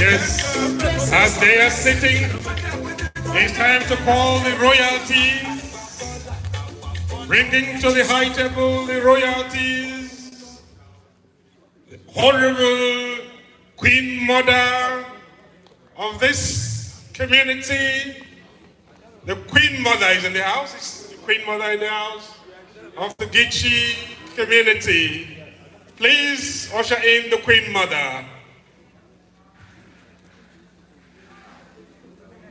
Yes, as they are sitting, it's time to call the royalties, bringing to the high table the royalties, the Honorable Queen Mother of this community. The Queen Mother is in the house. It's the Queen Mother in the house of the Geechee community. Please usher in the Queen Mother.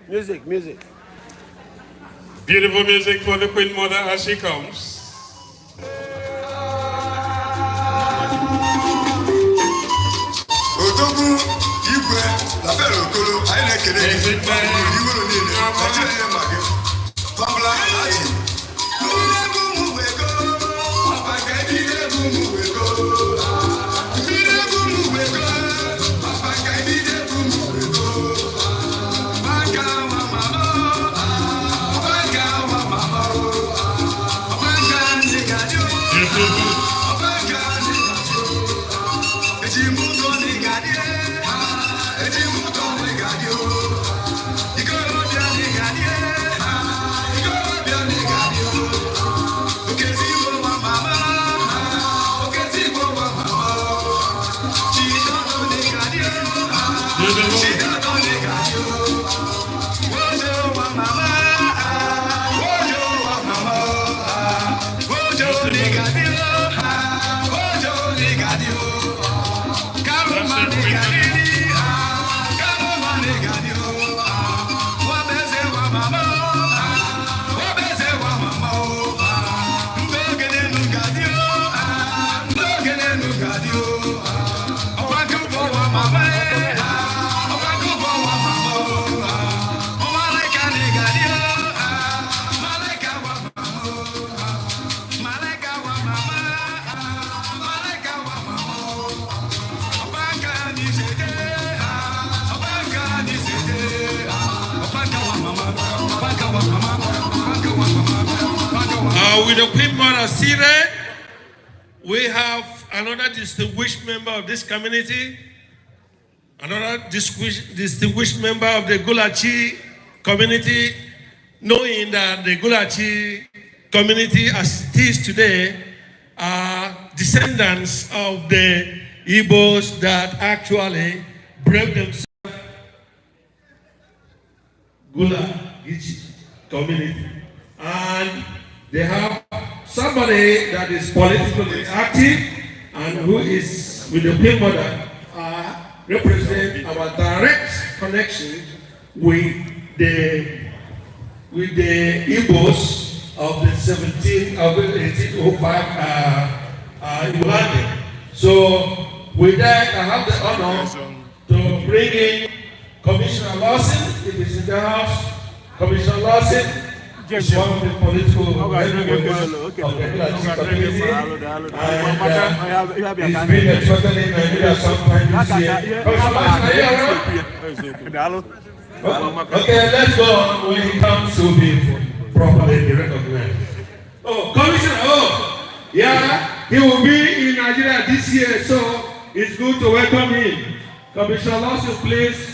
Music, music. Beautiful music for the Queen Mother as she comes. With the Queen Mother seated, we have another distinguished member of this community, another distinguished member of the Gulachi community, knowing that the Gulachi community as it is today are descendants of the Igbos that actually braved themselves. Gulachi community. And they have somebody that is politically active and who is with the Queen Mother represent our direct connection with the Igbos of the 1805 Igbo. So with that, I have the honor to bring in Commissioner Lawson, if he's in the house. Commissioner Lawson is one of the political members of the Gulachi community, and he's been exported in Nigeria sometime this year. Okay, let's go on when he comes to be properly recognized. Oh, Commissioner, yeah, he will be in Nigeria this year, so it's good to welcome him. Commissioner Lawson, please.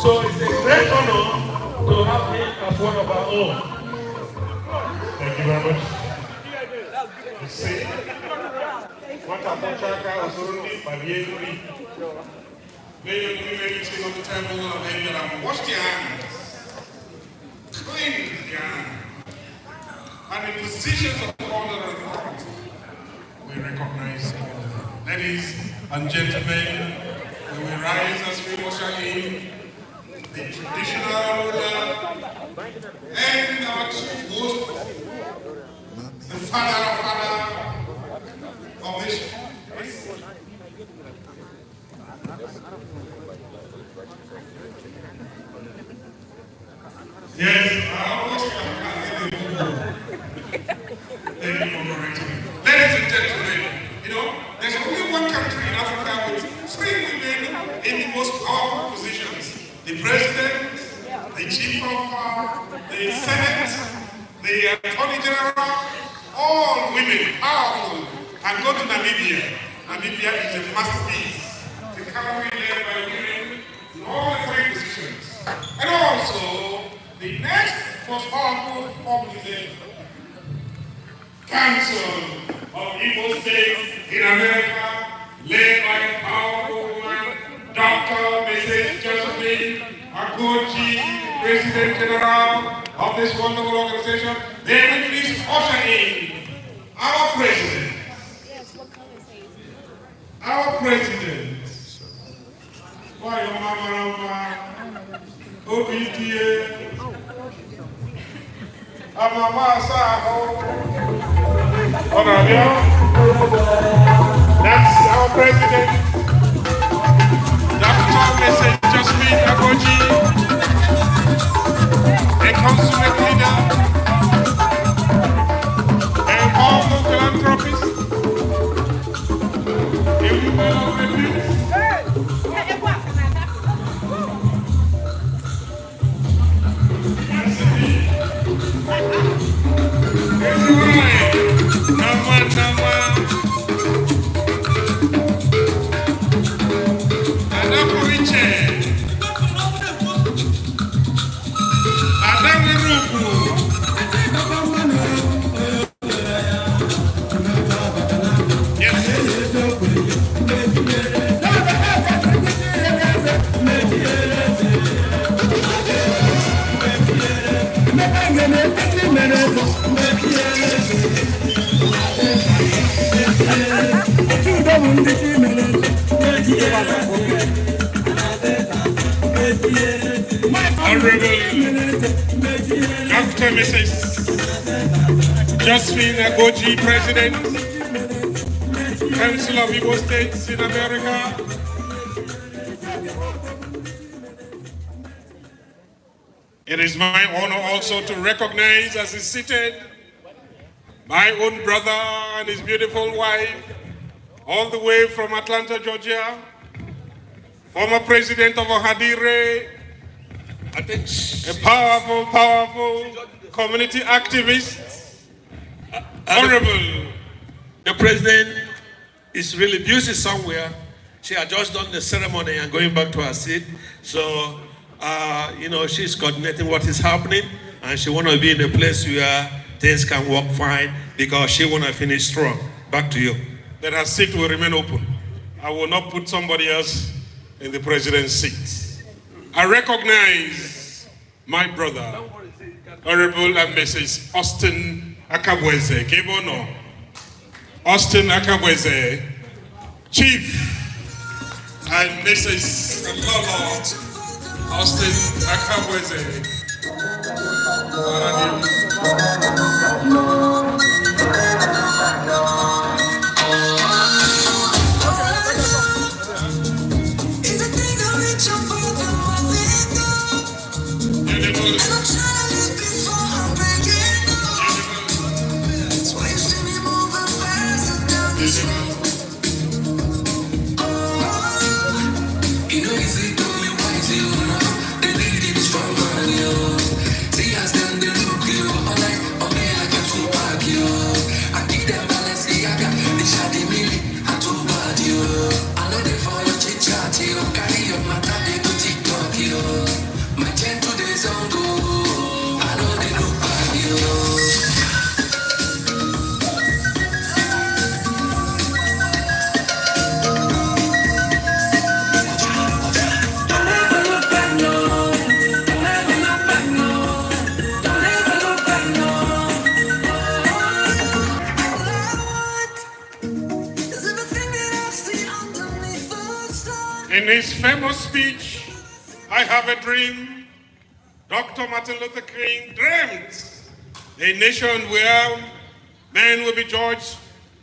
So it's a great honor to have him as one of our own. Thank you very much. You see, what I'm going to try to by the end of the week. Lay your new ladies on the table and wash your hands. things in their hand, and in positions of honor and authority, we recognize all of them. Ladies and gentlemen, we will rise as we usher in the traditional ruler and our chief host, the father of this. Yes, thank you for correcting me. Ladies and gentlemen, you know, there's only one country in Africa with 3 women in the most powerful positions. The president, the chief of the Senate, the attorney general, all women, powerful. And go to Namibia. Namibia is a masterpiece. The country led by women in all the 3 positions. And also, the next most powerful organization, Council of Igbo States in America, led by a powerful woman, Dr. Mrs. Josephine Akoji, President General of this wonderful organization. They will please usher in our president. Yes, what can we say? Our president. Why, Mama, OBTA. That's our president, Dr. Mrs. Josephine Akoji, a consummate leader, a powerful philanthropist, a woman of abuse. Honorable Dr. Mrs. Josephine Akoji, President, Council of Igbo States in America. It is my honor also to recognize, as is seated, my own brother and his beautiful wife, all the way from Atlanta, Georgia, former president of Ohadire, a powerful community activist, honorable. The president is really busy somewhere. She had just done the ceremony and going back to her seat. So, you know, she's coordinating what is happening, and she want to be in a place where things can work fine because she want to finish strong. Back to you. That her seat will remain open. I will not put somebody else in the president's seat. I recognize my brother, Honorable and Mrs. Austin Akabweze, Kebono. Austin Akabweze, Chief, and Mrs. Lolo Austin Akabweze. In his famous speech, I Have a Dream, Dr. Martin Luther King dreamt a nation where men will be judged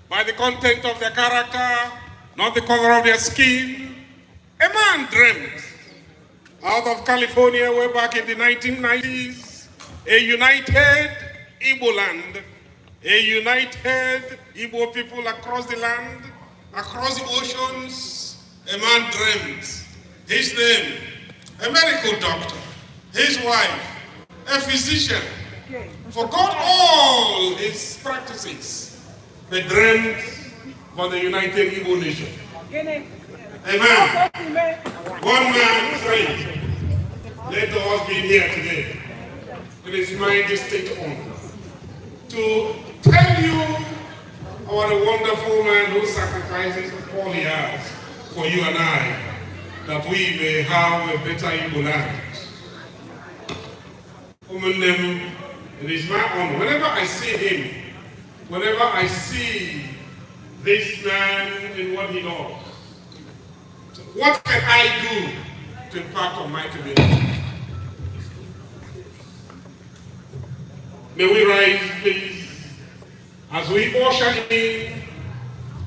by the content of their character, not the color of their skin. A man dreamt out of California way back in the 1990s, a united Igbo land, a united Igbo people across the land, across the oceans. A man dreamt. His name, a medical doctor, his wife, a physician, forgot all his practices. They dreamt for the united Igbo nation. Amen. One man prayed. Let us be here today. It is my distinct honor to tell you about a wonderful man who sacrifices all he has for you and I, that we may have a better Igbo land. It is my honor. Whenever I see him, whenever I see this man in what he does, what can I do to impact on my community? May we rise, please, as we usher in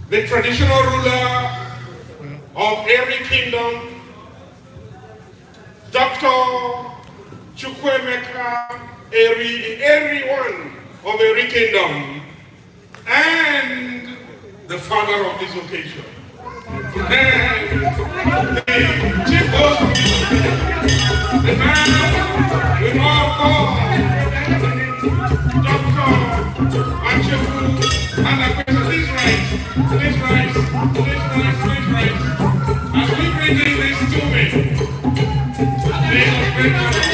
the traditional ruler of every kingdom, Dr. Chukwemeka Eri, everyone of every kingdom, and the father of this occasion. And the chief host of this occasion, the man we all call Dr. Achefu, and the question, please rise, as we bring in these two men, they are great.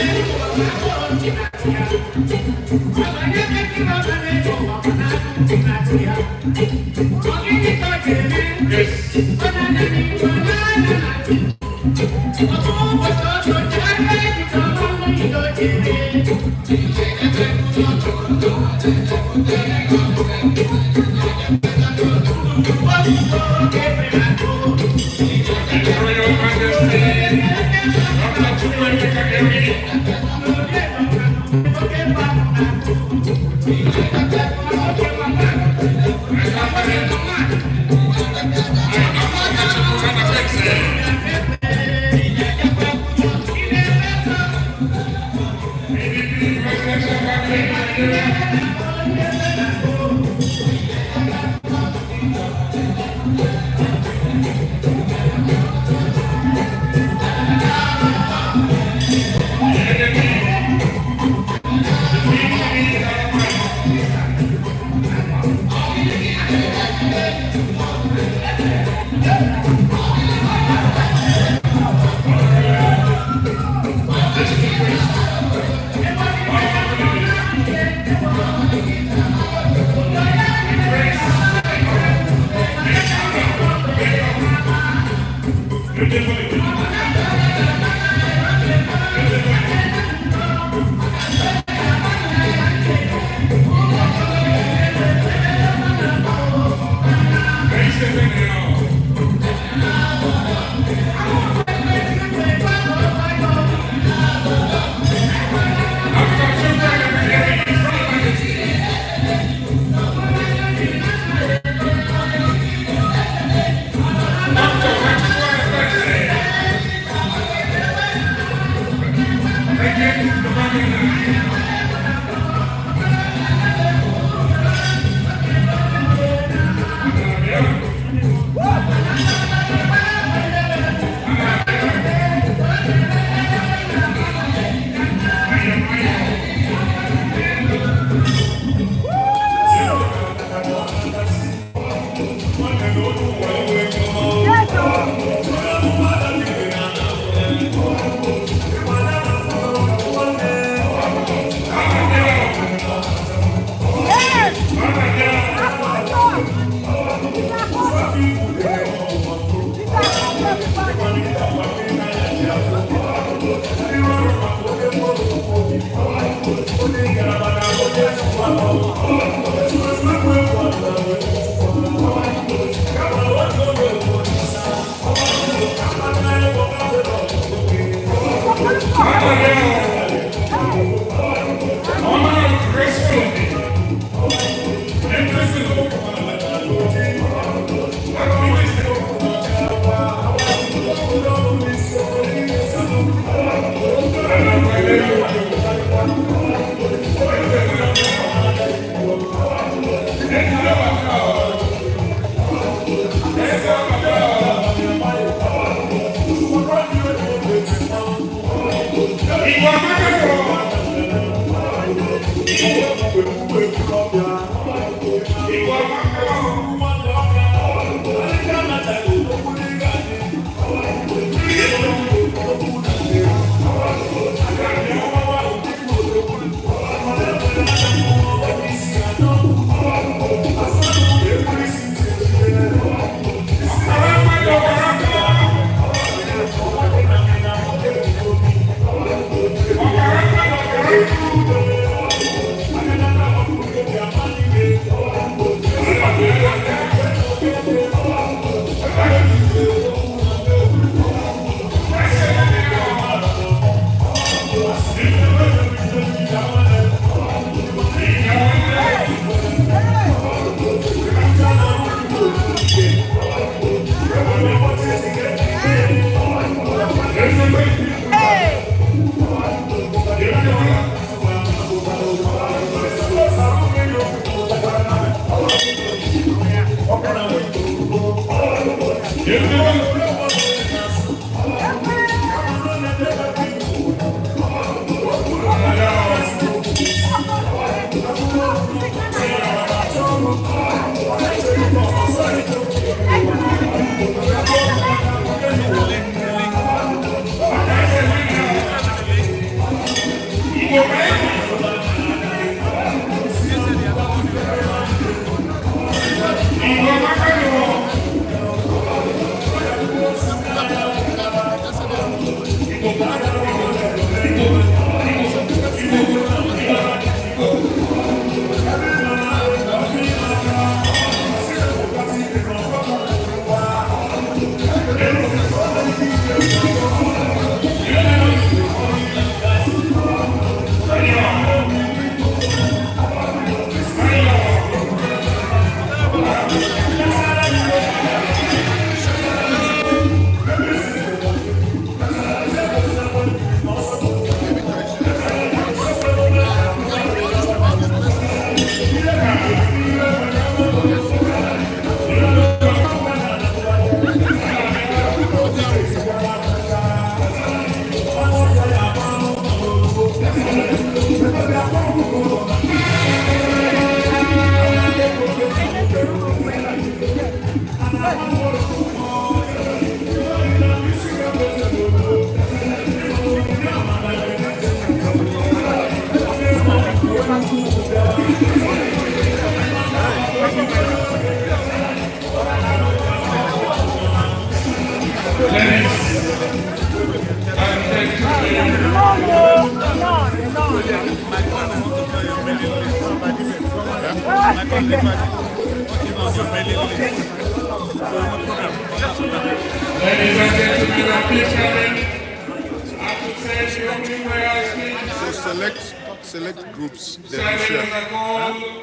Select groups.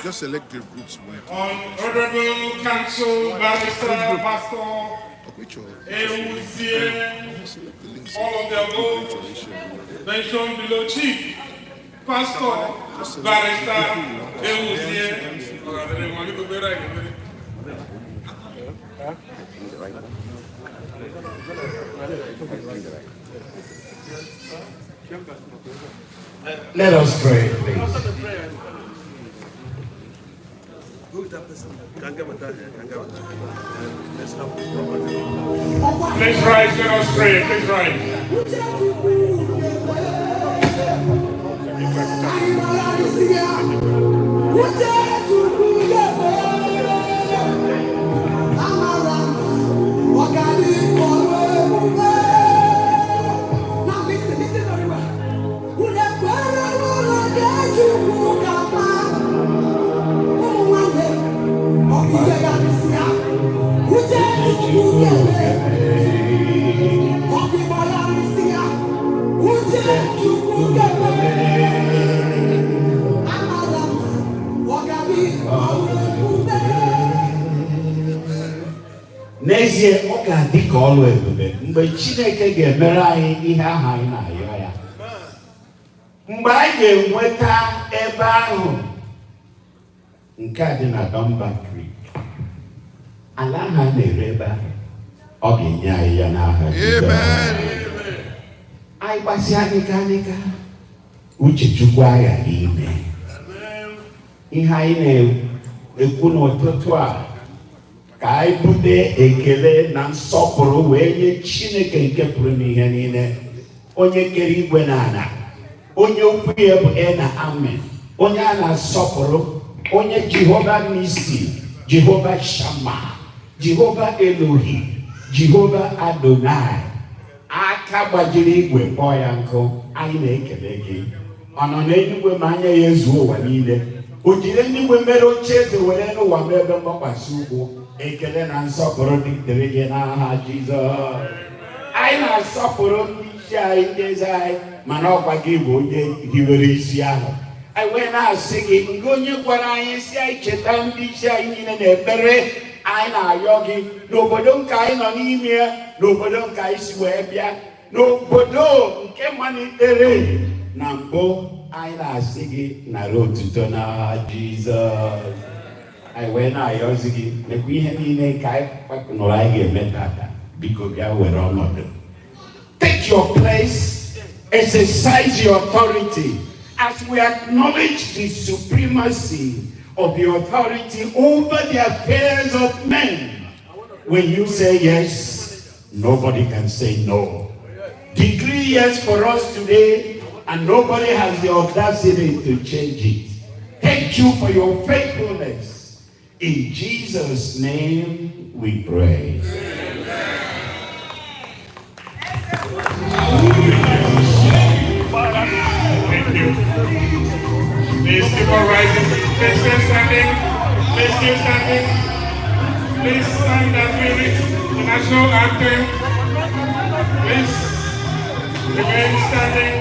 Just select the groups. Honorable Council, Barrister, Pastor, El-Rufai, all of the above mentioned below, Chief, Pastor, Barrister, El-Rufai. Let us pray, please. Please rise, let us pray, please rise. N'ezie ọ ga-adị ka ọlụ ebube mgbe Chineke ga-emere anyị ihe ahụ anyị na-ayọ ya. Mgbe anyị ga-enweta ebe ahụ nke a dị na Dunbar Creek. Ala ha na-ere ebe ahụ, ọ ga-enye anyị ya n'aha Jizọs. Anyị gbasịa nịka uche Chukwu aghaghị ime. Ihe anyị na-ekwu n'ụtụtụ a ka anyị bute ekele na nsọpụrụ wee nye Chineke nke pụrụ n'ihe niile, onye kere igwe na ala, onye okwu ya bụ na amen, onye a na-asọpụrụ, onye Jehova Nisi, Jehova Shama, Jehova Elohim, Jehova Adonai, aka gbajiri igwe kpọọ ya nkụ. Anyị na-ekele gị. Ọ nọ n'eluigwe ma anya ya ezuo ụwa niile. O jiri eluigwe mere oche eze were n'ụwa m ebe mgbakwasị ụkwụ. Ekele na nsọpụrụ dịrị gị n'aha Jizọs. Anyị na-asọpụrụ ndị isi anyị, ndị eze anyị, mana ọkwa gị bụ onye hiwere isi ahụ. Anyị wee na-asị gị nke onye gwara anyị si anyị cheta ndị isi anyị niile na-ekpere anyị na-ayọ gị n'obodo nke anyị nọ n'ime ya, n'obodo nke anyị si wee bịa, n'obodo nke malitere na mbụ. Anyị na-asị gị nara otuto n'aha Jizọs. Anyị wee na-ayọzi gị nekwa ihe niile nke anyị kpakụnụrụ anyị ga-eme tata. Biko bịa were ọnọdụ. Take your place, exercise your authority as we acknowledge the supremacy of the authority over the affairs of men. When you say yes, nobody can say no. Decree yes for us today, and nobody has the audacity to change it. Thank you for your faithfulness. In Jesus' name we pray. Thank you. Please keep on rising. Please stay standing. Please keep standing. Please stand as we reach the national anthem. Please remain standing.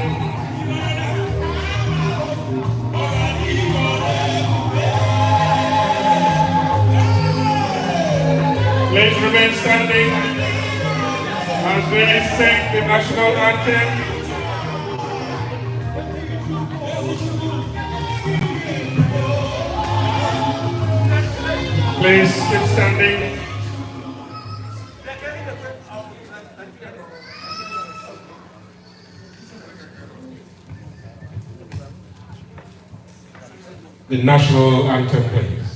Please remain standing as we sing the national anthem. Please keep standing. The national anthem, please.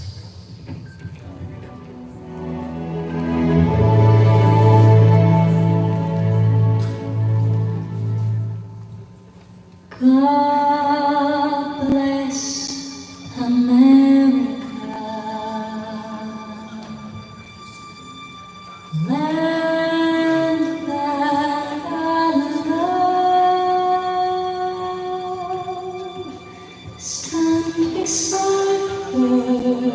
God bless America, land that I love. Stand beside her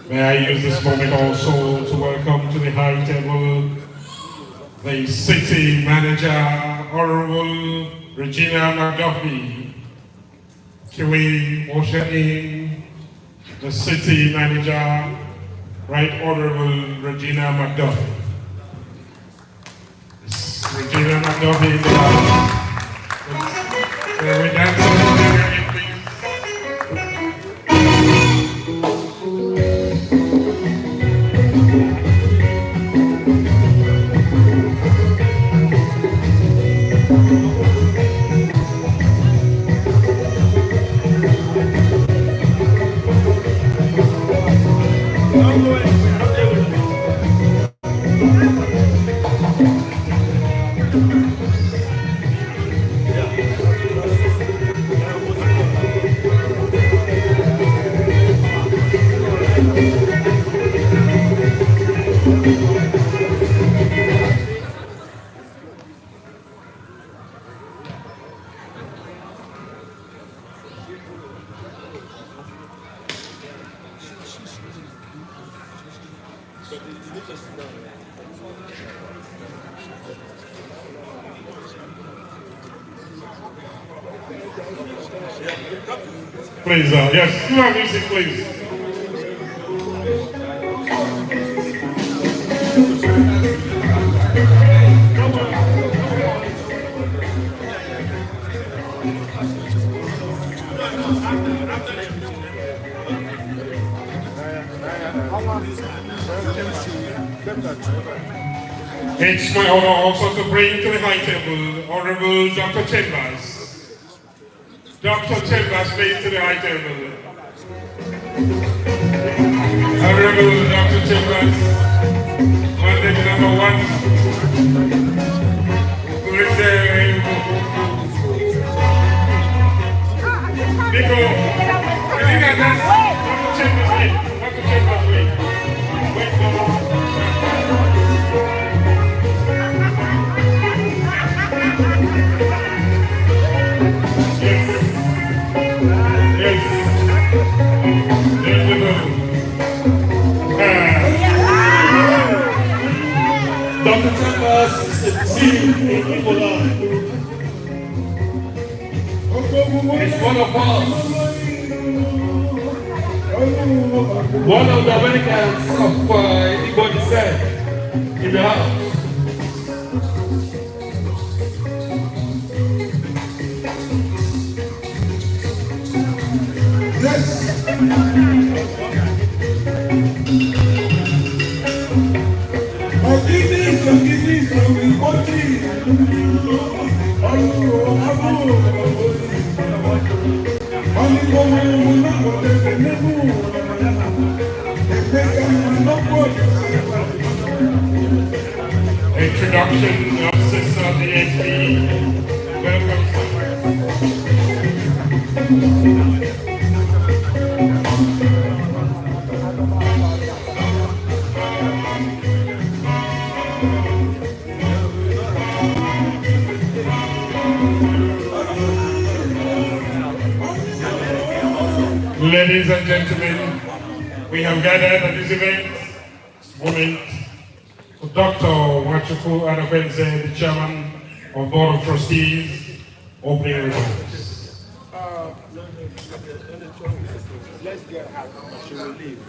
May I use this moment also to welcome to the high table the city manager, Honorable Regina McDuffie. Can we usher in the city manager, Right Honorable Regina McDuffie? Regina McDuffie in the house. We dance together, please. Please, yes, do our music, please. It's my honor also to bring to the high table Honorable Dr. Chambers. Dr. Chambers, please to the high table. Honorable Dr. Chambers, mandate number 1. Who is there? Nico, you think I dance? Dr. Chambers, wait. Dr. Chambers, wait. Wait for Dr. Chambers is a chief in Igbo land. He's one of us. One of the Americans of Igbo descent in the house. Introduction of Sister DHP. Welcome. Ladies and gentlemen, we have gathered at this moment for Dr. Wachuku Adabenze, the Chairman of Board of Trustees, opening remarks. Let's get her. She will leave.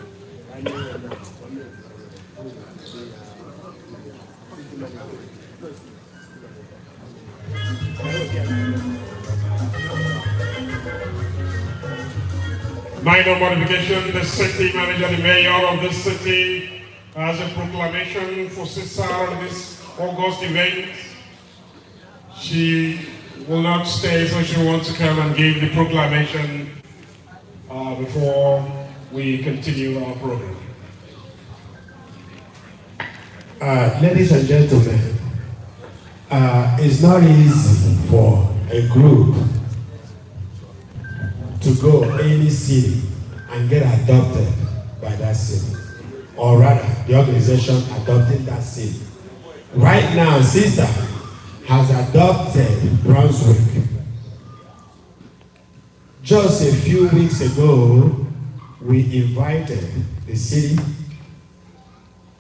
Minor modification, the city manager, the mayor of this city has a proclamation for Sister on this August event. She will not stay, so she wants to come and give the proclamation before we continue our program. Ladies and gentlemen, it's not easy for a group to go any city and get adopted by that city, or rather, the organization adopting that city. Right now, Sister has adopted Brunswick. Just a few weeks ago, we invited the city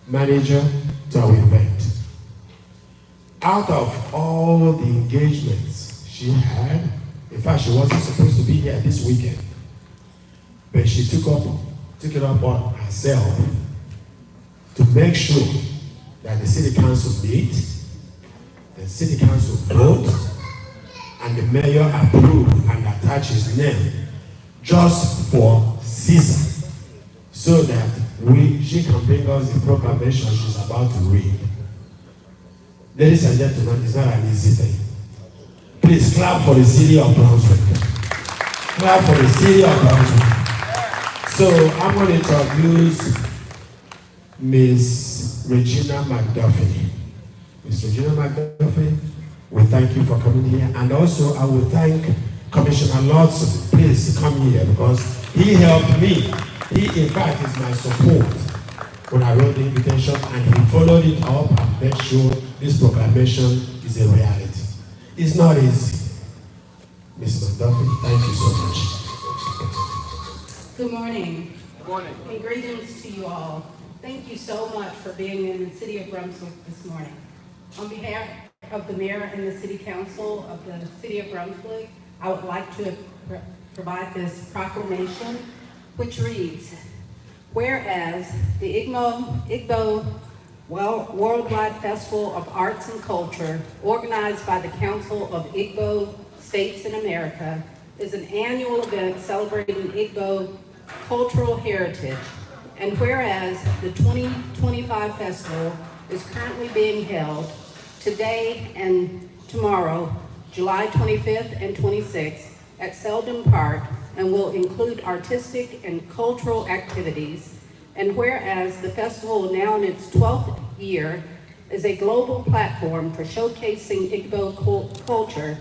manager to our event. Out of all the engagements she had, in fact, she wasn't supposed to be here this weekend, but she took it up on herself to make sure that the city council meet, the city council vote, and the mayor approve and attach his name just for CISA, so that she can bring us the proclamation she's about to read. Ladies and gentlemen, it's not an easy thing. Please clap for the city of Brunswick. Clap for the city of Brunswick. So I'm going to introduce Ms. Regina McDuffie. Ms. Regina McDuffie, we thank you for coming here. And also I will thank Commissioner Lodson. Please come here because he helped me. He, in fact, is my support when I wrote the invitation, and he followed it up and made sure this proclamation is a reality. It's not easy. Ms. McDuffie, thank you so much. Good morning. Good morning. And greetings to you all. Thank you so much for being in the city of Brunswick this morning. On behalf of the mayor and the city council of the city of Brunswick, I would like to provide this proclamation, which reads, whereas the Igbo Worldwide Festival of Arts and Culture, organized by the Council of Igbo States in America, is an annual event celebrating Igbo cultural heritage. And whereas the 2025 festival is currently being held today and tomorrow, July 25th and 26th, at Selden Park, and will include artistic and cultural activities. And whereas the festival, now in its 12th year, is a global platform for showcasing Igbo culture,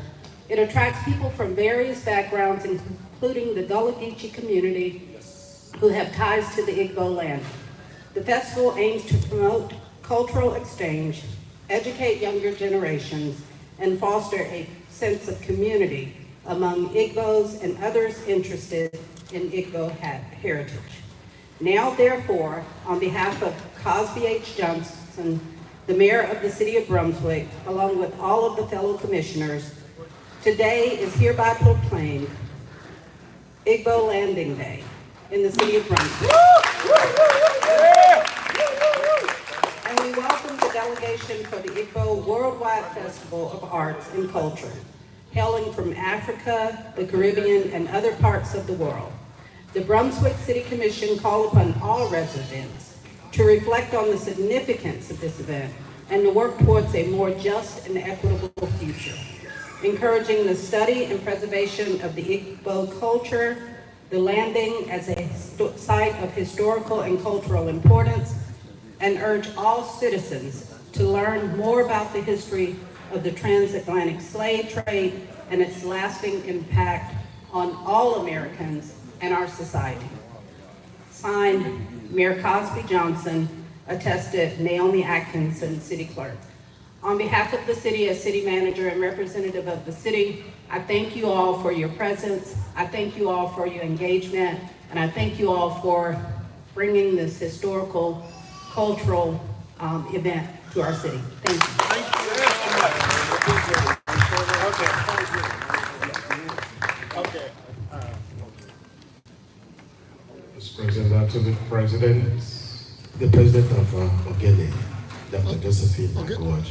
it attracts people from various backgrounds, including the Gullah Geechee community, who have ties to the Igbo land. The festival aims to promote cultural exchange, educate younger generations, and foster a sense of community among Igbos and others interested in Igbo heritage. Now, therefore, on behalf of Cosby H. Johnson, the mayor of the city of Brunswick, along with all of the fellow commissioners, today is hereby proclaimed Igbo Landing Day in the city of Brunswick. And we welcome the delegation for the Igbo Worldwide Festival of Arts and Culture, hailing from Africa, the Caribbean, and other parts of the world. The Brunswick City Commission call upon all residents to reflect on the significance of this event and to work towards a more just and equitable future, encouraging the study and preservation of the Igbo culture, the landing as a site of historical and cultural importance, and urge all citizens to learn more about the history of the transatlantic slave trade and its lasting impact on all Americans and our society. Signed, Mayor Cosby Johnson, attested Naomi Atkinson, City Clerk. On behalf of the city, as city manager and representative of the city, I thank you all for your presence. I thank you all for your engagement, and I thank you all for bringing this historical, cultural event to our city. Thank you. Okay. Let's present that to the president. The president of Ogene, Dr. Josephine Agwaj.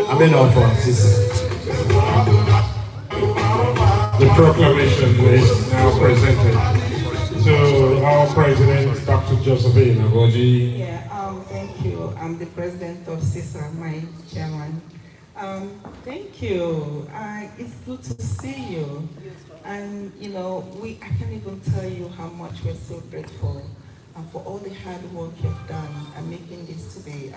I mean of CISA. The proclamation is now presented. So our president, Dr. Josephine Agwaj. Yeah, thank you. I'm the president of CISA, my chairman. Thank you. It's good to see you. And you know, I can't even tell you how much we're so grateful for all the hard work you've done and making this to be,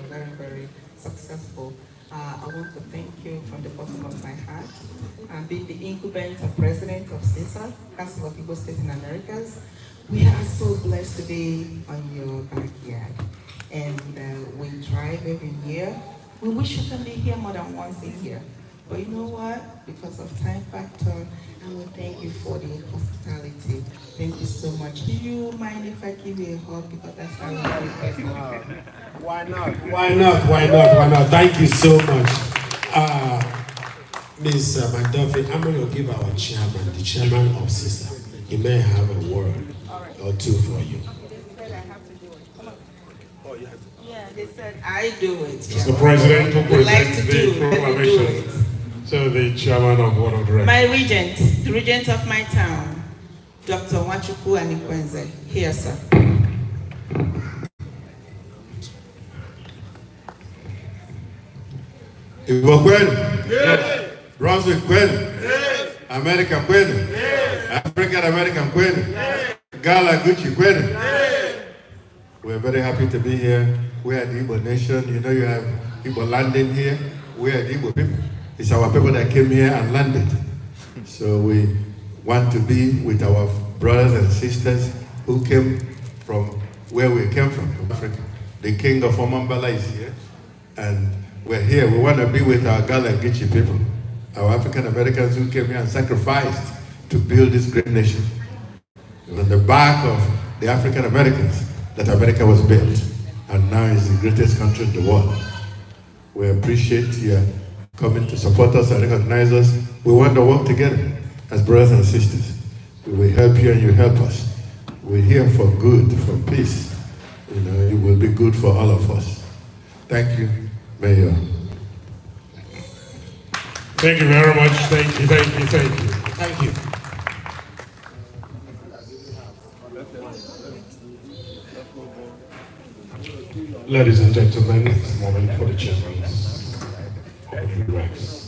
very, very successful. I want to thank you from the bottom of my heart. Being the incumbent and president of CISA, Council of Igbo States in Americas, we are so blessed to be on your backyard. And we drive every year. We wish you can be here more than once a year. But you know what? Because of time factor, I will thank you for the hospitality. Thank you so much. Do you mind if I give you a hug? Because that's how we do it. Why not? Why not? Why not? Why not? Thank you so much. Ms. McDuffie, I'm going to give our chairman, the chairman of CISA. He may have a word or two for you. They said I have to do it. Come on. Oh, you have to. Yeah, they said I do it. It's the president who Would like presents to the do proclamation. So the chairman of board of directors. My regent, the regent of my town, Dr. Nwachukwu Anikwenze. Here, sir. Igbo kwenu? Brunswick kwenu? America kwenu? African American kwenu? Gala Gucci kwenu? We're very happy to be here. We are the Igbo nation. You know you have Igbo landing here. We are the Igbo people. It's our people that came here and landed. So we want to be with our brothers and sisters who came from where we came from Africa. The king of Omambala is here. And we're here. We want to be with our Gala Gichi people, our African Americans who came here and sacrificed to build this great nation. On the back of the African Americans that America was built, and now is the greatest country in the world. We appreciate your coming to support us and recognize us. We want to work together as brothers and sisters. We will help you and you help us. We're here for good, for peace. You know, it will be good for all of us. Thank you, Mayor. Thank you very much. Thank you, thank you, thank you. Thank you. Ladies and gentlemen, it's a moment for the chairman of the ranks.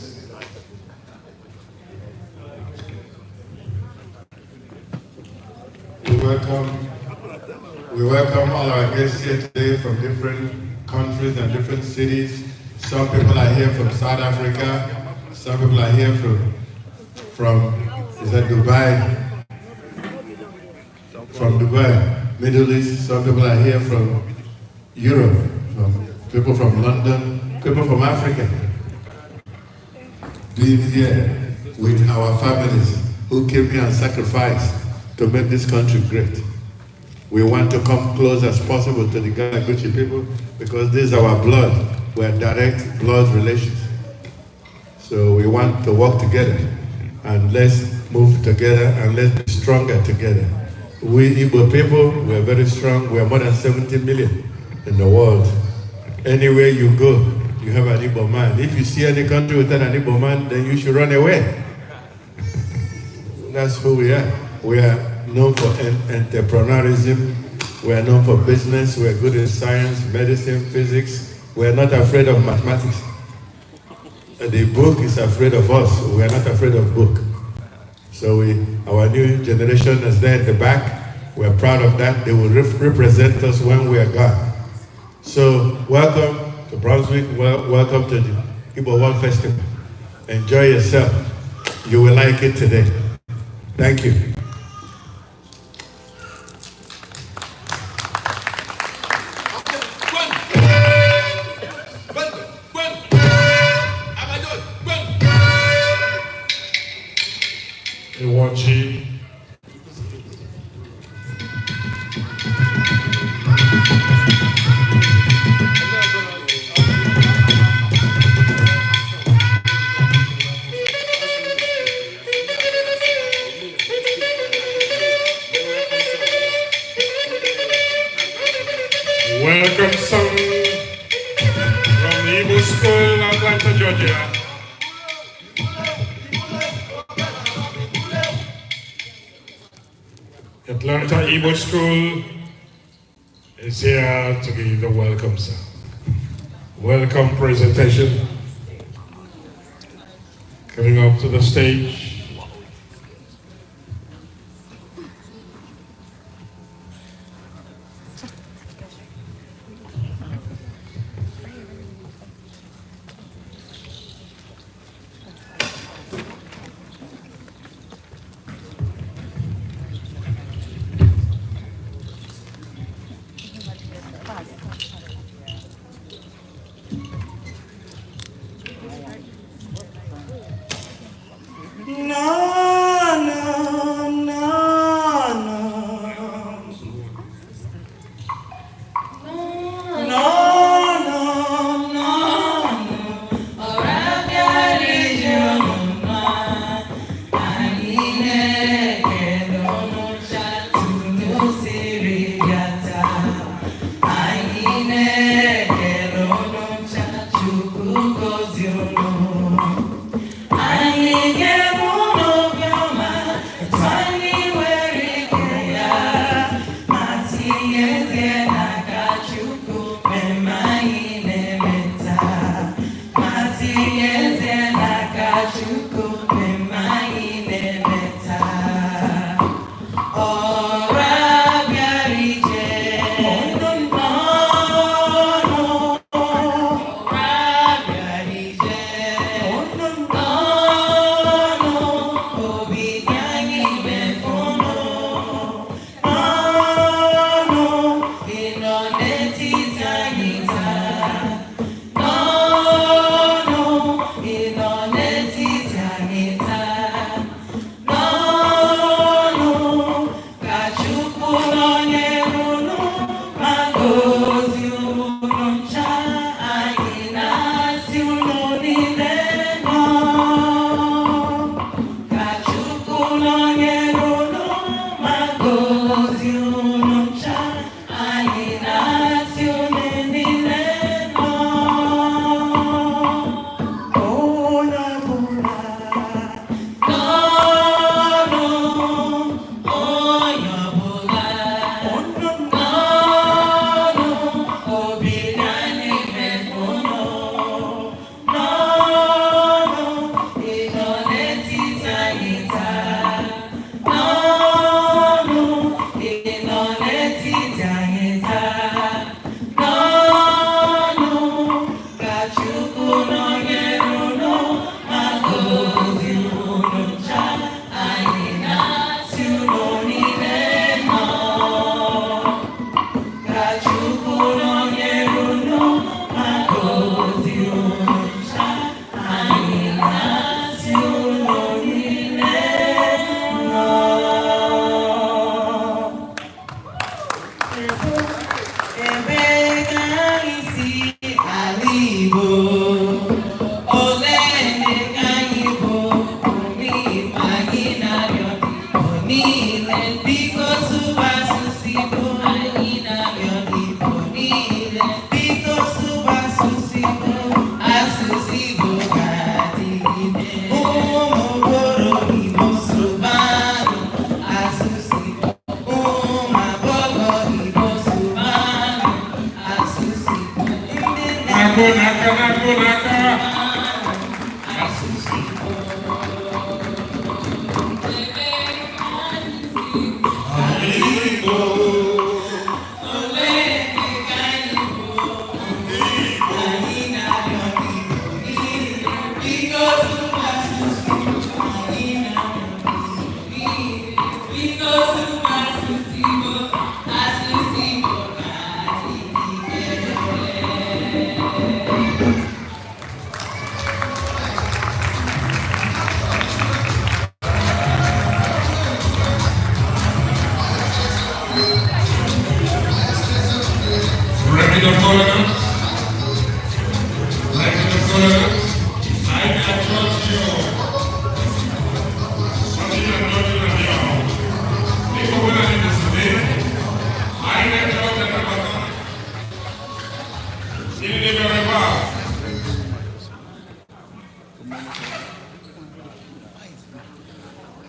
We welcome all our guests here today from different countries and different cities. Some people are here from South Africa. Some people are here from is that Dubai? From Dubai, Middle East. Some people are here from Europe, people from London, people from Africa. Being here with our families who came here and sacrificed to make this country great. We want to come close as possible to the Gucci people because this is our blood. We're direct blood relations. So we want to work together and let's move together and let's be stronger together. We Igbo people, we're very strong. We're more than 70 million in the world. Anywhere you go, you have an Igbo man. If you see any country without an Igbo man, then you should run away. That's who we are. We are known for entrepreneurism. We are known for business. We are good in science, medicine, physics. We are not afraid of mathematics. The book is afraid of us. We are not afraid of book. So our new generation is there at the back. We are proud of that. They will represent us when we are gone. So welcome to Brunswick. Welcome to the Igbo World Festival. Enjoy yourself. You will like it today. Thank you. Iwachi. Welcome song from the Igbo School, Atlanta, Georgia. Atlanta Igbo School is here to give the welcome song. Welcome presentation. Coming up to the stage.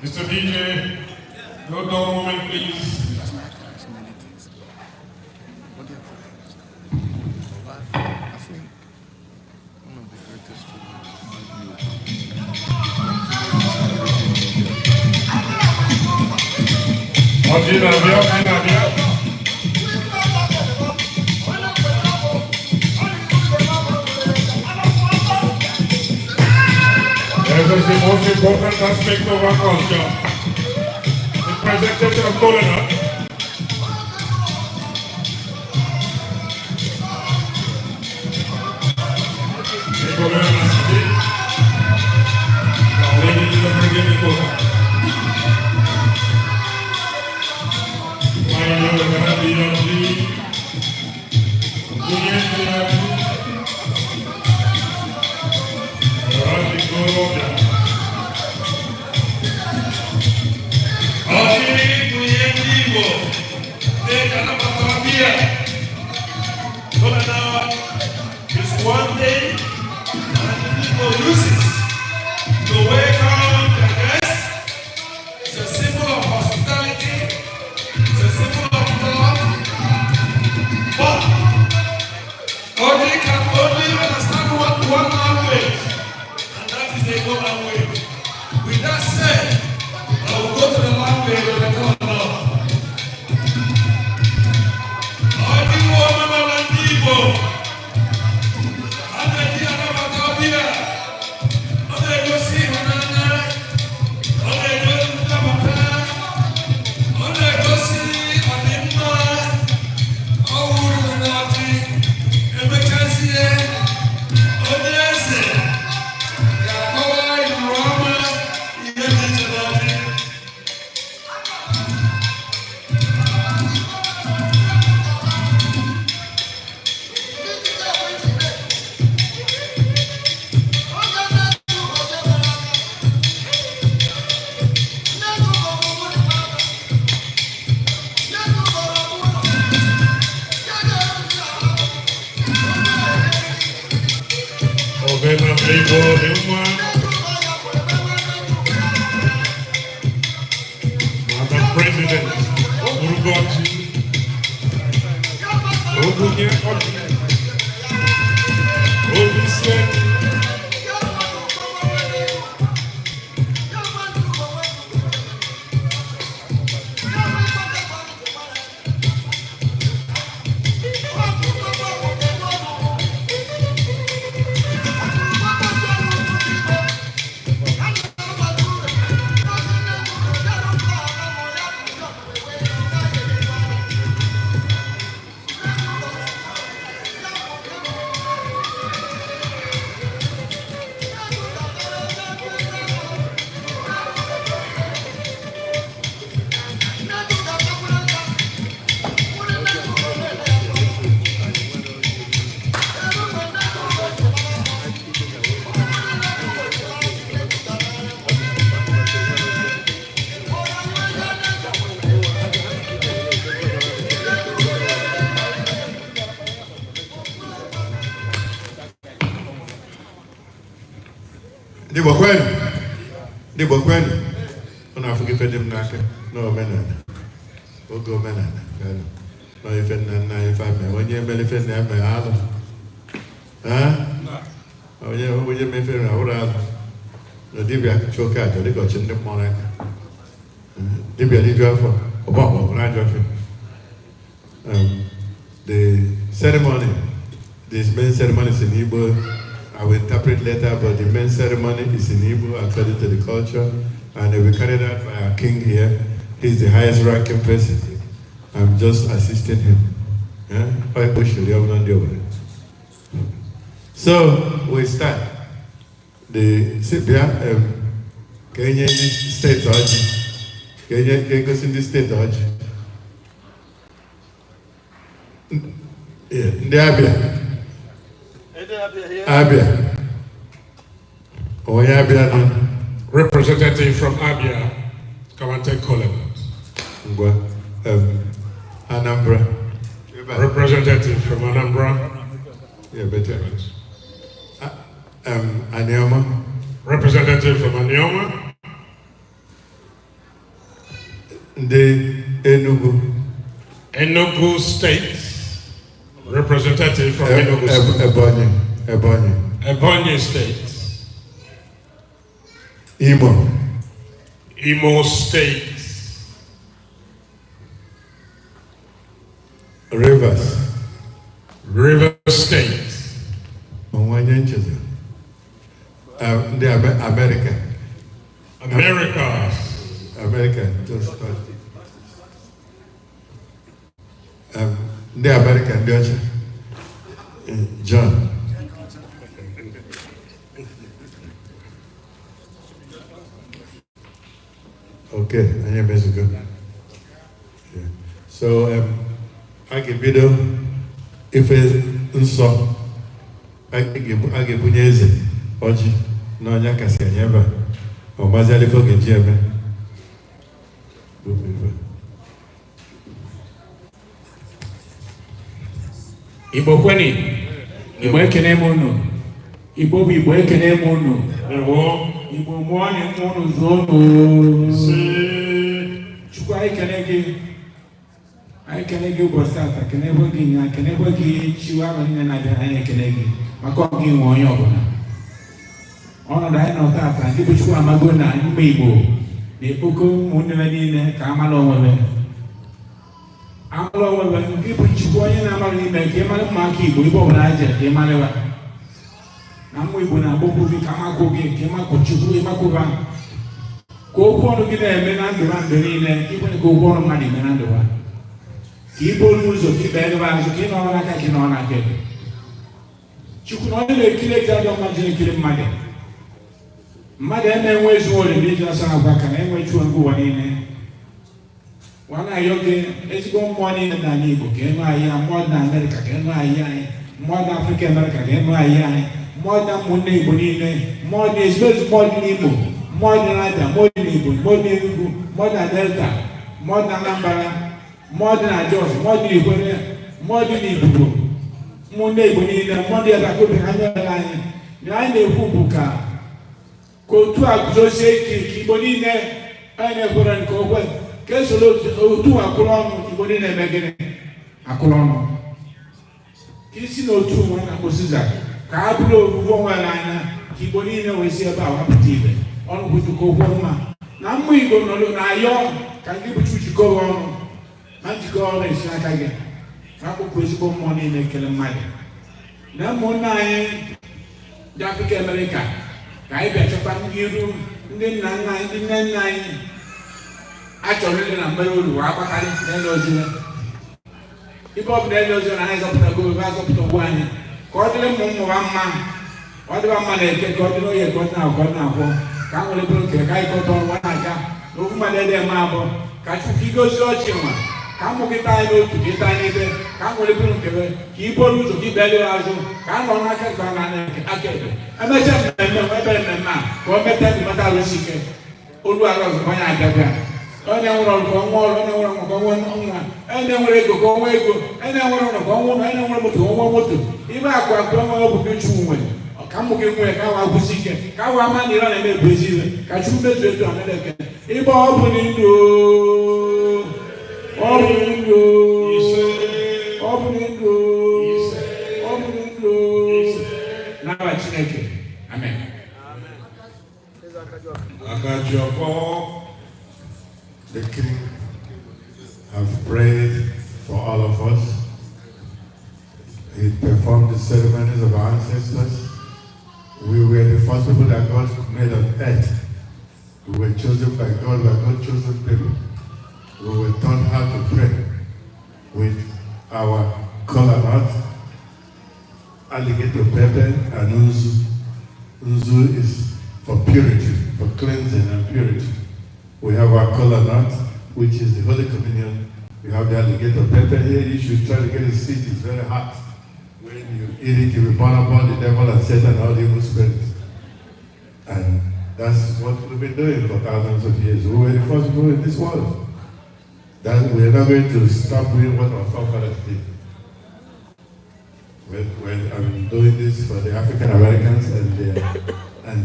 Mr. DJ, no down moment, please. This is the most important aspect of our culture. The presentation of Colonel. It's one day and the people use it to welcome the guests Madam President, Urugochi, Ogunye Oji, Ogunsen, Di bokwenu, ona afugife dem nake, no menana. Ogo menana, no ife na ife me, onye mele ife na me alo. Onye me ife na ura alo. No dibia choka ajo, di gochi ndi mmonaka. Dibia di jwafo, obabo, na jwafi. The ceremony, this main ceremony is in Igbo. I will interpret later, but the main ceremony is in Igbo according to the culture, and it will be carried out by our king here. He's the highest ranking person. I'm just assisting him. So we start. The Sibia, Kenya state origin. Kenya goes in the state origin. Yeah, Abia. Abia. Oh, yeah, Abia. Representative from Abia, come and take Colonels. Anambra. Representative from Anambra. Yeah, better. Anioma. Representative from Anioma. The Enugu. Enugu State. Representative from Enugu State. Ebonyi State. Imo State. Rivers State. The America. Just start. The American Dutch. John. Okay, I am best go. So I give video if it's so I give Bunyeze Oji no Yakasi Yaba or Mazaliko Gejebe. Igbo kweni, Igbo ekene mono, Igbo ekene mono, Igbo mwani mono zono, chukwa aikenegi ubosata, kenebogi nya, kenebogi chiwa manina na bihane kenegi, makogi mwonyo bona. Ono da ino tata, ndipo chukwa magona, nyume Igbo, ni uko mwune wenine, kamalo mwewe. Amalo mwewe, ndipo chukwa yena amalo nime, kemale mwaki Igbo, Igbo mnaje, kemale wa. Namu Igbo na boku vi kama kogi, kema kuchuku, kema kuva. Kokono gine menando nine, Igbo ni kokono madi menando wa. Igbo nuzo kibele wanzo kinaona ka kinaona ke. Chukuno ile kile jado majini kile made. Made ene wezu ole bija sana baka na enwe chuangu wanine. Wana yoge ezgo mwani na nigo kema ya moda America kema ya moda Africa America kema ya moda munne Igbo nine moda ezbezu moda Igbo moda Rada moda Igbo moda Igbo moda Delta moda Anambra modern adjust, modern Igbo, modern Igbo, Monday Igbo, modern Akobe, Nine Hubuka. Go to a Jose Kibonine, and a Koran Kowe. Kesolo to a colon, Kibonine Megane. A colon. Kissing no two one Abosiza. Cablo, Woman, Kibonine was here about Apatine. On with the Koboma. Now we go no Nayo, can give you go on. Magical is like again. Naku possible money in a kilometer. Now, one night, the African America. I bet Japan Guru, then 1999. Actually, I'm very old. Wapaka, if Bob Nelos and eyes up the go, up to one. Cordon Mama, what about money? Cordon, you got now. Can't only put a guy got on one. I got no money, Marble. Catch you go so children. Kamu kita itu kita ini deh, kamu lebih mungkin keyboard itu kita beli langsung, kamu orang nak kanan akhir. Macam memang, kau betul di mata rusik, ulu orang banyak ada kan. Orang kongol, orang kongol, orang ego, orang kongol, orang mutu. Iba aku mau buku cuma. Kamu kau kau rusik, kau aman di mana ni Brazil, kau cuma betul ada kan. Iba apa ni tu? Open doors. Now I Chineke. Amen. Akajoko, the king, have prayed for all of us. He performed the ceremonies of our ancestors. We were the first people that God made on earth. We were chosen by God chosen people. We were taught how to pray with our kola nut, alligator pepper, and uzu. Uzu is for purity, for cleansing and purity. We have our kola nut, which is the Holy Communion. We have the alligator pepper here. You should try to get a seed. It's very hot. When you eat it, you will burn upon the devil and Satan and all the evil spirits. And that's what we've been doing for thousands of years. We were the first people in this world. That we're not going to stop doing what our forefathers did. When I'm doing this for the African Americans and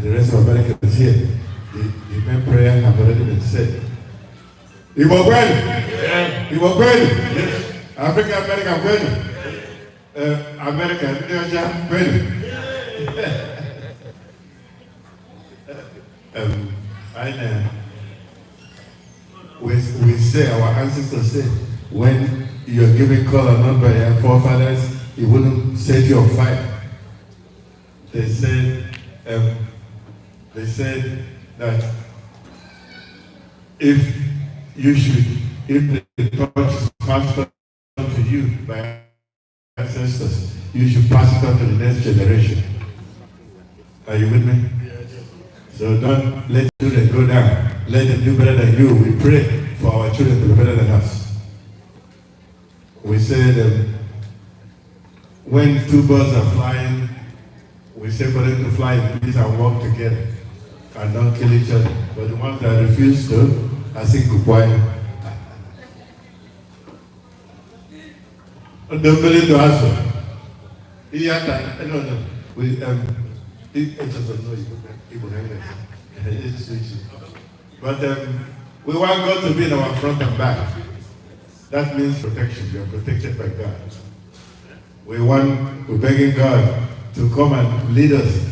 the rest of Americans here, the main prayer have already been said. Igbo Gwen! Igbo Gwen! African American Gwen! American Gwen! I know. We say, our ancestors say, when you're giving color not by your forefathers, it wouldn't set you on fire. They said that if the torch is passed on to you by ancestors, you should pass it on to the next generation. Are you with me? So don't let children go down. Let them do better than you. We pray for our children to be better than us. We say that when two birds are flying, we say for them to fly in peace and work together and don't kill each other. But the ones that refuse to, I think goodbye. Don't believe the answer. No. But we want God to be in our front and back. That means protection. We are protected by God. We're begging God to come and lead us,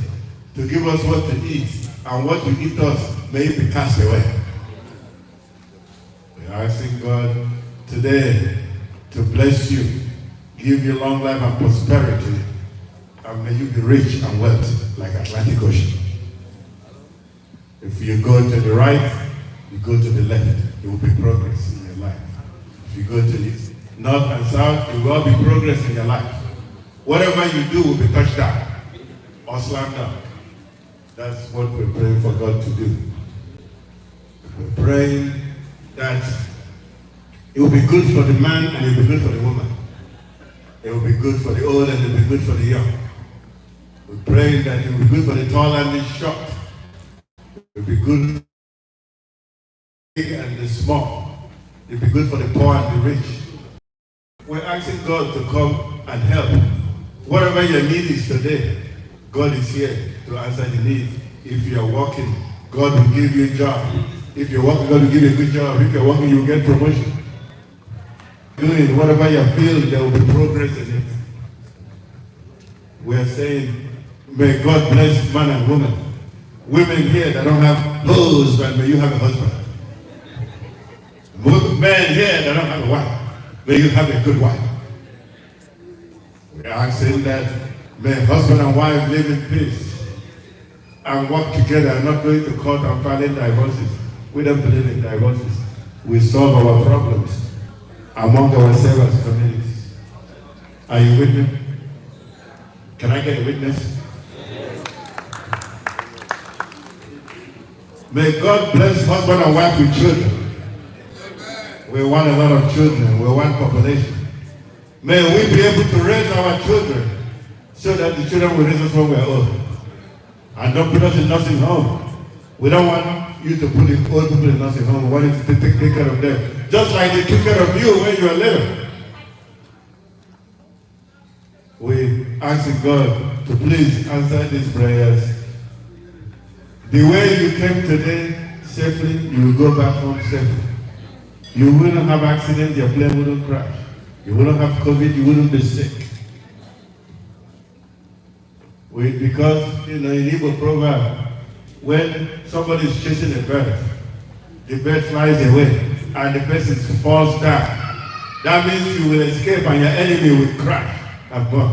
to give us what to eat, and what will eat us may it be cast away. We are asking God today to bless you, give you long life and prosperity, and may you be rich and wealthy like Atlantic Ocean. If you go to the right, you go to the left, there will be progress in your life. If you go to the north and south, there will be progress in your life. Whatever you do will be touched down or slammed down. That's what we're praying for God to do. We're praying that it will be good for the man and it will be good for the woman. It will be good for the old and it will be good for the young. We're praying that it will be good for the tall and the short. It will be good for the big and the small. It will be good for the poor and the rich. We're asking God to come and help. Whatever your need is today, God is here. to answer the needs. If you are working, God will give you a job. If you're working, God will give you a good job. If you're working, you will get promotion. Doing whatever you feel, there will be progress in it. We are saying, may God bless man and woman. Women here that don't have husband, may you have a husband. Men here that don't have a wife, may you have a good wife. We are saying that may husband and wife live in peace and work together and not going to court and filing divorces. We don't believe in divorces. We solve our problems among ourselves as communities. Are you with me? Can I get a witness? May God bless husband and wife with children. We want a lot of children. We want population. May we be able to raise our children so that the children will raise us when we are old. And don't put us in nursing home. We don't want you to put old people in nursing home. We want you to take care of them. Just like they took care of you when you were little. We ask God to please answer these prayers. The way you came today safely, you will go back home safely. You wouldn't have accident, your plane wouldn't crash. You wouldn't have COVID, you wouldn't be sick. Because, in Igbo proverb, when somebody is chasing a bird, the bird flies away and the person falls down. That means you will escape and your enemy will crash and burn.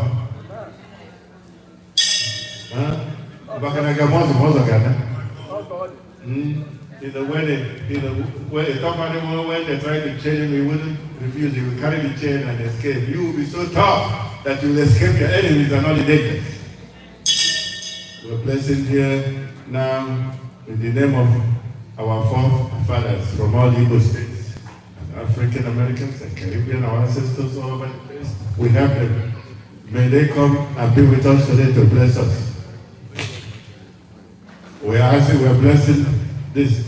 When a tough animal, when they try to chain him, he wouldn't refuse. He will carry the chain and escape. You will be so tough that you will escape your enemies and all the dangers. We're blessing here now in the name of our forefathers from all Igbo states, and African Americans and Caribbean, our ancestors all over the place. We have them. May they come and be with us today to bless us. We are blessing this.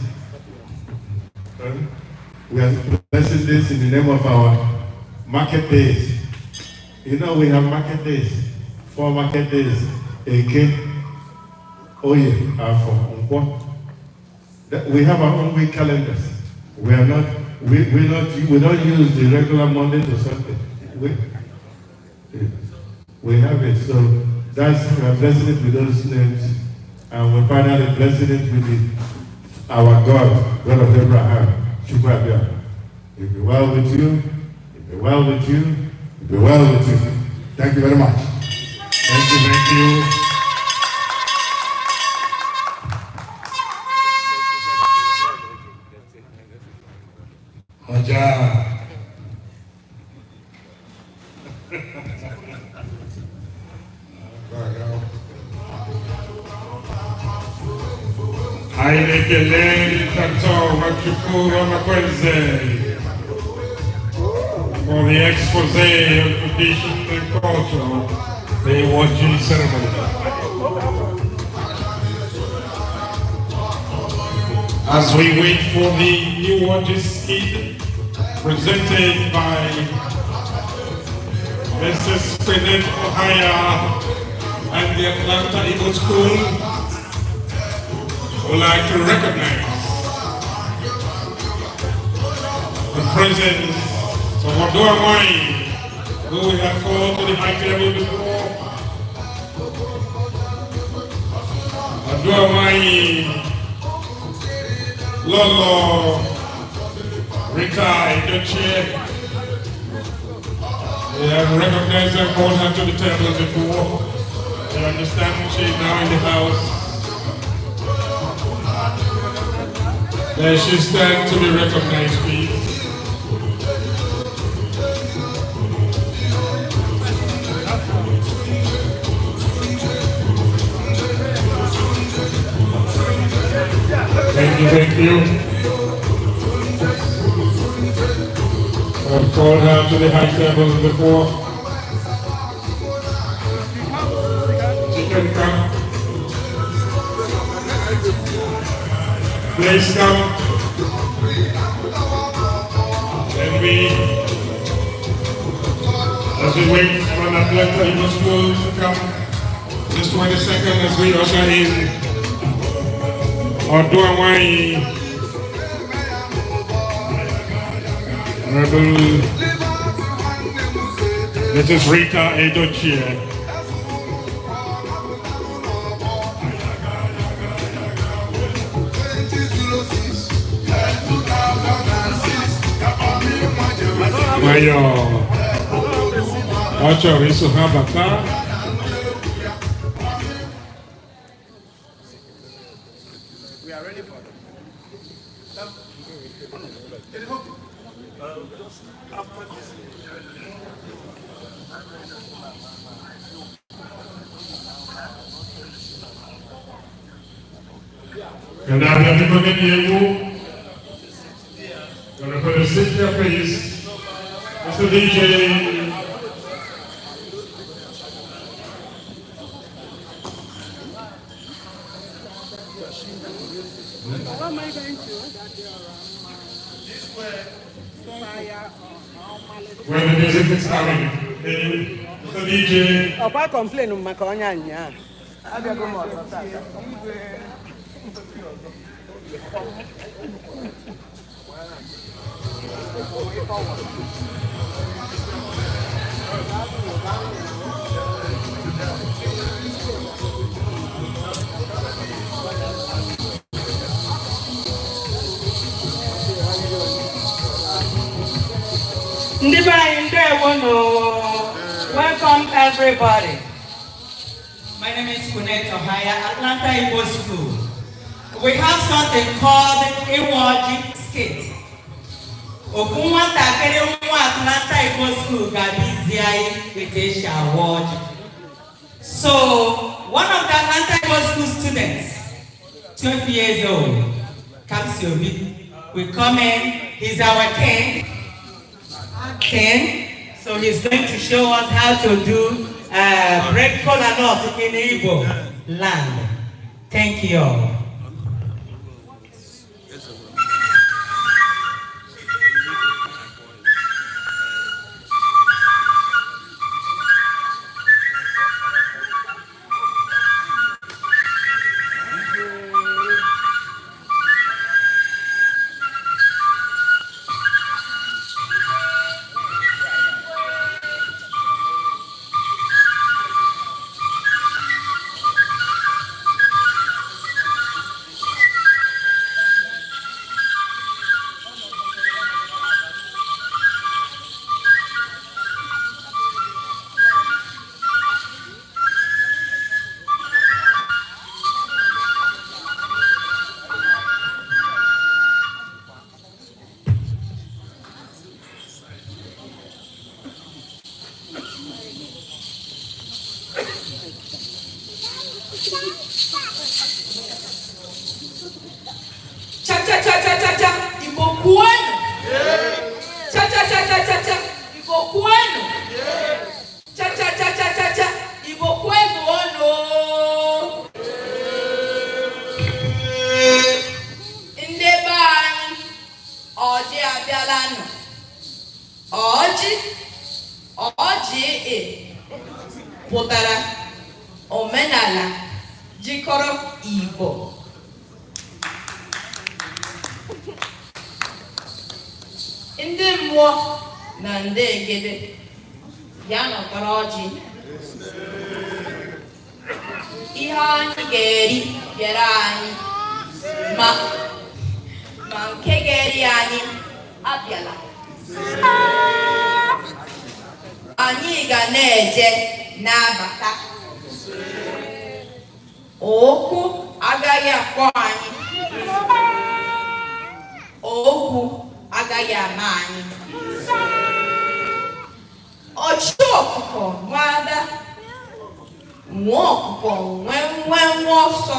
We are blessing this in the name of our market days. You know, we have market days, 4 market days. Eke, Oye, Afo, we have our own week calendars. We don't use the regular Monday to Sunday. We have it, so we are blessing it with those names, and we're finally blessing it with our God of Abraham. It be well with you, it be well with you, it be well with you. Thank you very much. Thank you. Oja. Ainekele Dr. Machukwu Makwenze for the expose of tradition and culture, the award ceremony. As we wait for the new award scheme presented by Mrs. Kenneth Ohaya and the Atlanta Igbo School, I would like to recognize the presence of Odua Wine, who we have called to the high table before. Odua Wine, Lolo, Rita, Njenje. We have recognized and called her to the table before. I understand she is now in the house. There she stands to be recognized, please. Thank you. I've called her to the high table before. She can come. Please come. And as we wait for an Atlanta Igbo School to come, just 20 seconds as we usher in Oduawai, Rebel, this is Rita Edochie. Mayo, Ocho Risu Habata. We are ready for it. And I have everybody in the for the city please, Mr. DJ. What am I going to? This way. When the music is coming, Mr. DJ. Oh, I complain on my cognac. I'll go more. Welcome everybody. My name is Keynote Atlanta Igbo School. We have something called Iwaji skit. Okunwa takere umwa Atlanta Igbo School gabiziai with Asia award. So one of the Atlanta Igbo School students, 12 years old, Kamsiobi, will come in. He's our king. So he's going to show us how to do bread cola nut in Igbo land. Thank you all. pụtara omenala jikọrọ Igbo. Ndị mmụọ na ndị egede ya nọkọrọ ọjị. Ihe anyị ga-eri bịara anyị ma nke ga-eri anyị abịala. Anyị ga na-eje na-abata. Okwu agaghị akpọ anyị. Okwu agaghị ama anyị. Ọchụ ọkụkọ nwada, nwa ọkụkọ nwe ọsọ.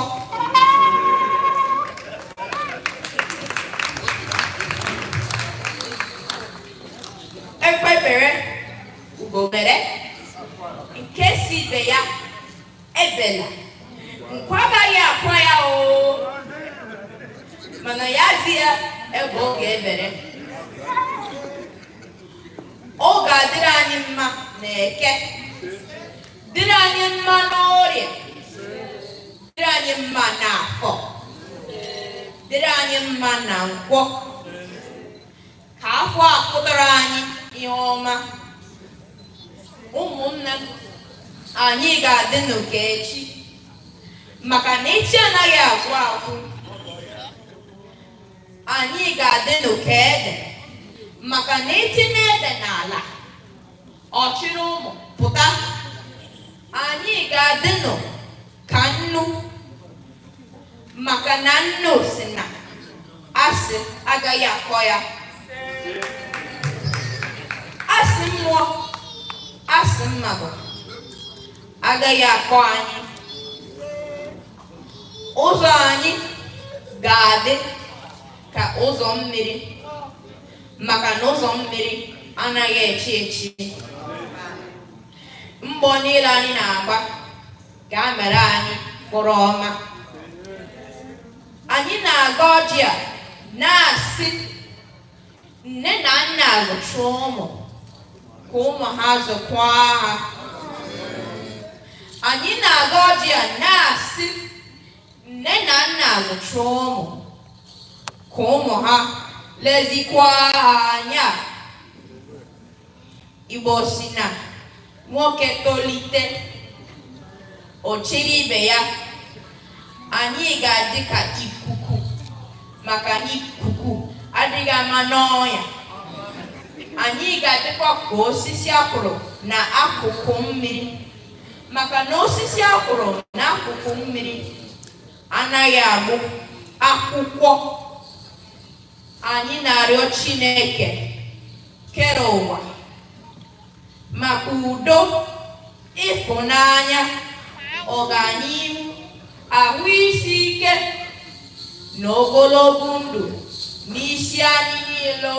Ekpebere ugobere, nke si ibe ya ebela. Nkwa agaghị akwa ya o, mana ya zi ya ebe ọ ga-ebere. Ọ ga-adịrị anyị mma n'Eke, dịrị anyị mma n'Orie, anyị mma n'afọ, dịrị anyị mma na nkwọ, ka afọ a pụtara anyị ihe ọma. Ụmụnne anyị ga-adị n'oke echi, maka na echi anaghị agwụ agwụ. Anyị ga-adị n'oke ede, maka na etinye ede n'ala ọchịrị ụmụ pụta. Anyị ga-adị nụ ka nnu, maka na nnu si na asị agaghị akọ ya. Asị mmụọ, asị mmadụ agaghị akọ anyị. Ụzọ anyị ga-adị ka ụzọ mmiri, maka na ụzọ mmiri anaghị echi echi. Mbọ niile anyị na-agba ga-amere anyị mkpụrụ ọma. Anyị na-aga ọjị a na-asị nne na nna zụchụọ ụmụ ka ụmụ ha zụkwa ha. Anyị na-aga ọjị a na-asị nne na nna zụchụọ ụmụ ka ụmụ ha lezikwa ha anya. Igbo si na nwoke tolite o chiri ibe ya. Anyị ga-adị ka ikuku, maka na ikuku adịghị ama n'ọnya. Anyị ga-adịkwa ka osisi akụrụ na akụkụ mmiri, maka na osisi akụrụ na akụkụ mmiri anaghị agbụ akwụkwọ. Anyị na-arịọ Chineke kere ụwa maka udo, ịfụnanya, ọganihu, ahụ isi ike na ogologo ndụ n'isi anyị niile.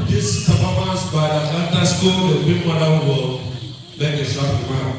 This performance by the Ancestral, the Queen Mother will make a short remark.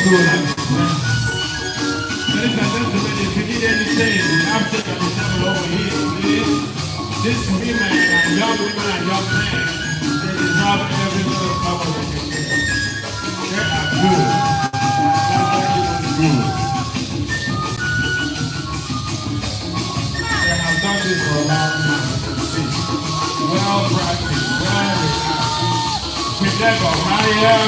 School and ladies and gentlemen, if you need anything, we have things at the table over here. These women and young women and young men, they deserve every little cover they can get. They are good. Good. They have done this for a long time. Well practiced, well rehearsed. We never hire,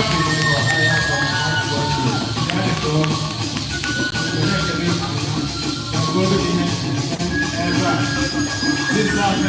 this is our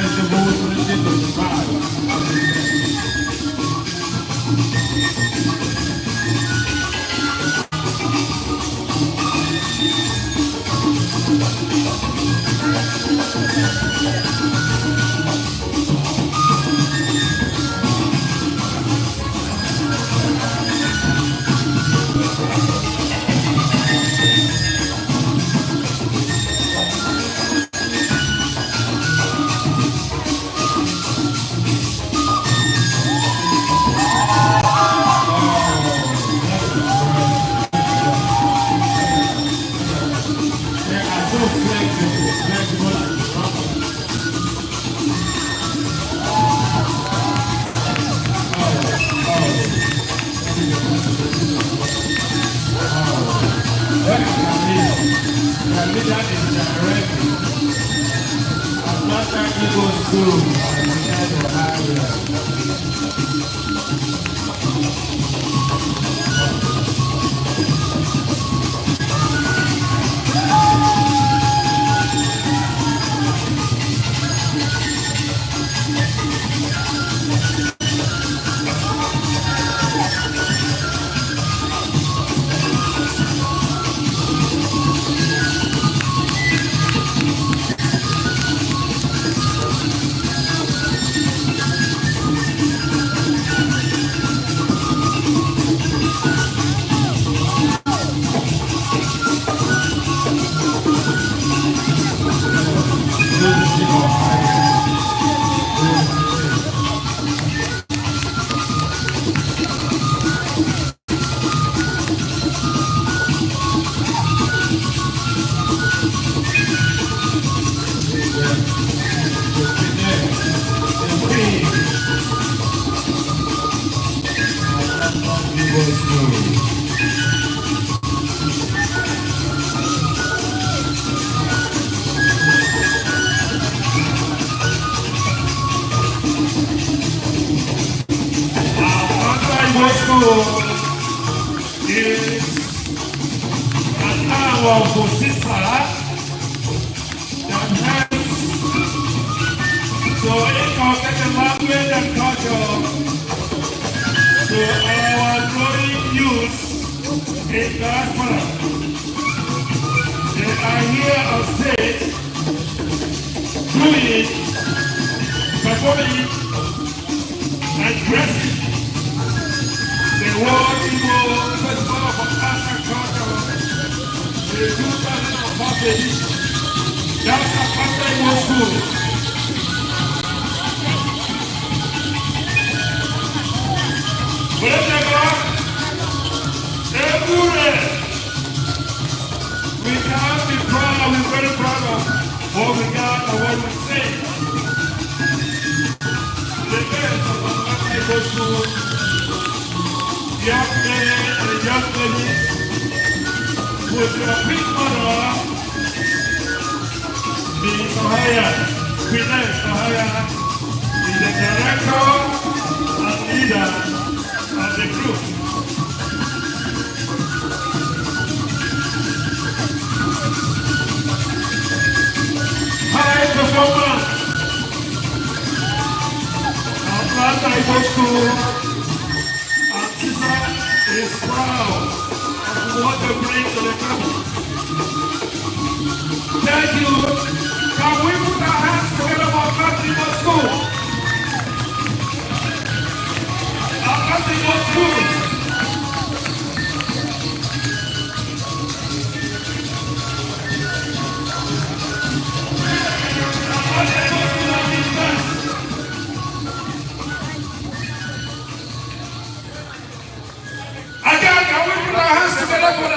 festival,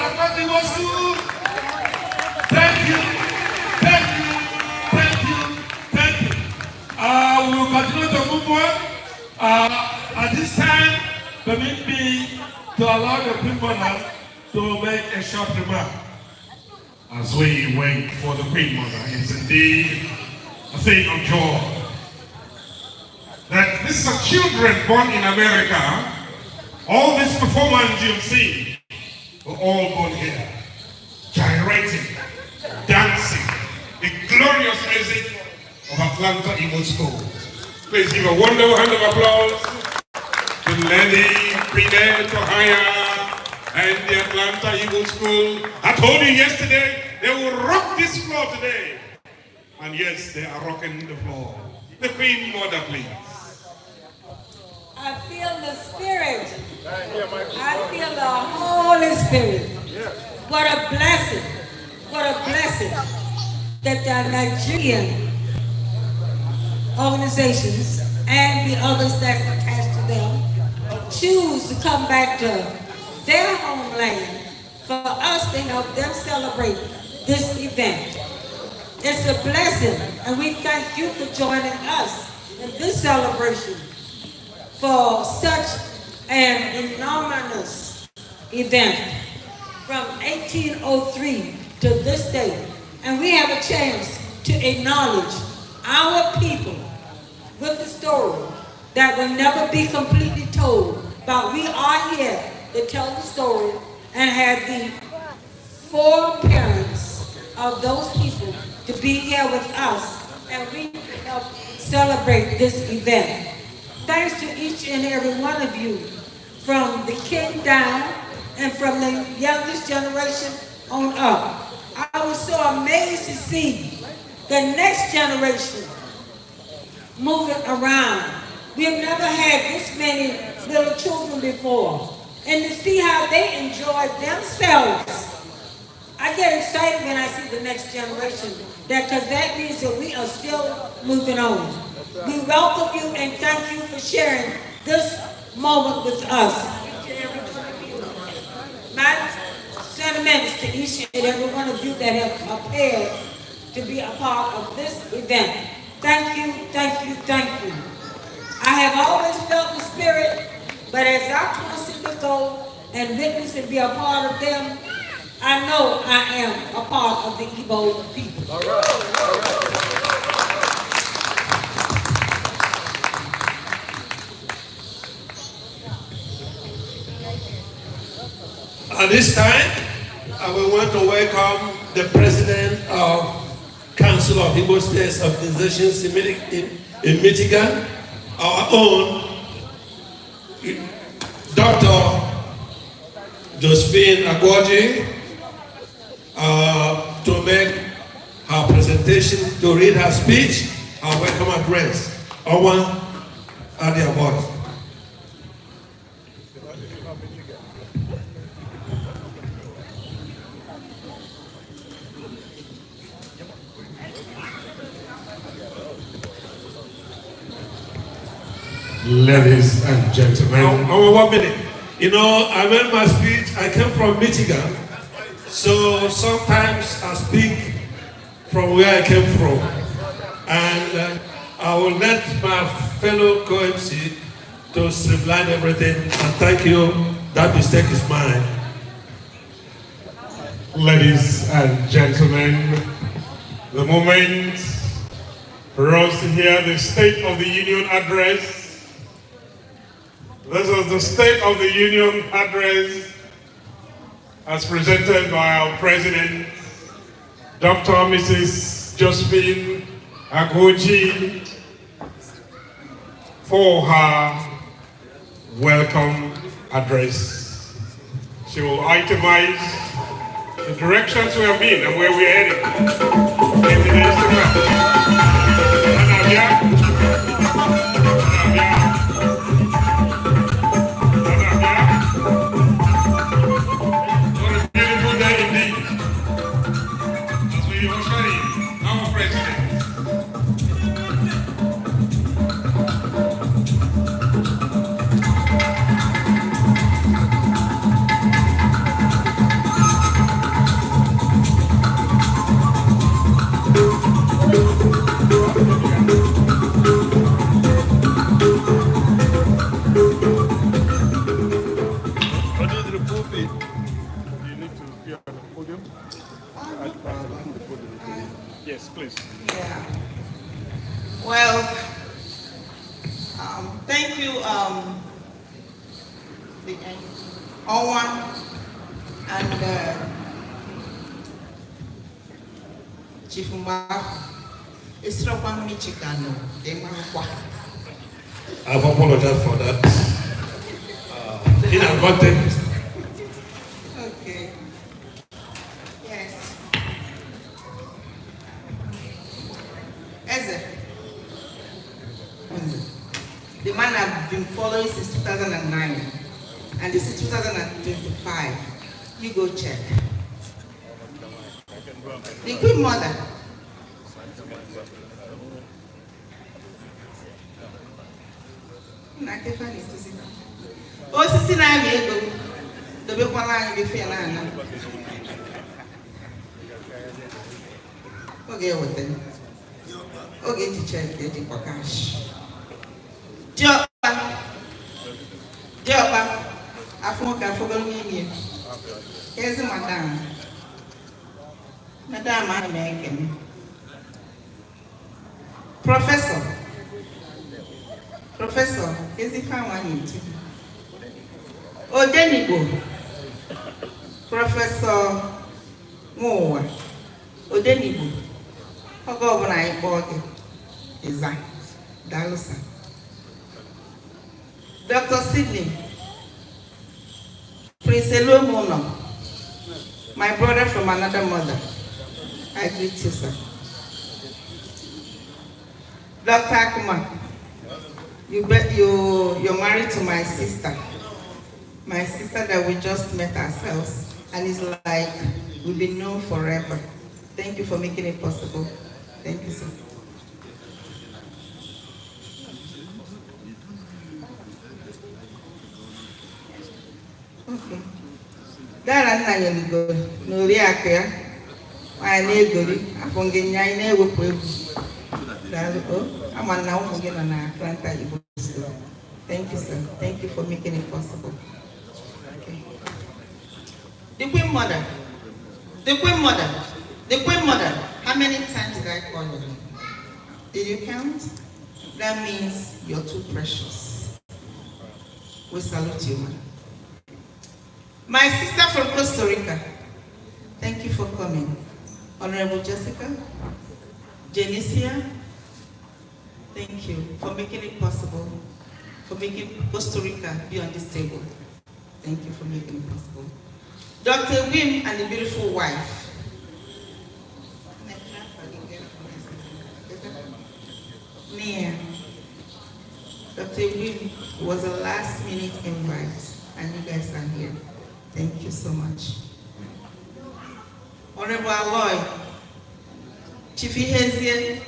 Igbo school. Thank you, thank you, thank you, thank you. We will continue to move on. At this time, permit me to allow the people now to make a short remark. As we wait for the Queen Mother, it's indeed a thing of joy that these are children born in America. All this performance you've seen were all born here, gyrating, dancing, the glorious music of Atlanta Igbo School. Please give a wonderful hand of applause to Lenny, Pride, Tohaya, and the Atlanta Igbo School. I told you yesterday, they will rock this floor today. And yes, they are rocking the floor. The Queen Mother, please. I feel the Spirit. I feel the Holy Spirit. What a blessing. What a blessing that the Nigerian organizations and the others that's attached to them choose to come back to their homeland for us to help them celebrate this event. It's a blessing, and we thank you for joining us in this celebration for such an enormous event from 1803 to this day. And we have a chance to acknowledge our people with the story that will never be completely told, but we are here to tell the story and have the four parents of those people to be here with us, and we help celebrate this event. Thanks to each and every one of you, from the king down and from the youngest generation on up. I was so amazed to see the next generation moving around. We've never had this many little children before. And to see how they enjoy themselves. I get excited when I see the next generation, because that means that we are still moving on. We welcome you and thank you for sharing this moment with us. My sentiments to each and every one of you that have prepared to be a part of this event. Thank you, thank you, thank you. I have always felt the Spirit, but as I constantly go and witness and be a part of them, I know I am a part of the Igbo people. All right. All right. At this time, I will want to welcome the President of Council of Igbo States Organizations in Michigan, our own Dr. Josephine Agwoji, to make her presentation, to read her speech, her welcome address. Owen Adiabot. Ladies and gentlemen. Oh, 1 minute. You know, I made my speech, I came from Michigan, so sometimes I speak from where I came from. And I will let my fellow co-MC to streamline everything, and thank you, that mistake is mine. Ladies and gentlemen, the moment for us to hear the State of the Union address. This is the State of the Union address as presented by our President, Dr. Mrs. Josephine Agwoji, for her welcome address. She will itemize the directions we have been and where we are heading in the days to come. podium? No problem. Yes, please. Yeah. Well, thank you, the Owen and Chief Mba. It's Ropan Michigano. I've apologized for that. Inadvertent. Okay. Yes. Eze. The man I've been following since 2009, and this is 2025. You go check. The Queen Mother. Osisi na ami ego dobekwala anyị befe na ana oge ewete oge echiche ejikwa cash diọkpa afọ nwoke afọgolo n'ime ezi madam ana m ekene prọfesọ ezi fanwanyị ntu Odenigbo, Professor Nwowa, Odenigbo, Ogo ọbụla anyị kpọọ gị, Iza, Dalusa. Dr. Sidney, Prince Eluomono, my brother from another mother, I greet you, sir. Dr. Akuma, you're married to my sister. My sister that we just met ourselves, and it's like we've been known forever. Thank you for making it possible. Thank you, sir. Okay. Dara nna ya n'Igbo n'ori aka ya, anyị na-egori afọ ngị nya anyị na-ewepụ egwu. Daalụ, ama na ụmụ gị nọ na Atlanta Igbo School. Thank you, sir. Thank you for making it possible. The Queen Mother. How many times did I call you? Did you count? That means you're too precious. We salute you, man. My sister from Costa Rica. Thank you for coming. Honorable Jessica, Janicia, thank you for making it possible, for making Costa Rica be on this table. Thank you for making it possible. Dr. Wim and the beautiful wife. Nia. Dr. Wim was a last minute invite, and you guys are here. Thank you so much. Honorable Aloy, Chief Ihezie,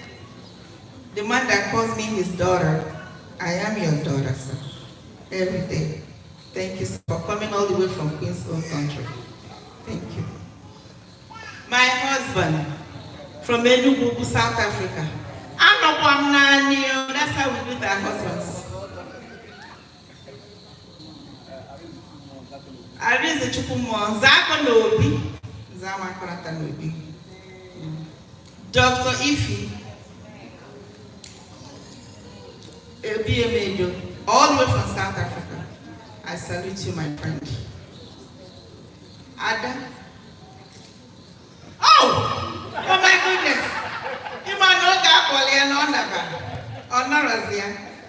the man that calls me his daughter, I am your daughter, sir, every day. Thank you for coming all the way from Queen's own country. Thank you. My husband from Enugu, South Africa. That's how we greet our husbands. Arize Chukwumo, Zako Nobi, Zama Konata Nobi. Dr. Ifi, Ebi all the way from South Africa. I salute you, my friend. Ada. Oh my goodness. You might not get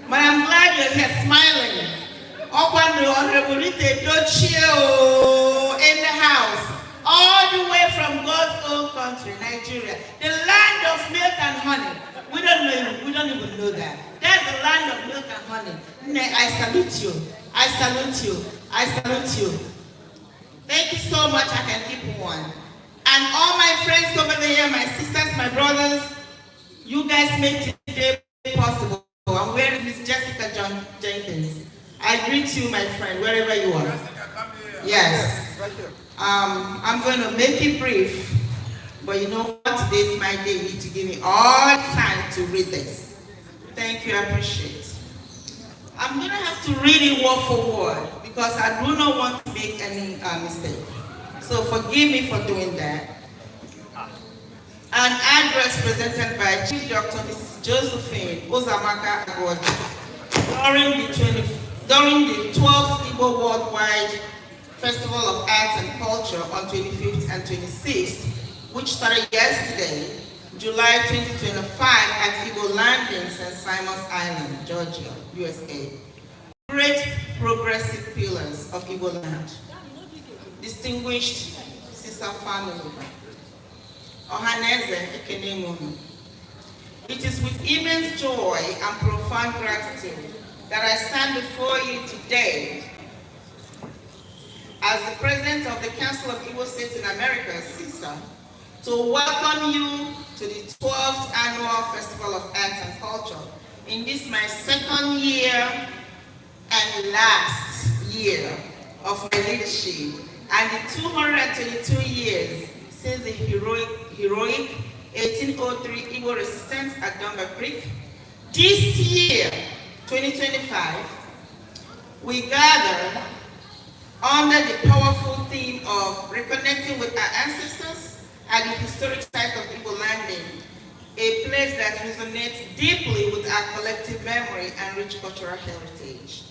but I'm glad you're here smiling. Honorable Rite Dochie in the house. All the way from God's own country, Nigeria. The land of milk and honey. We don't even know that. That's the land of milk and honey. I salute you. I salute you. I salute you. Thank you so much. I can keep one. And all my friends over there, my sisters, my brothers, you guys make today possible. I'm wearing Miss Jessica Jenkins. I greet you, my friend, wherever you are. Yes. I'm going to make it brief, but you know what? Today is my day. You need to give me all time to read this. Thank you. I appreciate it. I'm going to have to read it word for word because I do not want to make any mistake. So forgive me for doing that. An address presented by Chief Dr. Mrs. Josephine Ozamaka Agwadi during the 12th Igbo Worldwide Festival of Arts and Culture on 25th and 26th, which started yesterday, July 2025 at Igbo Landing, St. Simon's Island, Georgia, USA. Great progressive pillars of Igbo land, distinguished sister family, Ohaneze Ekenemunu. It is with immense joy and profound gratitude that I stand before you today as the President of the Council of Igbo States in America, CISA, to welcome you to the 12th Annual Festival of Arts and Culture in this my second year and last year of my leadership, and the 222 years since the heroic 1803 Igbo resistance at Dunga Creek. This year, 2025, we gather under the powerful theme of reconnecting with our ancestors at the historic site of Igbo Landing, a place that resonates deeply with our collective memory and rich cultural heritage.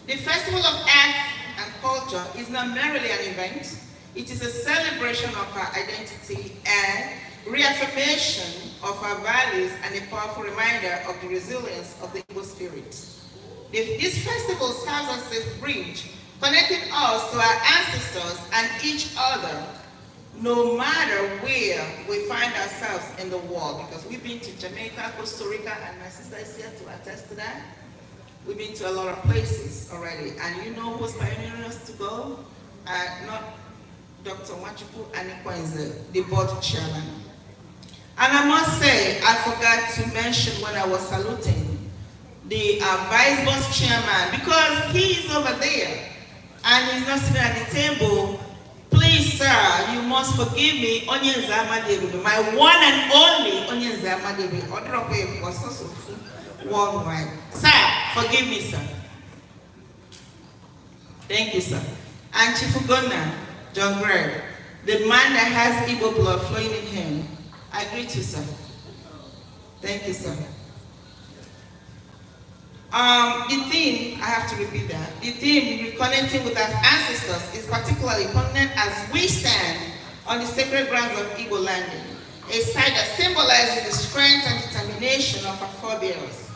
The Festival of Arts and Culture is not merely an event, it is a celebration of our identity and reaffirmation of our values and a powerful reminder of the resilience of the Igbo spirit. This festival serves as a bridge connecting us to our ancestors and each other, no matter where we find ourselves in the world, because we've been to Jamaica, Costa Rica, and my sister is here to attest to that. We've been to a lot of places already, and you know who's pioneering us to go? Not Dr. Nwachukwu Anikwenze, the board chairman. And I must say, I forgot to mention when I was saluting the vice boss chairman, because he is over there and he's not sitting at the table. Please, sir, you must forgive me, Onyenze Amadebe, my one and only Onyenze Amadebe. Worldwide. Sir, forgive me, sir. Thank you, sir. And Chifugona, John Greg, the man that has Igbo blood flowing in him, I greet you, sir. Thank you, sir. The theme, I have to repeat that, the theme, reconnecting with our ancestors, is particularly poignant as we stand on the sacred grounds of Igbo Landing, a site that symbolizes the strength and determination of our forebears.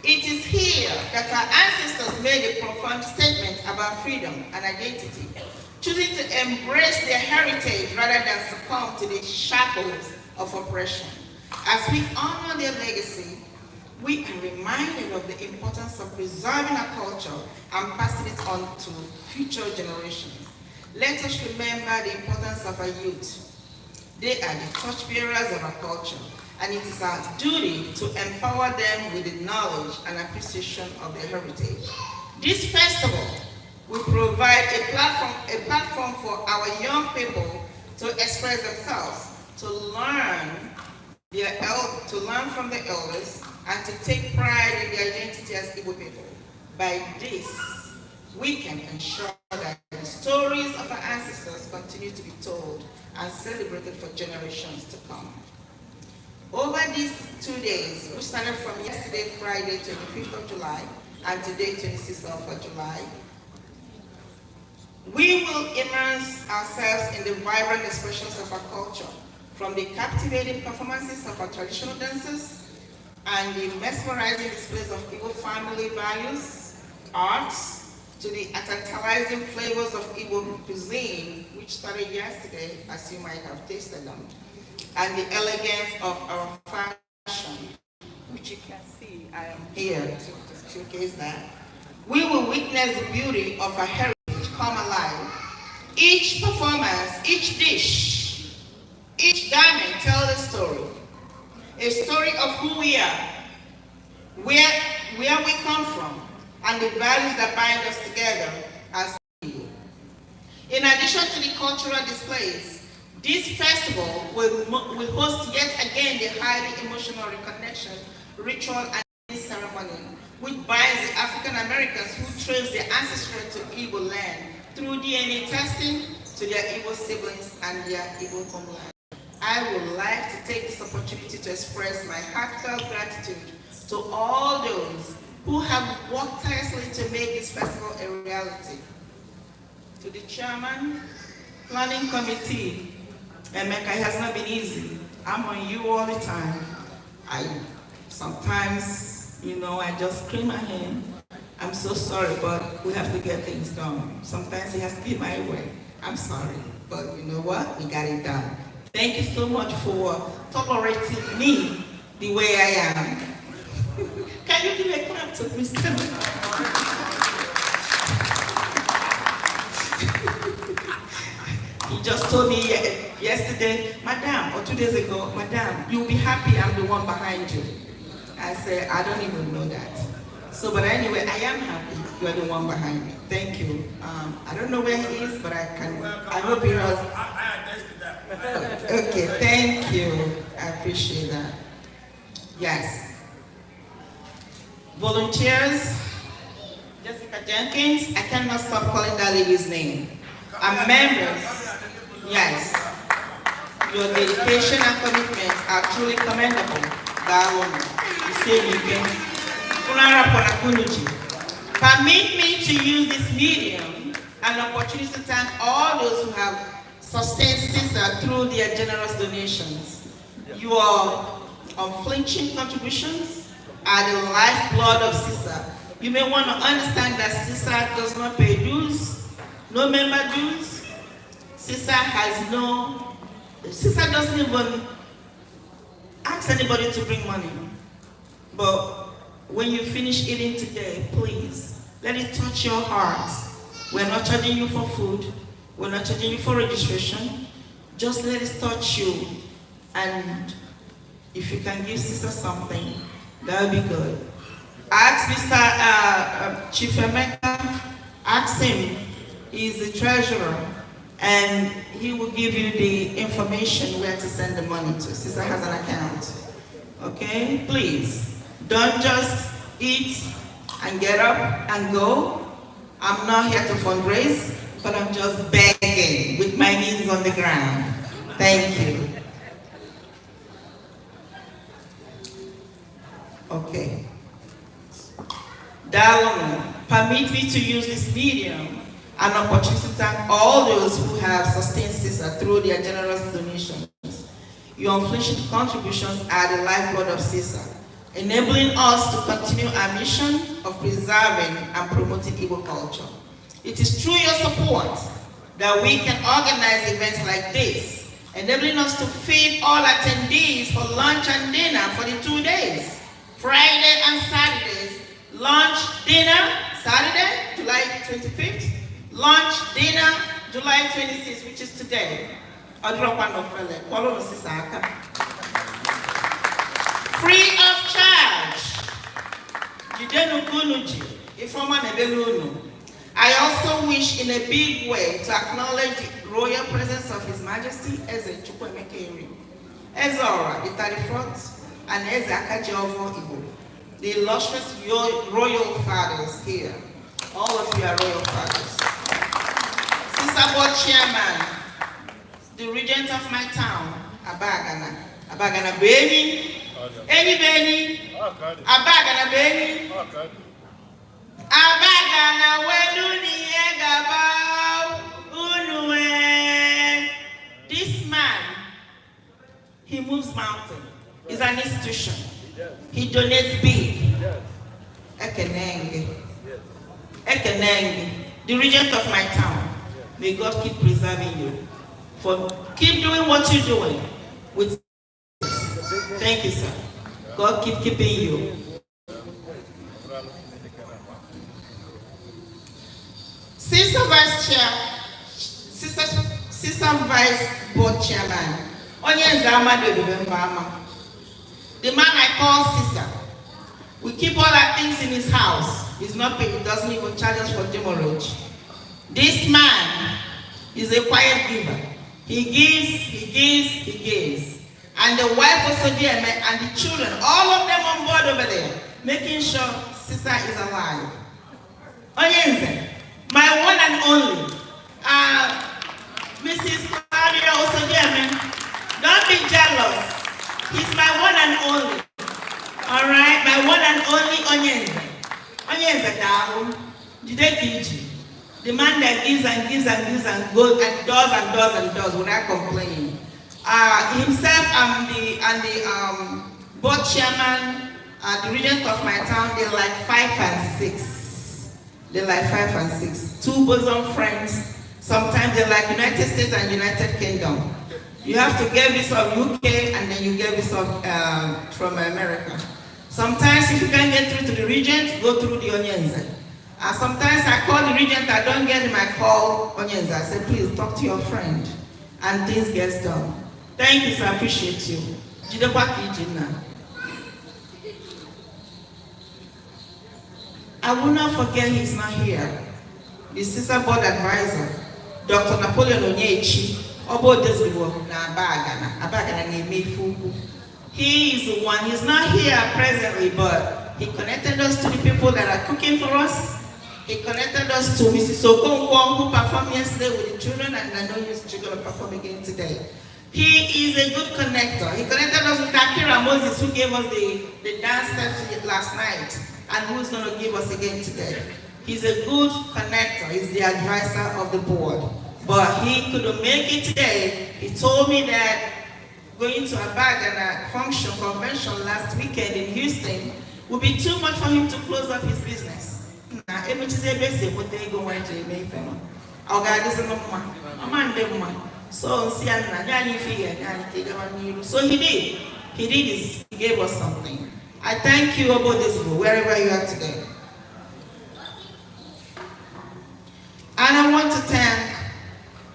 It is here that our ancestors made a profound statement about freedom and identity, choosing to embrace their heritage rather than succumb to the shackles of oppression. As we honor their legacy, we are reminded of the importance of preserving our culture and passing it on to future generations. Let us remember the importance of our youth. They are the torchbearers of our culture, and it is our duty to empower them with the knowledge and appreciation of their heritage. This festival will provide a platform for our young people to express themselves, to learn from their elders, and to take pride in their identity as Igbo people. By this, we can ensure that the stories of our ancestors continue to be told and celebrated for generations to come. Over these 2 days, which started from yesterday, Friday, 25th of July, and today, 26th of July, we will immerse ourselves in the vibrant expressions of our culture, from the captivating performances of our traditional dances and the mesmerizing displays of Igbo family values, arts, to the tantalizing flavors of Igbo cuisine, which started yesterday, as you might have tasted them, and the elegance of our fashion, which you can see. I am here to showcase that. We will witness the beauty of our heritage come alive. Each performance, each dish, each garment tells a story of who we are, where we come from, and the values that bind us together as people. In addition to the cultural displays, this festival will host yet again the highly emotional reconnection ritual and ceremony, which binds the African Americans who trace their ancestry to Igbo land through DNA testing to to their Igbo siblings and their Igbo homeland. I would like to take this opportunity to express my heartfelt gratitude to all those who have worked tirelessly to make this festival a reality. To the chairman, planning committee, Emeka, it has not been easy. I'm on you all the time. Sometimes, I just scream at him. I'm so sorry, but we have to get things done. Sometimes it has to be my way. I'm sorry, but you know what? We got it done. Thank you so much for tolerating me the way I am. Can you give a clap to Mr. He just told me yesterday, Madam, or 2 days ago, Madam, you'll be happy I'm the one behind you. I said, I don't even know that. So, but anyway, I am happy you are the one behind me. Thank you. I don't know where he is, but I hope he knows. I attest to that. Okay, thank you. I appreciate that. Yes. Volunteers, Jessica Jenkins, I cannot stop calling that lady's name. And members, yes. Your dedication and commitment are truly commendable. You say you can. Permit me to use this medium and opportunity to thank all those who have sustained CISA through their generous donations. Your unflinching contributions are the lifeblood of CISA. You may want to understand that CISA does not pay dues, no member dues. CISA doesn't even ask anybody to bring money. But when you finish eating today, please, let it touch your hearts. We're not charging you for food. We're not charging you for registration. Just let it touch you. And if you can give Sister something, that would be good. Ask Mr. Chief Emeka, ask him. He's the treasurer. And he will give you the information where to send the money to. Sister has an account. Okay? Please. Don't just eat and get up and go. I'm not here to fundraise, but I'm just begging with my knees on the ground. Thank you. Okay. Darling, permit me to use this medium and opportunity to thank all those who have sustained CISA through their generous donations. Your unflinching contributions are the lifeblood of CISA, enabling us to continue our mission of preserving and promoting Igbo culture. It is through your support that we can organize events like this, enabling us to feed all attendees for lunch and dinner for the 2 days, Friday and Saturdays. Lunch, dinner, Saturday, July 25th, lunch, dinner, July 26th, which is today. Free of charge. I also wish in a big way to acknowledge the royal presence of His Majesty Eze Chukwuemeka Ezora, the 34th, and Eze Akajiova Igbo, the illustrious royal fathers here. All of you are royal fathers. Sister Board Chairman, the regent of my town, Abagana Beni, Eni Beni, Abagana Beni, Abagana Weluni Egaba Unue. This man, he moves mountains. He's an institution. He donates big. Ekenenge. Ekenenge, the regent of my town. May God keep preserving you. Keep doing what you're doing. Thank you, sir. God keep keeping you. Sister Vice Chair, Sister Vice Board Chairman, the man I call Sister. We keep all our things in his house. He's not paid, he doesn't even charge us for demurrage. This man is a quiet giver. He gives. And the wife also there, and the children, all of them on board over there, making sure Sister is alive. Oyenze, my one and only. Mrs. Claudia Osogeme, don't be jealous. He's my one and only. All right, my one and only Onyenze. Onyenze Dahu, Jidekiji. The man that gives and gives and gives and goes and does without complaining. Himself and the board chairman, the regent of my town, they're like 5 and 6. They're like 5 and 6. 2 bosom friends. Sometimes they're like United States and United Kingdom. You have to get visa of UK and then you get visa from America. Sometimes if you can't get through to the regent, go through the Onyenze. Sometimes I call the regent, I don't get him, I call Onyenze. I say, please talk to your friend. And things get done. Thank you, sir, I appreciate you. I will not forget he's not here. The sister board advisor, Dr. Napoleon Onyechi, he is the one, he's not here presently, but he connected us to the people that are cooking for us. He connected us to Mrs. Okonkwo, who performed yesterday with the children, and I know she's going to perform again today. He is a good connector. He connected us with Akira Moses, who gave us the dance steps last night, and who's going to give us again today. He's a good connector. He's the advisor of the board. But he couldn't make it today. He told me that going to a Bagana convention last weekend in Houston would be too much for him to close up his business. So he did. He gave us something. I thank you about this, wherever you are today. And I want to thank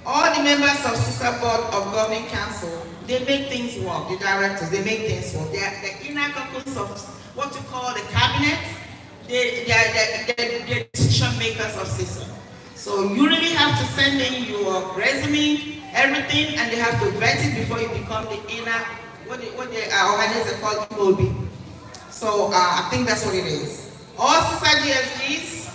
all the members of Sister Board of Governing Council. They make things work, the directors, they make things work. They are the inner caucus of what you call the cabinet. They are the decision makers of Sister. So you really have to send in your resume, everything, and they have to vet it before you become the inner, what the organizers called Igbo. So I think that's what it is. All Sister GSGs,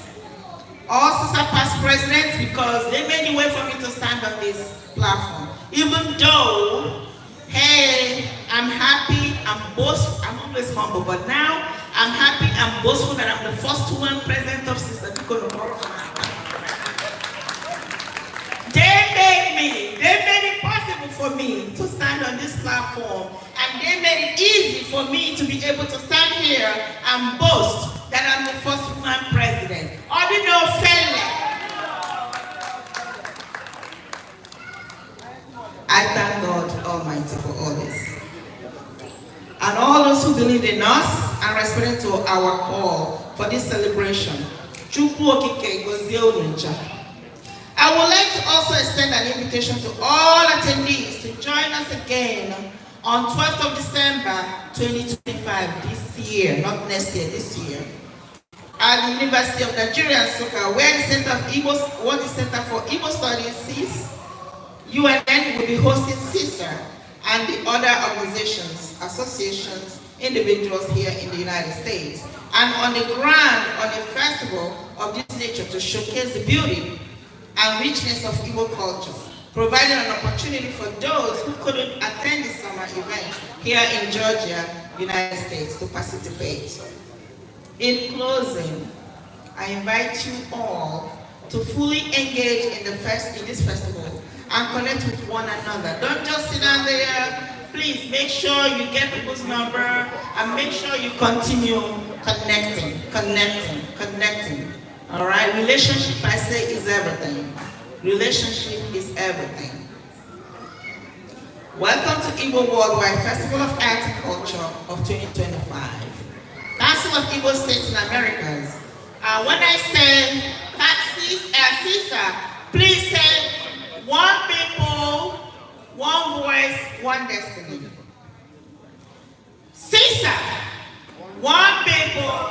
all Sister past presidents, because they made a way for me to stand on this platform. Even though, hey, I'm happy, I'm boastful, I'm always humble, but now I'm happy, I'm boastful that I'm the first woman president of Sister. They made it possible for me to stand on this platform, and they made it easy for me to be able to stand here and boast that I'm the first woman president. I thank God Almighty for all this. And all those who believe in us and responding to our call for this celebration. I would like to also extend an invitation to all attendees to join us again on 12th of December 2025, this year, not next year, this year, at the University of Nigeria, Nsukka, where the Center for Igbo Studies, CIS, UNN will be hosting CISA and the other organizations, associations, individuals here in the United States. And on the ground, on a festival of this nature to showcase the beauty and richness of Igbo culture, providing an opportunity for those who couldn't attend the summer event here in Georgia, United States, to participate. In closing, I invite you all to fully engage in this festival and connect with one another. Don't just sit down there. Please make sure you get people's number and make sure you continue connecting. All right, relationship, I say, is everything. Relationship is everything. Welcome to Igbo Worldwide Festival of Arts and Culture of 2025. Council of Igbo States and Americas. When I say CISA, please say one people, one voice, one destiny. CISA, one people,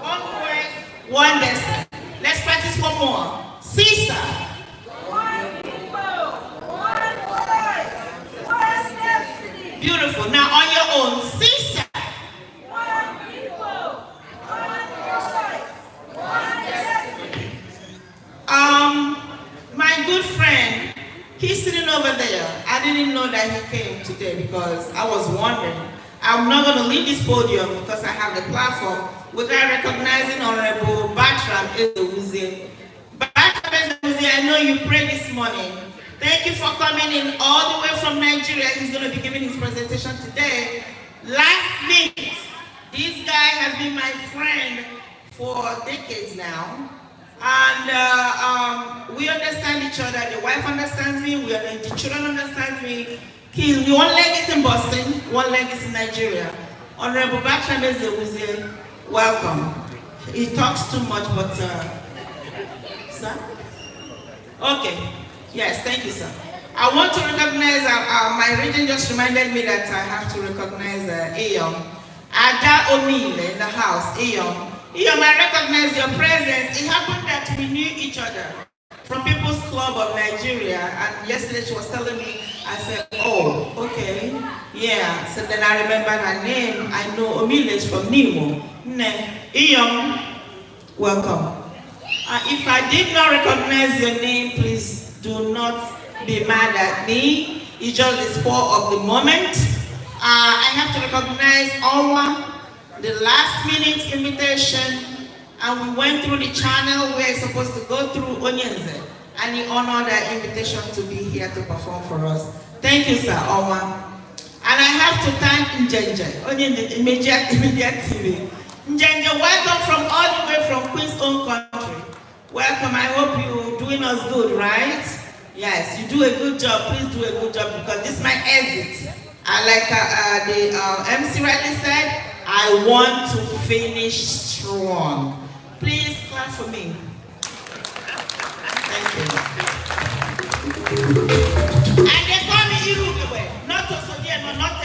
one voice, one destiny. Let's practice one more. CISA, one people, one voice, one destiny. Beautiful. Now on your own, CISA. One people, one voice, one destiny. My good friend, that he came today because I was wondering. I'm not going to leave this podium because I have the platform without recognizing Honorable Bertram Ezewuzie. Bertram Ezewuzie, I know you prayed this morning. Thank you for coming in all the way from Nigeria. He's going to be giving his presentation today. Last minute, this guy has been my friend for decades now. And we understand each other. The wife understands me, the children understand me. One leg is in Boston, one leg is in Nigeria. Honorable Bertram Ezewuzie, welcome. He talks too much, but sir? Okay. Yes, thank you, sir. I want to recognize, my region just reminded me that I have to recognize Eyom. Ada Omile in the house, Eyom. Eyom, I recognize your presence. It happened that we knew each other from People's Club of Nigeria, and yesterday she was telling me, I said, oh, okay, yeah. So then I remembered her name. I know Omile is from Nimo. Eyom, welcome. If I did not recognize your name, please do not be mad at me. It's just the spur of the moment. I have to recognize Onwa, the last minute invitation, and we went through the channel we're supposed to go through Njenje, and he honored our invitation to be here to perform for us. Thank you, sir, Onwa. And I have to thank Njenje, immediate TV. Njenje, welcome from all the way from Queen's own country. Welcome, I hope you're doing us good, right? Yes, you do a good job. Please do a good job because this is my exit. Like the MC rightly said, I want to finish strong. Please clap for me. Thank you. And they call me Irugewe, not Osodiemo, not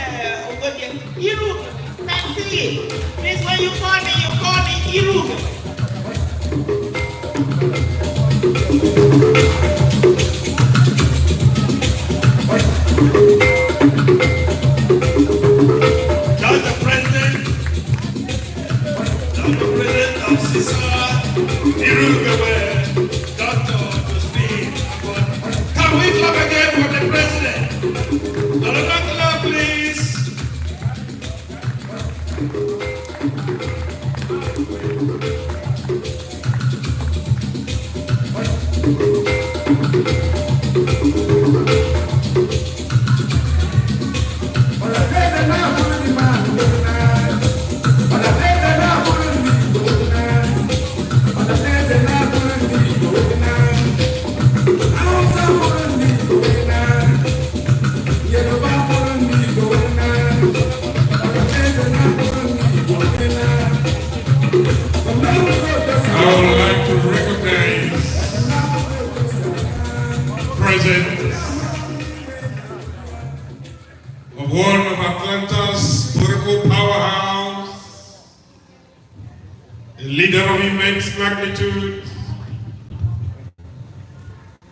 Ogodiem. Irugewe. That's it. Please, when you call me Irugewe. Dr. President of CISA, Irugewe, Dr. Josephine. Can we clap again for the president? Another clap, please. I would like to recognize presence of one of Atlanta's political powerhouse, a leader of immense magnitude,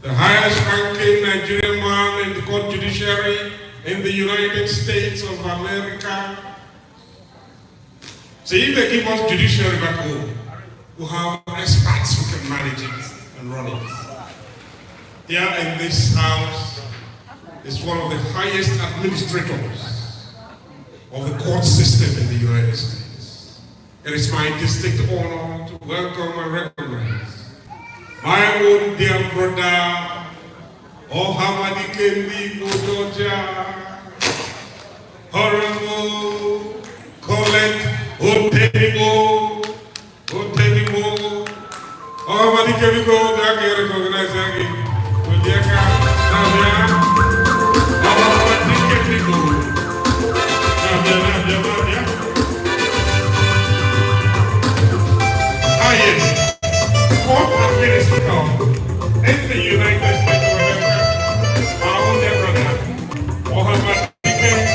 the highest ranking Nigerian man in the court judiciary in the United States of America. So if they give us judiciary back home, who have experts who can manage it and run it. Here in this house is one of the highest administrators of the court system in the United States. It is my distinct honor to welcome and recognize my own dear brother, Ohamadi Kendi Odoja, Honorable Colette Otenimo, Ohamadi Kendi Odoja, recognize again. Odiaka, Navia, Ohamadi Kendi Odoja, Navia. Ah yes, fourth administrator in the United States of America, our own dear brother, Ohamadi Kendi.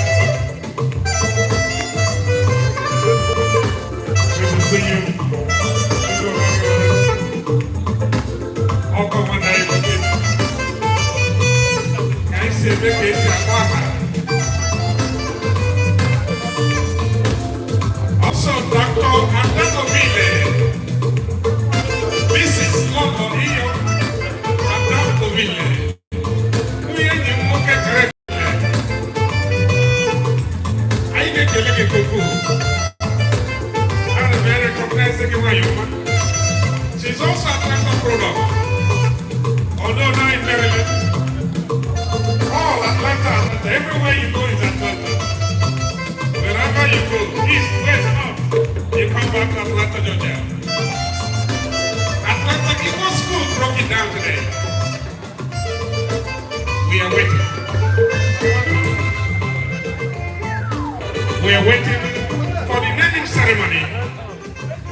Good to see you. Welcome, I say, also, Dr. Afrobeat, Mrs. London here, Afrobeat. We are the market director. you go is Atlanta. Wherever you go, east, west, north, you come back to Atlanta, Georgia. Atlanta Igbo School broke it down today. We are waiting. We are waiting for the naming ceremony,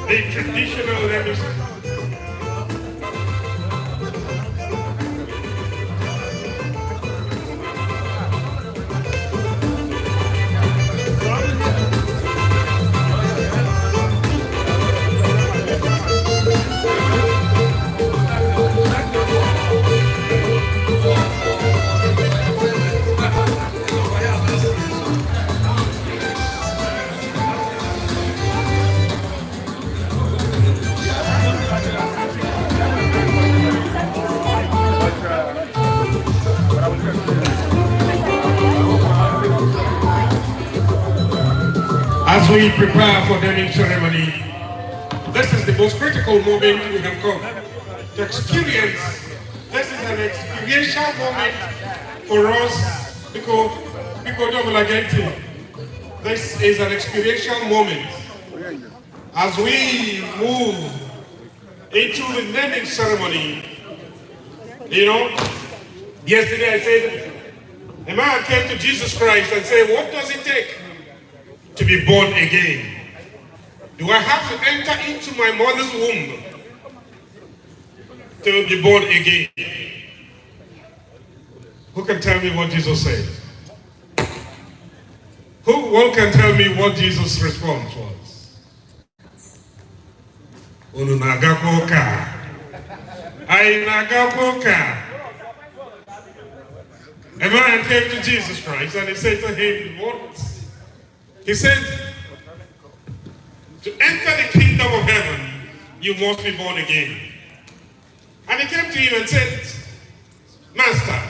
the traditional naming ceremony. As we prepare for the naming ceremony, this is the most critical moment we have come to experience. This is an experiential moment for us because this is an experiential moment. As we move into the naming ceremony, you know, yesterday I said, a man came to Jesus Christ and said, what does it take to be born again? Do I have to enter into my mother's womb to be born again? Who can tell me what Jesus said? One can tell me what Jesus' response was? Ununagakoka. Ainagakoka. A man came to Jesus Christ and he said to him, what? He said, to enter the kingdom of heaven, you must be born again. And he came to him and said, Master,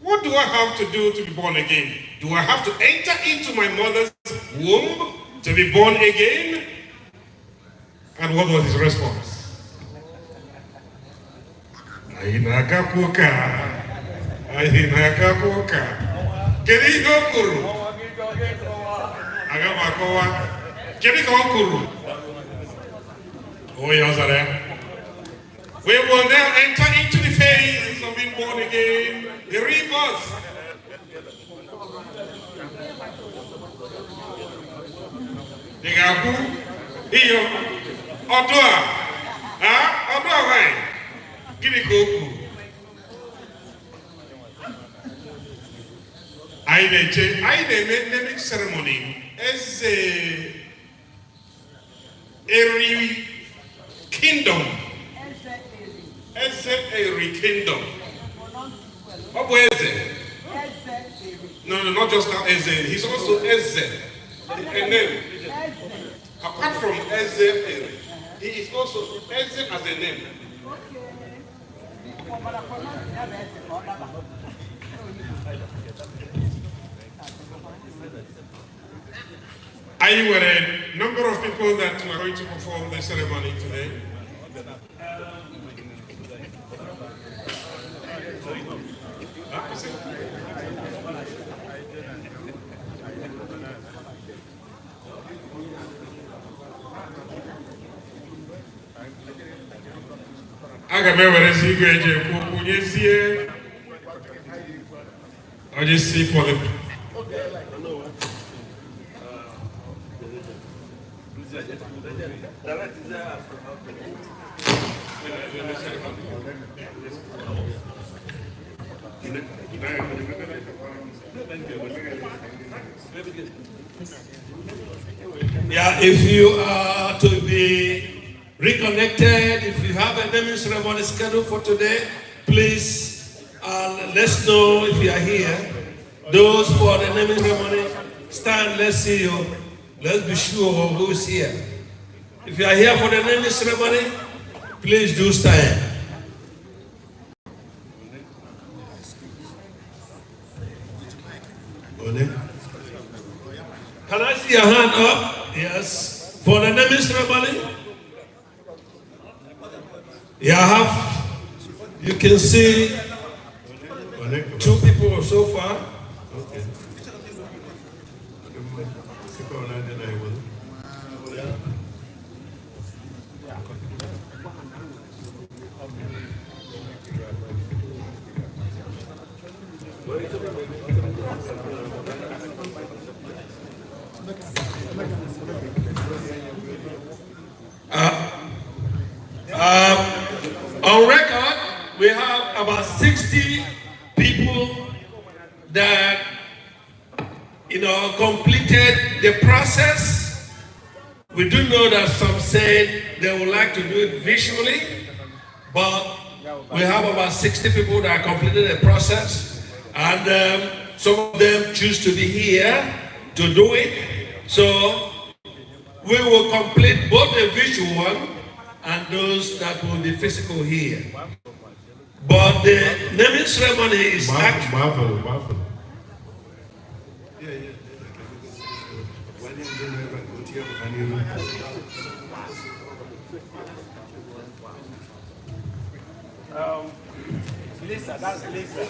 what do I have to do to be born again? Do I have to enter into my mother's womb to be born again? And what was his response? Ainagakuka. Ainagakuka. Kerigokuru. Agamakowa. Kerigokuru. Oh, Yazare. We will now enter into the phase of being born again, the rebirth. Digabu, iyo, odua, odua wai, gini koku. Aine naming ceremony is a kingdom. Eze kingdom. What was Eze? No, not just Eze. He's also Eze. A name. Apart from Eze, he is also Eze as a name. I were a number of people that were going to perform the ceremony today. Aga me were si gweje kuku nyesie. I just see for the Yeah, if you are to be reconnected, if you have a naming ceremony scheduled for today, please let's know if you are here. Those for the naming ceremony, stand, let's see you. Let's be sure who is here. If you are here for the naming ceremony, please do stand. Can I see your hand up? Yes. For the naming ceremony? You can see 2 people so far. Okay. On record, we have about 60 people that, completed the process. We do know that some said they would like to do it visually, but we have about 60 people that completed the process, and some of them choose to be here to do it. So we will complete both the visual and those that will be physical here. But the naming ceremony is actually... Lisa, that's Lisa.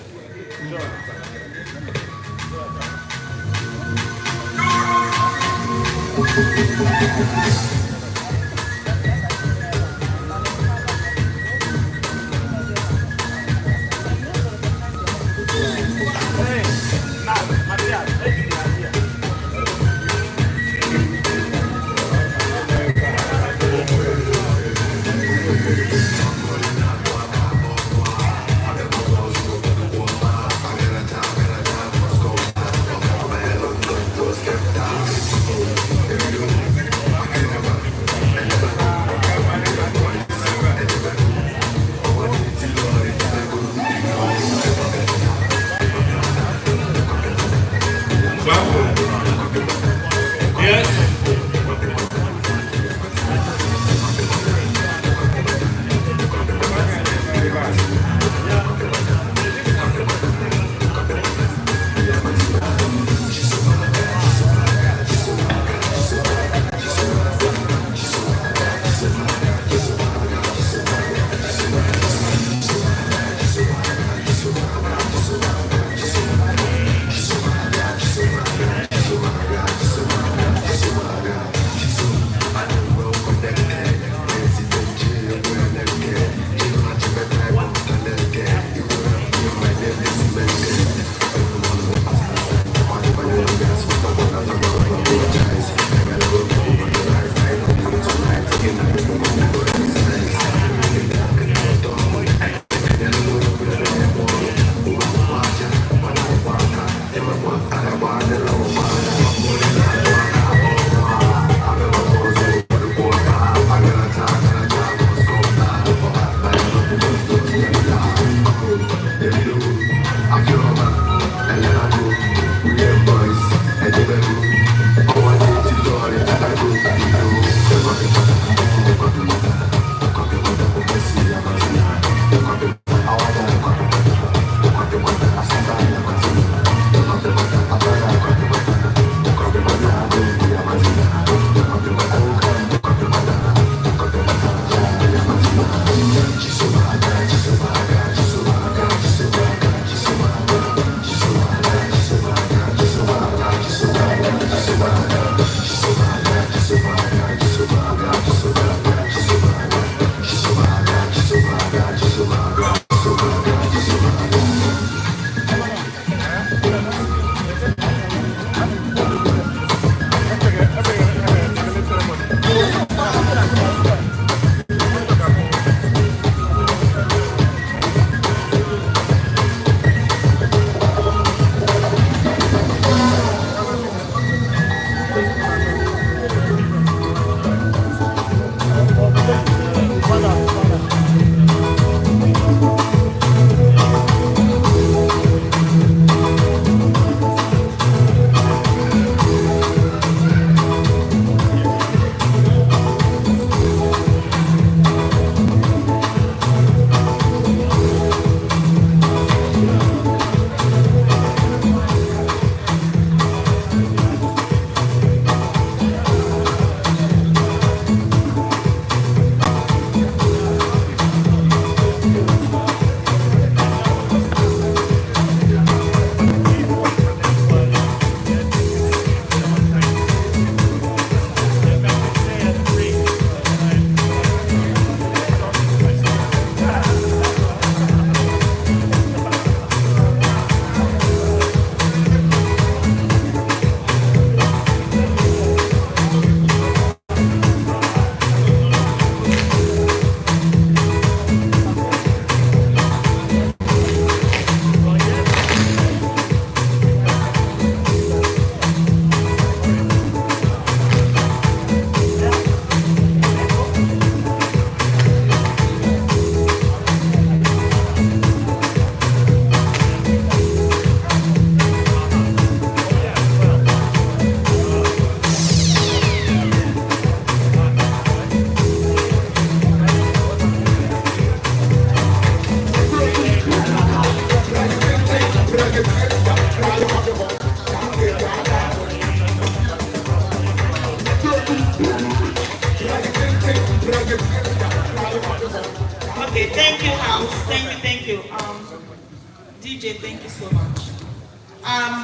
Njenje, thank you so much.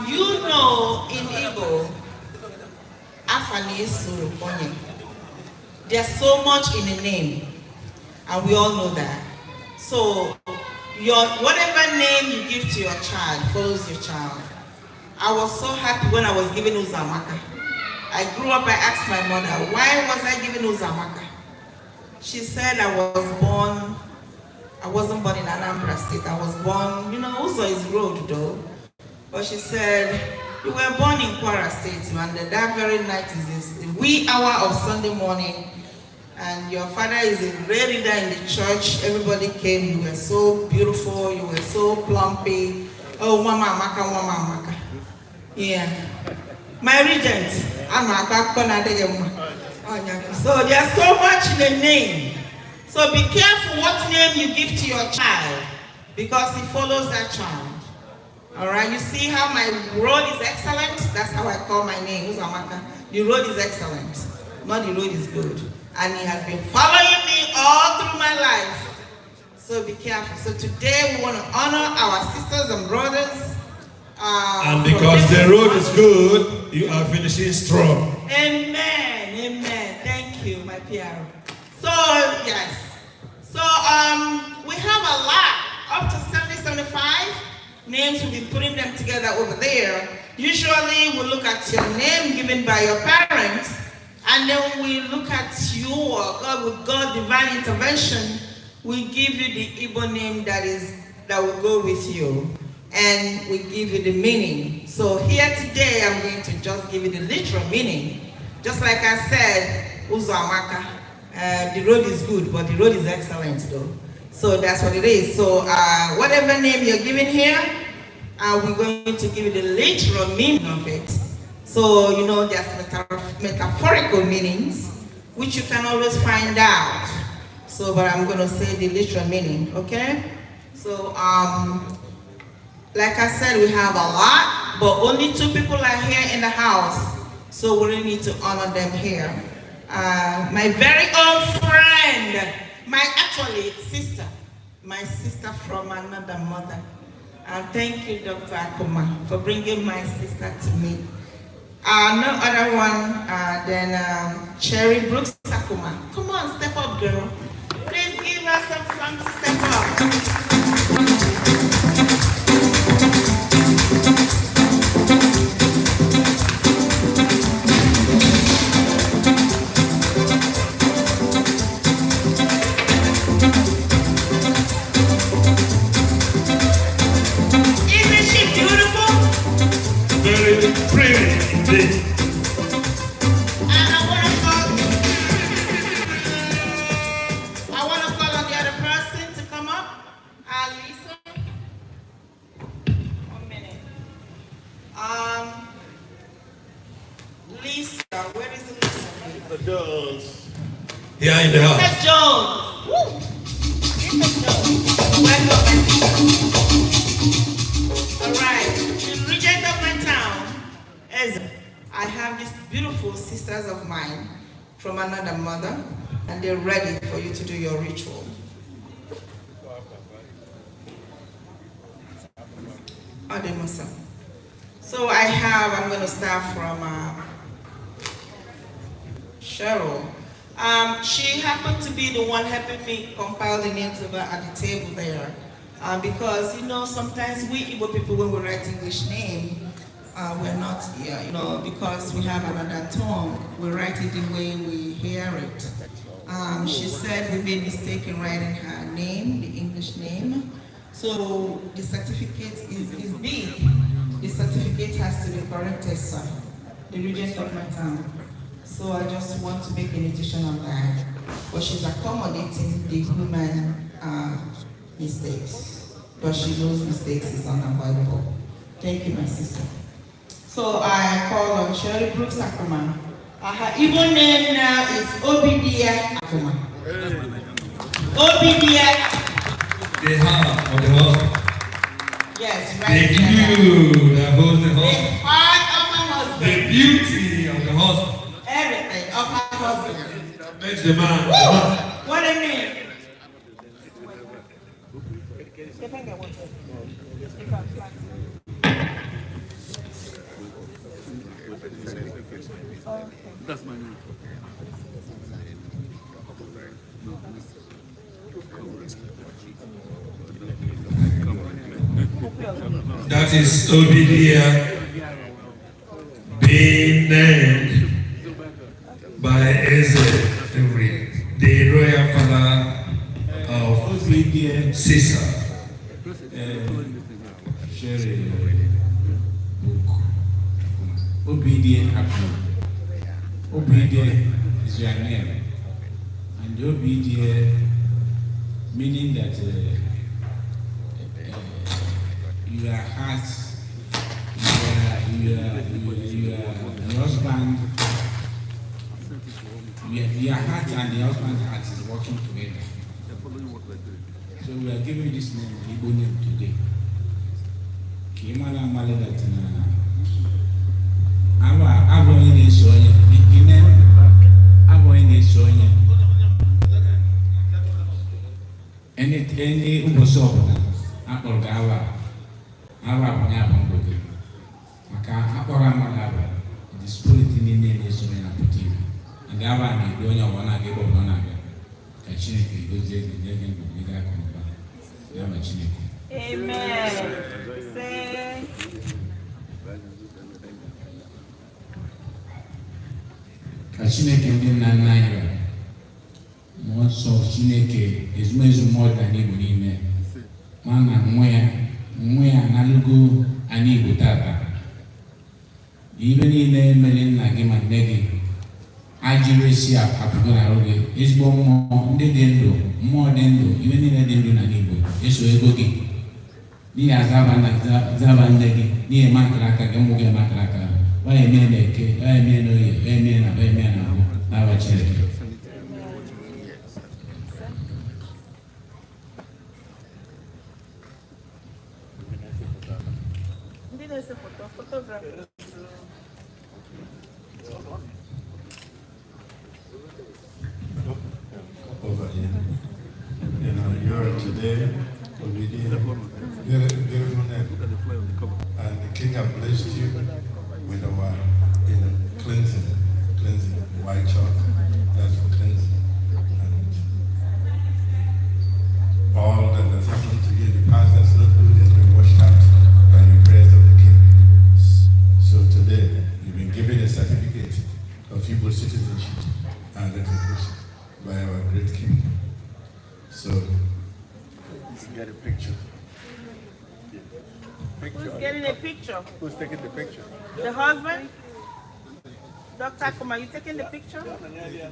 You know, in Igbo, there's so much in a name, and we all know that. So, whatever name you give to your child follows your child. I was so happy when I was given Uzamaka. I grew up, I asked my mother, why was I given Uzamaka? She said I wasn't born in Anambra State. I was born, Uzo is road though. But she said, you were born in Kwara State, and that very night is the wee hour of Sunday morning, and your father is a great leader in the church. Everybody came, you were so beautiful, you were so plumpy. Oh, Mama Amaka. Yeah. My regent, so there's so much in the name. So be careful what name you give to your child, because it follows that child. All right, you see how my road is excellent? That's how I call my name, Uzamaka. The road is excellent, not the road is good. And it has been following me all through my life. So be careful. So today we want to honor our sisters and brothers. And because the road is good, you are finishing strong. Amen, amen. Thank you, my PR. So, yes. So, we have a lot, up to 70, 75 names. We'll be putting them together over there. Usually, we look at your name given by your parents, and then we look at you, or God, with God's divine intervention, we give you the Igbo name that will go with you. And we give you the meaning. So here today, I'm going to just give you the literal meaning. Just like I said, Uzamaka, the road is good, but the road is excellent though. So that's what it is. So whatever name you're giving here, we're going to give you the literal meaning of it. So, there's metaphorical meanings, which you can always find out. So, but I'm going to say the literal meaning, okay? So, like I said, we have a lot, but only 2 people are here in the house, so we really need to honor them here. My very own friend, my sister from another mother. Thank you, Dr. Akuma, for bringing my sister to me. No other one than Cherry Brooks Akuma. Come on, step up, girl. Please give her some fun to step up. Isn't she beautiful? Very pretty indeed. And I want to call on the other person to come up. Lisa. 1 minute. Lisa, where is Lisa? The Jones. Here in the house. Lisa Jones. Woo. Lisa Jones. Welcome. All right. The regent of my town is, I have these beautiful sisters of mine from another mother, and they're ready for you to do your ritual. So I'm going to start from Cheryl. She happened to be the one helping me compile the names over at the table there. Because, sometimes we Igbo people, when we write English name, we're not, because we have another tongue, we write it the way we hear it. She said we made a mistake in writing her name, the English name. So the certificate is big. The certificate has to be corrected, sir. The regent of my town. So I just want to make a notation on that. But she's accommodating the human mistakes. But she knows mistakes is unavoidable. Thank you, my sister. So I call on Cherry Brooks Akuma. Her Igbo name now is Obidia Akuma. Obidia. The heart of the husband. Yes, right. The view that holds the The husband. heart of my husband. The beauty of the husband. Everything of my husband. Makes the man. What a name. That's my name. That is Obidia being named by Eze, the royal father of Caesar. Obedient is your name, and obedient meaning that your heart, your husband, your heart and the husband's heart is working together. So we are giving this name, Igbo name today. Kimala Male that our in a soya, beginning, our in a soya. Any Ubosoba, Apple Gawa, our Nabambo, Maka, Aporamalaba, the spirit in the name is so inapportant. And Gava, the Donya Wana gave up one again. Kachiniki, those days, the Negan, the Nigga, Yamachiniki. Amen. Say. Ka Chineke ndị nna nna anyị mmụọ nsọ Chineke ezumezu mmụọ dị n'Igbo niile ma na nwa ya analụgo anyị Igbo tata ibe niile mere nna gị ma nne gị ajiri esi apụgo n'arụ gị ezigbo mmụọ ndị dị ndụ mmụọ dị ndụ ibe niile dị ndụ na n'Igbo eso ego gị n'ihi azaba nne gị n'ihi makara aka gị ụmụ gị makara aka why men eke, why men oye, why men na, why men na, our children. Over here. You know, you're today, beautiful name. And the King has blessed you with our cleansing, white chalk, that's for cleansing. And all that has happened to you in the past that's not good has been washed out by the prayers of the King. So today, you've been given a certificate of Igbo citizenship and recognition by our great King. So, let's get a picture. Who's getting a picture? Who's taking the picture? The husband? Dr. Akuma, you taking the picture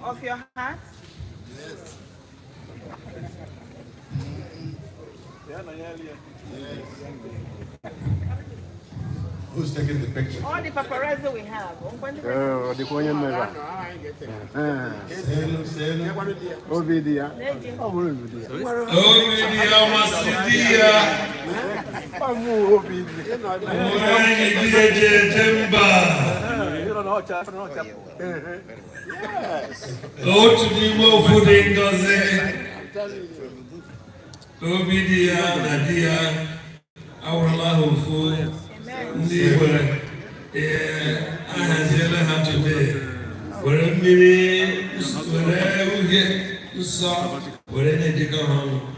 of your heart? Yes. Who's taking the picture? All the paparazzi we have.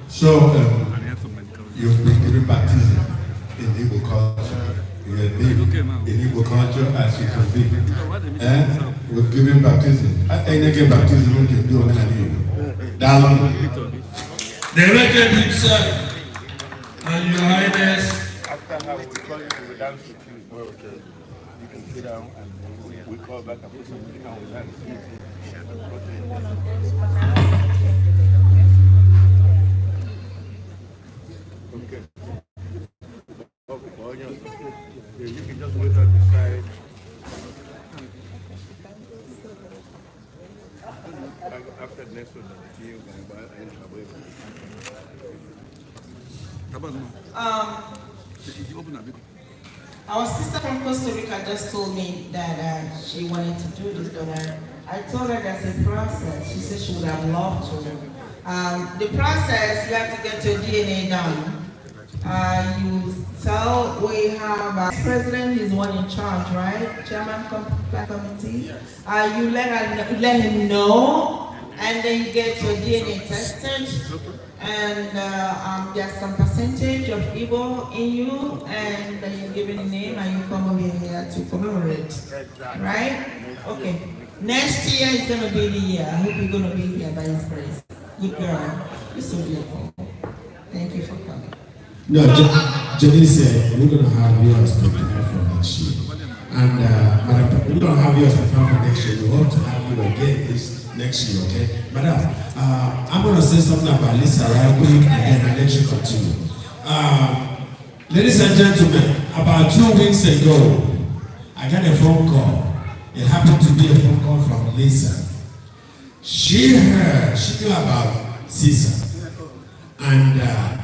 So, you've been given baptism in Igbo culture. You are big in Igbo culture as you can be. And we've given baptism. I think baptism we can do on Igbo. The record himself and your highness. After how we call you, we dance with you. You can sit down and we call back and put something down with that. Okay. You can just wait on the side. After the next one, Our sister from Costa Rica just told me that she wanted to do this, but I told her that's a process. She said she would have loved to. The process, you have to get your DNA done. You So we have president is one in charge, right? Chairman committee. You let him know, and then you get your DNA tested, and there's some percentage of Igbo in you, and then you give it a name, and you come over here to commemorate, right? Okay. Next year is gonna be the year. I hope you're gonna be here by His grace. Good girl. You're so beautiful. Thank you for coming. No, Jenny said we're going to have you as prepared for next year. And Madam, we're going to have you as prepared for next year. We hope to have you again this next year, okay? Madam, I'm going to say something about Lisa right quick, and then I'll let you continue. Ladies and gentlemen, about 2 weeks ago, I got a phone call. It happened to be a phone call from Lisa. She knew about Caesar. And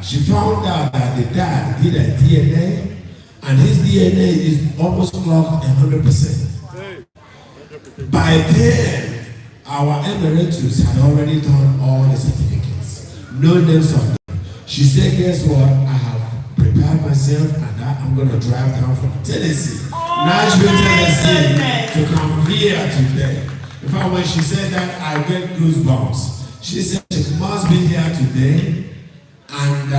she found out that the dad did a DNA, and his DNA is almost clocked 100%. By then, our emeritus had already done all the certificates. No names of them. She said, guess what? I have prepared myself, and I'm going to drive down from Tennessee, Nashville, Tennessee, to come here today. In fact, when she said that, I get goosebumps. She said she must be here today. And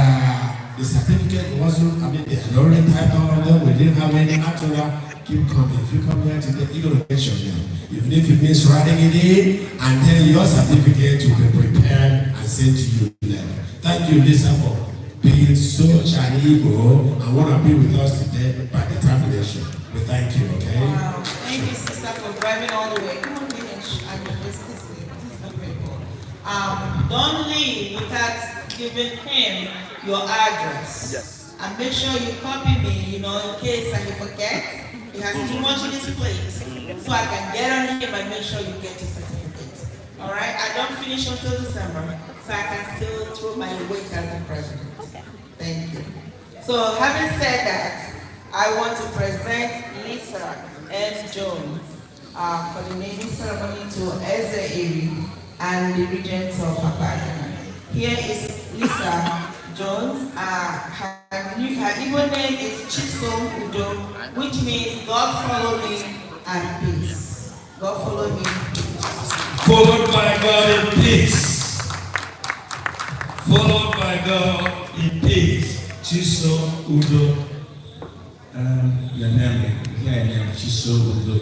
the certificate wasn't, they had already typed all of them. We didn't have any. I told her, keep coming. If you come here today, you're going to get your name. Even if it means writing it in, and then your certificate will be prepared and sent to you later. Thank you, Lisa, for being such an Igbo and want to be with us today by determination. We thank you, okay? Wow. Thank you, sister, for driving all the way. Come on, finish. And your business is not very good. Don't leave without giving him your address. Yes. And make sure you copy me, in case I forget. He has too much in his plate. So I can get on him and make sure you get your certificate. All right? I don't finish until December, so I can still throw my weight as the president. Okay. Thank you. So having said that, I want to present Lisa M. Jones for the naming ceremony to Eze and the regents of Abaya. Here is Lisa Jones. Her Igbo name is Chiso Udo, which means God follow me and peace. God follow me and peace. Followed by God in peace. Followed by God in peace. Chiso Udo. Your name, Chiso Udo.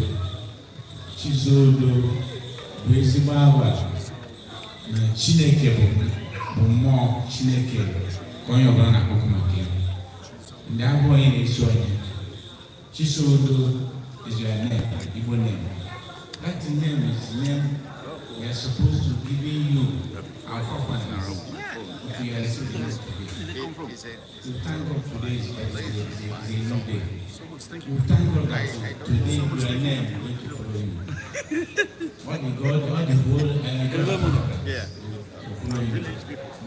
Chiso Udo, ezigbo agwa na Chineke bụ mmụọ Chineke ka onye ọbụla na-akpọkụ maka ya. Ndị abụọ onye na-eso onye. Chiso Udo is your name, Igbo name. That name is the name we are supposed to give you our forefathers. If you are still here today. To thank God today is a new day. We thank God that today your name is going to follow you. What the God, what the whole yeah.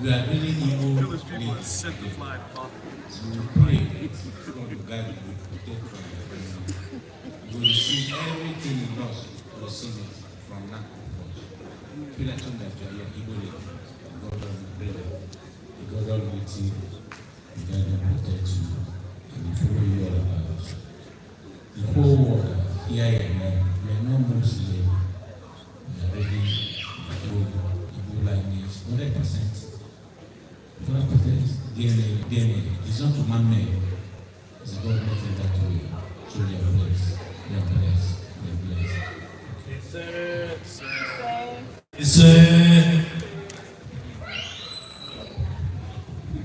We are really Igbo leaders. We pray God will protect from you. We receive everything in us. Receive it from now onwards. Feel at home that you are your Igbo leader. God will pray. God will with you. God will protect you. And will follow you all about. The whole world here and now. We are not Muslim. We are ready to go Igbo language 100%. 100% DNA. It's not man-made. It's God making that way. So we are blessed. We are blessed. We are blessed.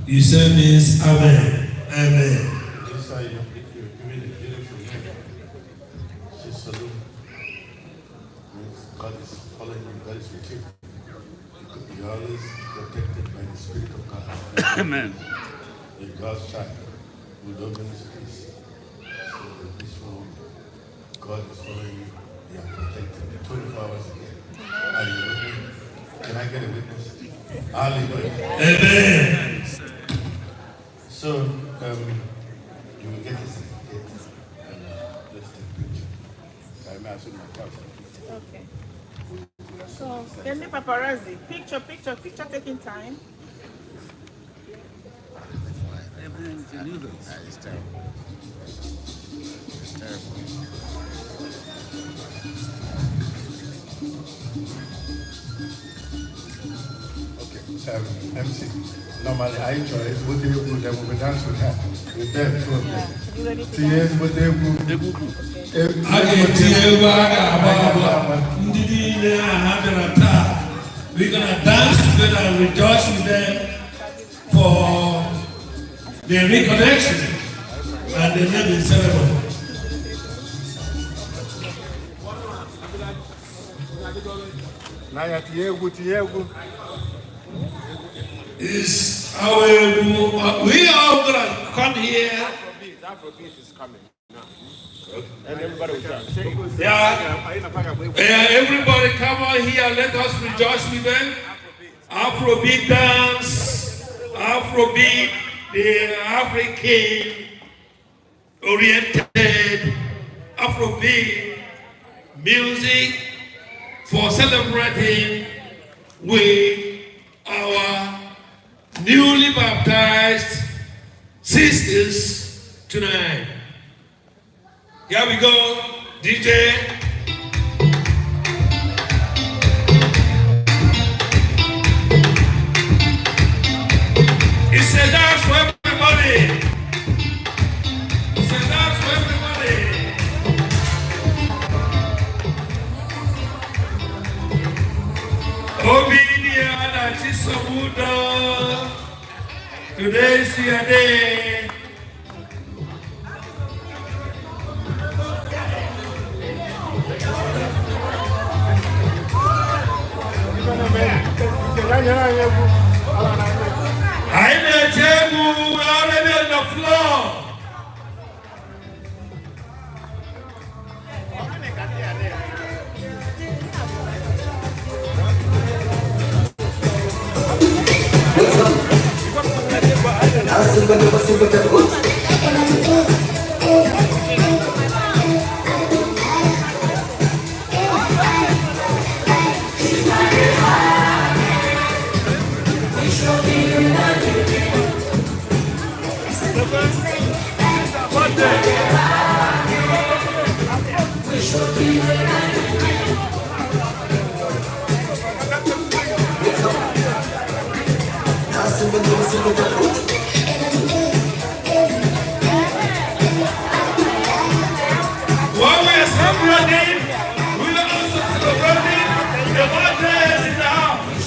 You say means amen. Amen. God is following you, God is with you. You're always protected by the Spirit of God. Amen. You're God's child who don't miss peace. So this one, God is following you, you are protected 24 hours a day. Are you with me? Can I get a witness? Hallelujah. Amen. So, you will get a certificate and let's take a picture. I may ask you my question. Okay. So, can the paparazzi, picture taking time. It's terrible. It's terrible. Okay, MC. Normally, I enjoy it. What they do, they will dance with her. With them, two of them. Yes, what they do. We're gonna dance together and rejoice with them for the reconnection and the naming ceremony. Is our we are gonna come here. Afrobeat is coming now. And everybody will dance. Everybody come on here. Let us rejoice with them. Afrobeat dance, Afrobeat, the African oriented Afrobeat music for celebrating with our newly baptized sisters tonight. Here we go, DJ. It's a dance for everybody. It's a dance for everybody. Obidia Chisabuda. Today is your day. I'm a table, we're already on the floor. While we are celebrating, we are also celebrating the mothers in the house.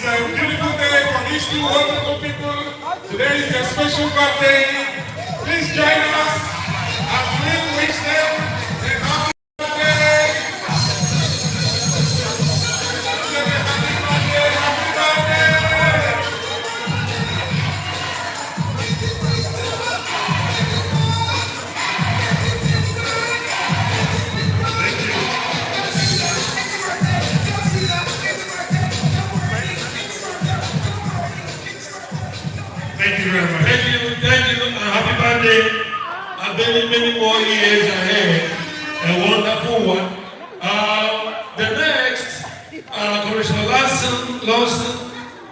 a beautiful day for these two wonderful people. Today is their special birthday. Please join us as we wish them a happy birthday. Happy birthday. Thank you very much. Thank you, and happy birthday. And many more years ahead. A wonderful one. The next, Commissioner Lawson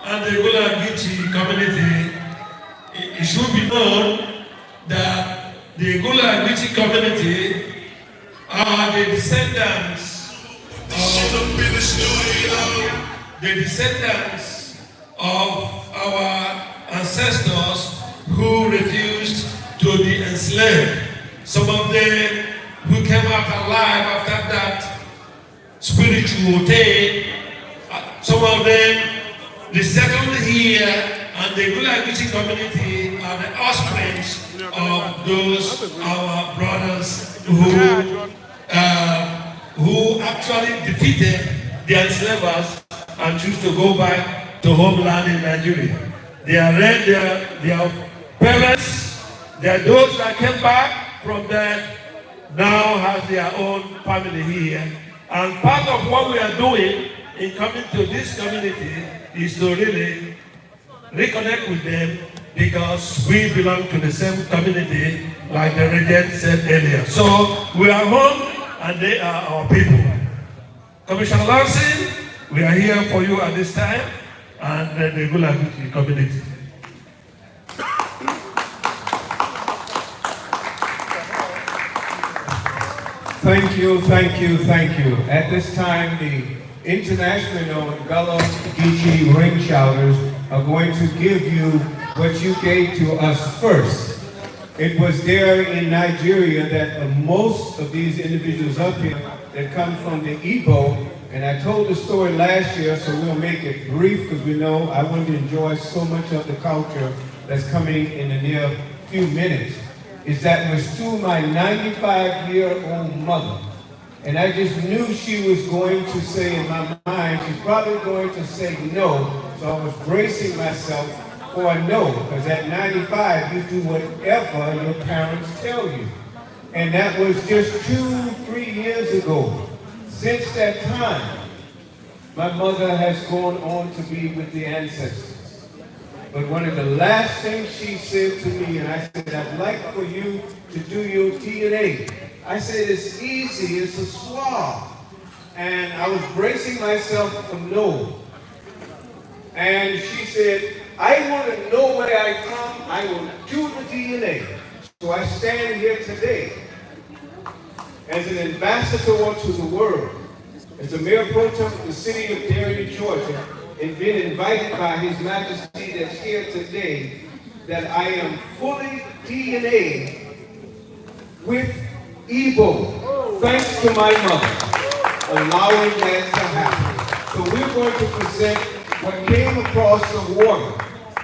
and the Gulagiti community, it should be known that the Gulagiti community are the descendants of our ancestors who refused to be enslaved. Some of them who came out alive after that spiritual day, some of them they settled here, and the Gulagiti community are the offspring of those our brothers who actually defeated the enslavers and choose to go back to homeland in Nigeria. Their parents, they are those that came back from there, now have their own family here. And part of what we are doing in coming to this community is to really reconnect with them, because we belong to the same community, like the regent said earlier. So we are home and they are our people. Commissioner Lawson, we are here for you at this time, and the Gulagiti community. Thank you, thank you, thank you. At this time, the internationally known Gulagiti ring shouters are going to give you what you gave to us first. It was there in Nigeria that most of these individuals up here that come from the Igbo, and I told the story last year, so we'll make it brief because we know I want to enjoy so much of the culture that's coming in the near few minutes, is that was to my 95-year-old mother. And I just knew she was going to say in my mind, she's probably going to say no, so I was bracing myself for a no, because at 95, you do whatever your parents tell you. And that was just 2-3 years ago. Since that time, my mother has gone on to be with the ancestors. But one of the last things she said to me, and I said, I'd like for you to do your DNA. I said, it's easy, it's a swab. And I was bracing myself for no. And she said, I want to know where I come, I will do the DNA. So I stand here today as an ambassador to the world, as a mayor pro tem of the city of Darien, Georgia, and been invited by His Majesty that's here today, that I am fully DNA with Igbo, thanks to my mother, allowing that to happen. So we're going to present what came across the water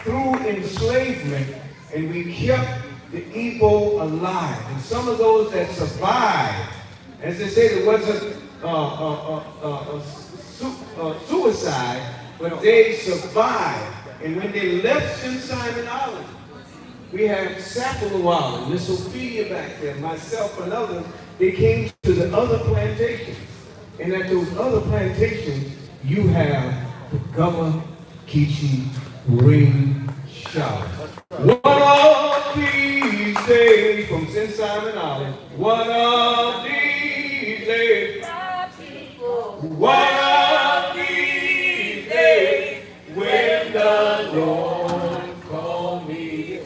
through enslavement, and we kept the Igbo alive. And some of those that survived, as they say, there wasn't suicide, but they survived. And when they left St. Simon Island, we had Sapelo, Miss Ophelia back there, myself and others, they came to the other plantations. And at those other plantations, you have the Gulagiti ring shout. One of these days, from St. Simon Island, one of these days, one of these days, when the Lord called me,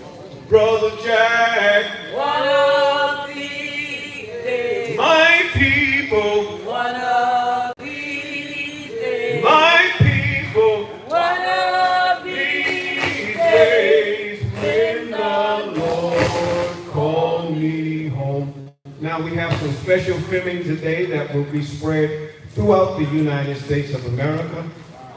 Brother Jack, one of these days, my people, one of these days, my people, one of these days, when the Lord called me home. Now we have some special filming today that will be spread throughout the United States of America.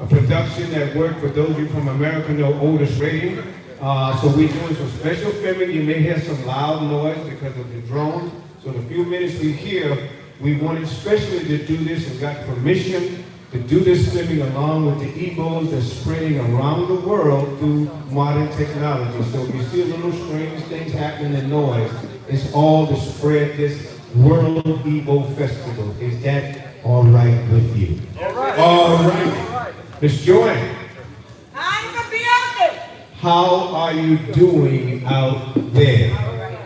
a production that worked, for those of you from America know Otis Radio. So we're doing some special filming. You may hear some loud noise because of the drone. So in a few minutes we hear, we wanted especially to do this and got permission to do this filming along with the Igbos that's spreading around the world through modern technology. So if you see a little strange things happening in noise, it's all to spread this World Igbo Festival. Is that all right with you? All right. Miss Joanne. I'm gonna be out there. How are you doing out there? All right.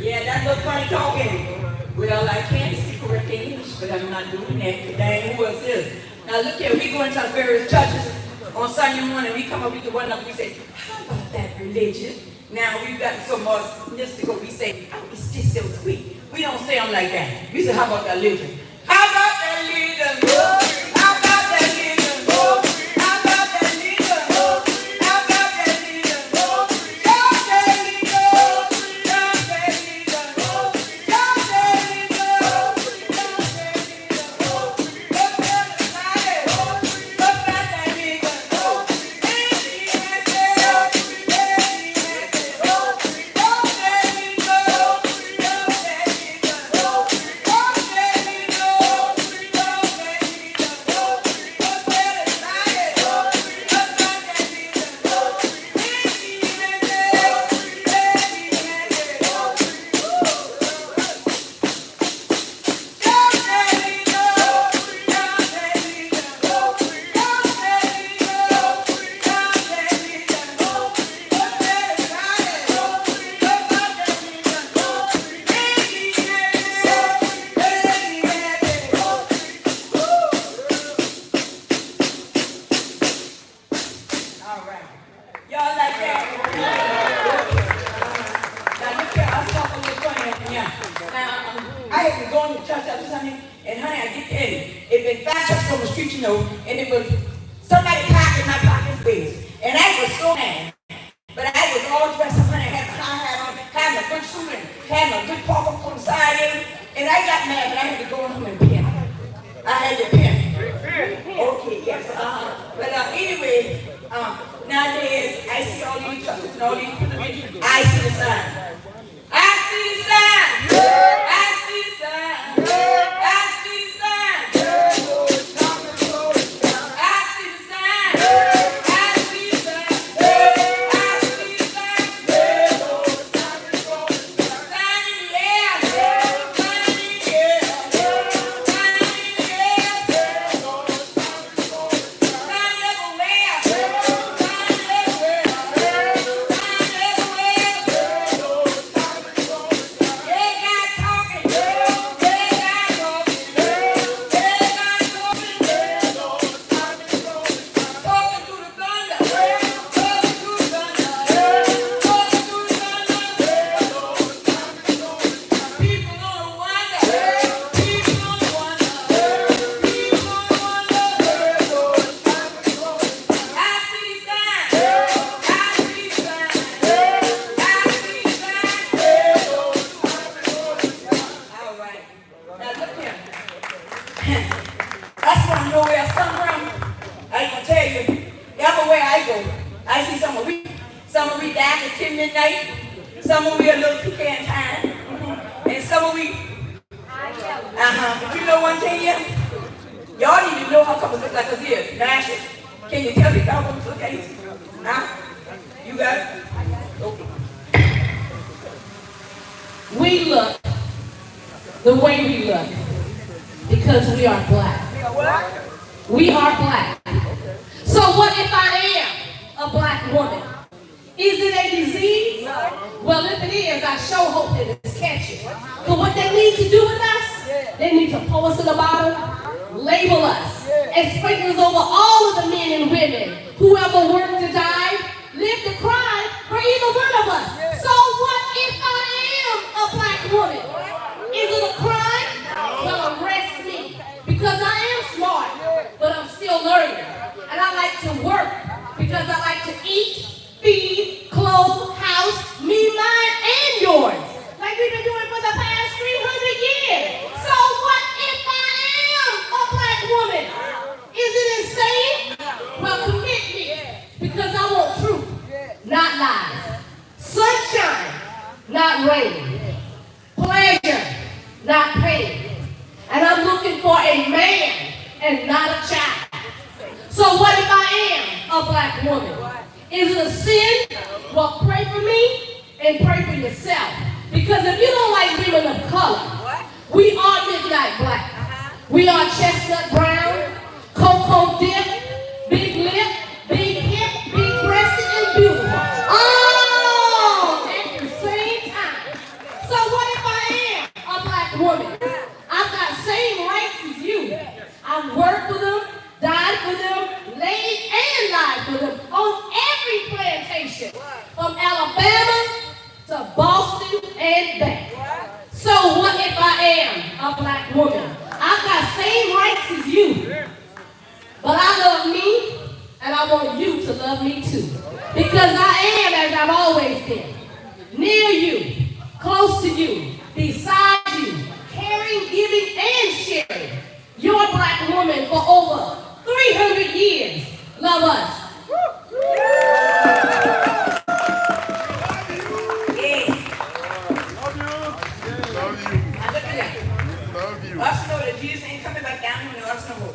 Yeah, that little funny talking. Well, I can't speak correct English, but I'm not doing that. Dang, who else is? Now look here, we go into various churches on Sunday morning. We come up with the one up. We say, how about that religion? Now we've gotten so much mystical. We say, oh, it's just so sweet. We don't say them like that. We say, how about that religion? How about that religion? How about that religion? How about that religion? How about that religion? Is it lives. Sunshine, not rain. Pleasure, not pain. And I'm looking for a man and not a child. So what if I am a black woman? Is it a sin? Well, pray for me and pray for yourself. Because if you don't like women of color, we are midnight black. We are chestnut brown, cocoa dip, big lip, big hip, big breasted, and beautiful. All at the same time. So what if I am a black woman? I've got same rights as you. I've worked for them, died for them, laid and lied for them on every plantation, from Alabama to Boston and back. So what if I am a black woman? I've got same rights as you, but I love me, and I want you to love me too. Because I am as I've always been, near you, close to you, beside you, caring, giving, and sharing. You're a black woman for over 300 years. Love us. Us know that Jesus ain't coming back down here to us no more.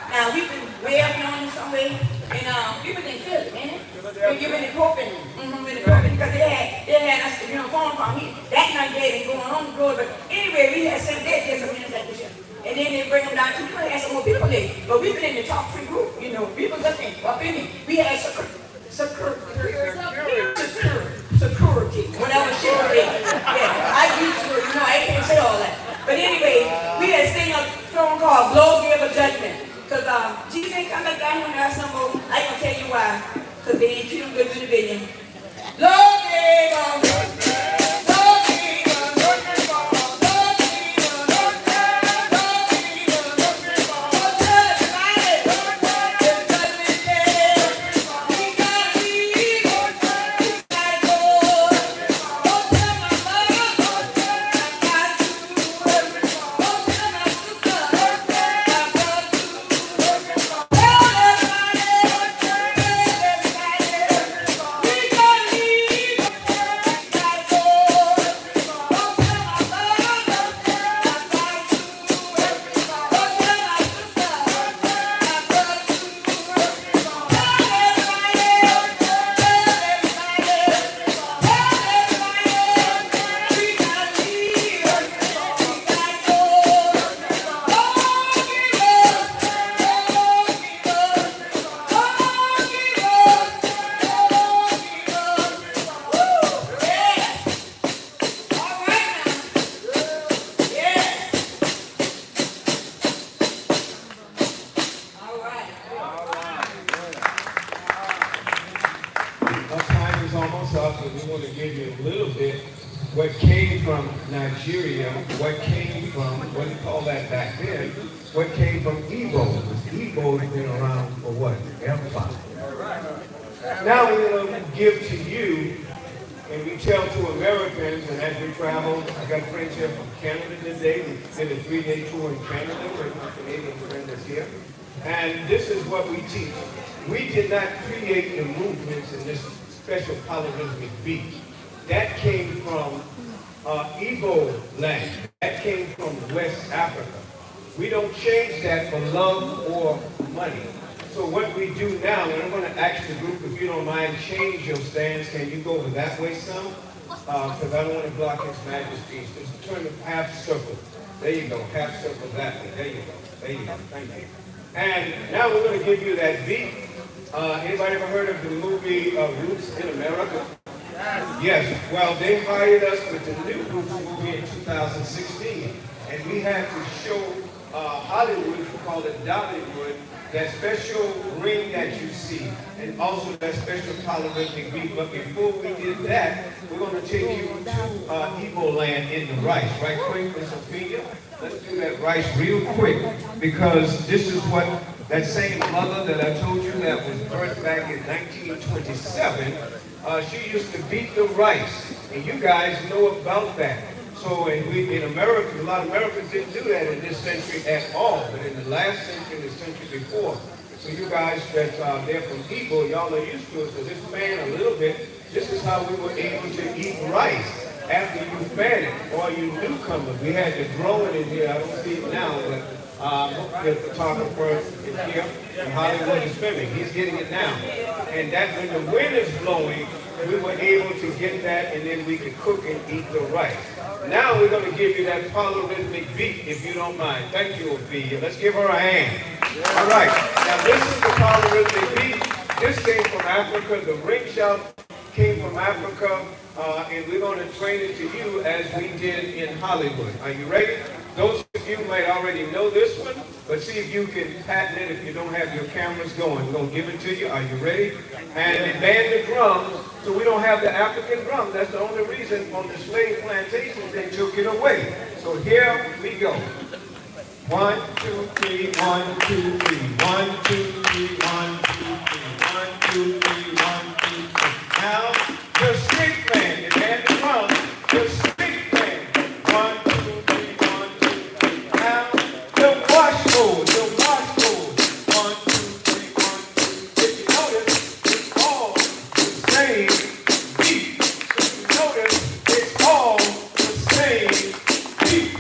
Now we've been way up on in some way, and people didn't feel it, man. They're giving it hoping, because they had us, phone call me that night they going on the road. But anyway, we had 7 days some minutes like this year. And then they bring them down to people, had some more people there. But we've been in the top 3 group, people looking up in it. We had security, whatever shit it is. Yeah, I used to, I can't say all that. But anyway, we had seen a phone call, Blow Give a Judgment. Because Jesus ain't come back down here and ask no more. I ain't gonna tell you why. Because they ain't treat them good in the billion. Blow Give a Judgment. what came from Nigeria, what came from, what do you call that back then, what came from Igbo. Igbo has been around for what? El-Rufai. Now we're going to give to you, and we tell to Americans, and as we travel, I got friends here from Canada today. We did a 3-day tour in Canada with my Canadian friend that's here. And this is what we teach. We did not create the movements in this special polyrhythmic beat. That came from Igbo land. That came from West Africa. We don't change that for love or money. So what we do now, and I'm going to ask the group, if you don't mind, change your stance. Can you go over that way some? Because I don't want to block His Majesty's. Just turn the half circle. There you go. Half circle that way. There you go. There you go. Thank you. And now we're going to give you that beat. Anybody ever heard of the movie Roots in America? Yes. Well, they hired us with the new Roots movie in 2016. And we had to show Hollywood, we call it Dollywood, that special ring that you see, and also that special polyrhythmic beat. But before we did that, we're going to take you to Igbo land in the rice. Right quick, Miss Ophelia? Let's do that rice real quick, because this is what that same mother that I told you that was birthed back in 1927, she used to beat the rice, and you guys know about that. So in America, a lot of Americans didn't do that in this century at all, but in the last century, the century before, So you guys that they're from Igbo, y'all are used to it. So this man a little bit, this is how we were able to eat rice after you fed it, or you newcomers. We had to grow it in here. I don't see it now, but the photographer is here, and Hollywood is filming. He's getting it now. And that when the wind is blowing, we were able to get that, and then we could cook and eat the rice. Now we're going to give you that polyrhythmic beat, if you don't mind. Thank you, Ophelia. Let's give her a hand. All right. Now this is the polyrhythmic beat. This came from Africa. The ring shout came from Africa, and we're going to train it to you as we did in Hollywood. Are you ready? Those of you might already know this one, but see if you can patent it if you don't have your cameras going. We're going to give it to you. Are you ready? And they banned the drums, so we don't have the African drum. That's the only reason on the slave plantations they took it away. So here we go. 1, 2, 3, 1, 2, 3, 1, 2, 3, 1, 2, 3, 1, 2, 3, 1, 2, 3. Now, the street band, they banned the drums, the street band. 1, 2, 3, 1, 2, 3. Now, the wash board, the wash board. 1, 2, 3, 1, 2. If you notice, it's all the same beat. If you notice, it's all the same beat.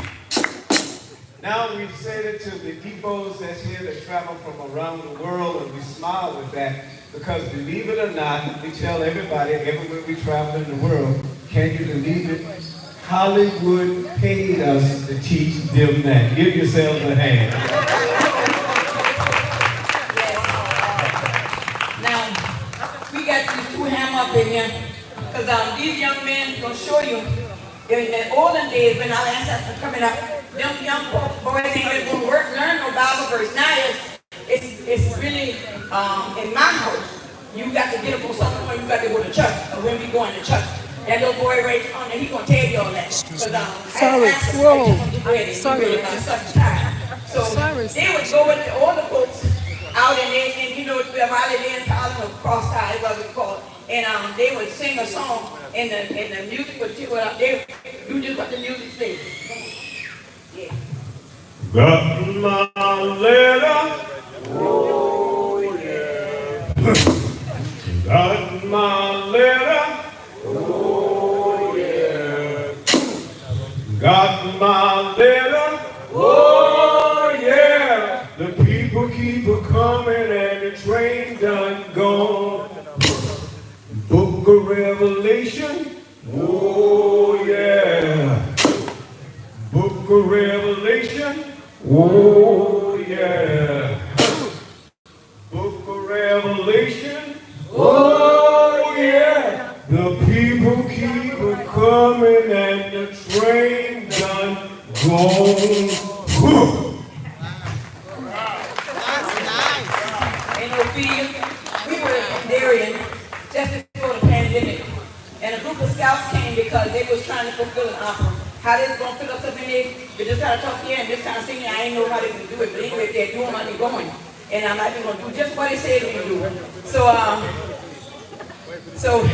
Now we said it to the Igbos that's here that travel from around the world, and we smile with that because, believe it or not, we tell everybody everywhere we travel in the world, can you believe it? Hollywood paid us to teach them that. Give yourselves a hand. Now, we got these two ham up in here, because these young men going to show you, in the olden days when our ancestors were coming up, them young boys ain't going to work, learn no Bible verse. Now it's really, in my house, you got to get up on something when you got to go to church, or when we going to church. That little boy right on there, he going to tell you all that. Sorry, whoa. Sorry. So they would go with the older folks out and you know, the Holiday in Parliament, or cross tie, whatever it's called. And they would sing a song, and the music would they do just what the music says. Yeah. Got my letter. Oh yeah. Got my letter. Oh yeah. Got my letter. Oh yeah. The people keep a coming and the train done gone. Book of Revelation. Oh yeah. Book of Revelation. Oh yeah. Book of Revelation. Oh yeah. The people keep a coming and the train done gone. In Ophelia, we were in Darien just before the pandemic, and a group of scouts came because they was trying to fulfill an opera. How they was going to fill up something there, they just got to talk here and this kind of singing. I ain't know how they would do it, but anyway, they're doing what they're going. And I'm not going to do just what they said we do. So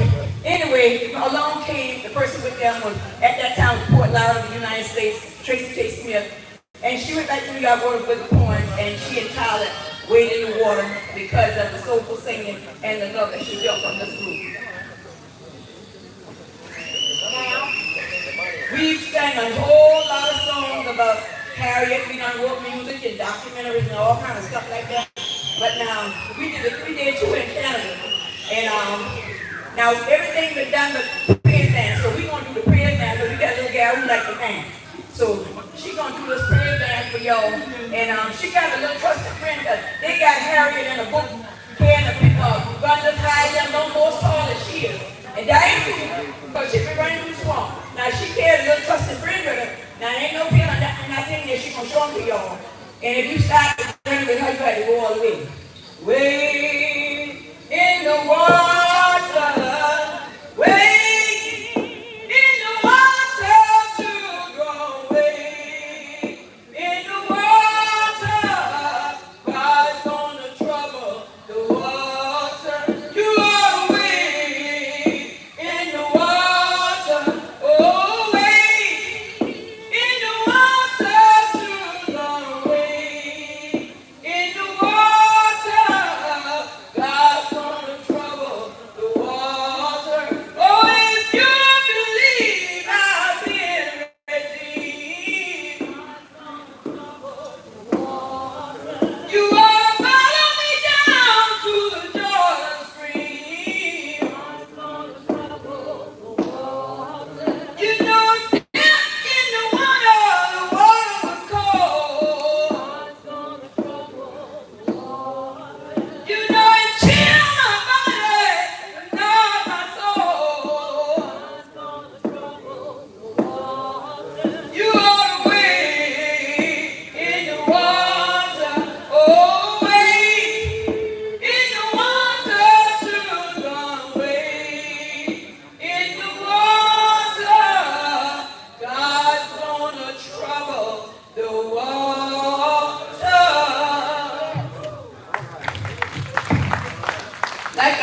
anyway, along came the person with them was at that time Fort Lauderdale, the United States, Tracy J. Smith, and she went back to New York, wrote a book of poems, and she and Tyler waded in the water because of the soulful singing and the love that she felt from this group. We've sang a whole lot of songs about Harriet. We done wrote music and documentaries and all kinds of stuff like that. But now, we did a 3-day tour in Canada. And now everything been done but prayer dance. So we're going to do the prayer dance, but we got a little gal who like to dance. So she's going to do this prayer dance for y'all. And she got a little trusted friend that they got Harriet in a book carrying a gun that's high and no more tall as she is. And that ain't true, because she been running through the swamp. Now she carries a little trusted friend with her. Now ain't no pill or nothing there, she gonna show them to y'all. And if you start running with her, you have to go all the way. Way in the water, way in the water to go way in the water. God's gonna trouble the water. You are way in the water, oh way in the water to go way in the water.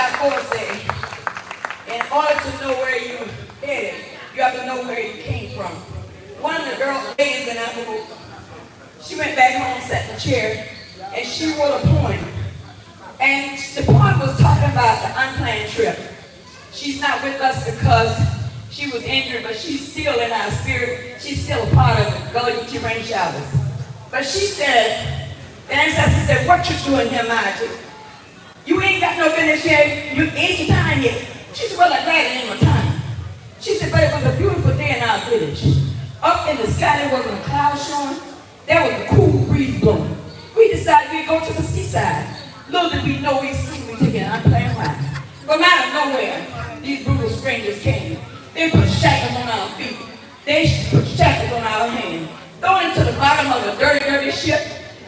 I've always said, in order to know where you're headed, you have to know where you came from. One of the ladies in our group, she went back home, sat in the chair, and she wrote a poem. And the poem was talking about the unplanned trip. She's not with us because she was injured, but she's still in our spirit. She's still a part of the Gullah Geechee Rain Showers. But she said, the ancestor said, what you doing here, Margie? You ain't got no business here. You ain't your time yet. She said, well, I'm glad it ain't my time. She said, but it was a beautiful day in our village. Up in the sky, there wasn't a cloud showing. There was a cool breeze blowing. We decided we'd go to the seaside. Little did we know we'd soon be taking an unplanned ride. From out of nowhere, these brutal strangers came. They put shackles on our feet. They put shackles on our hands. Thrown into the bottom of a dirty, dirty ship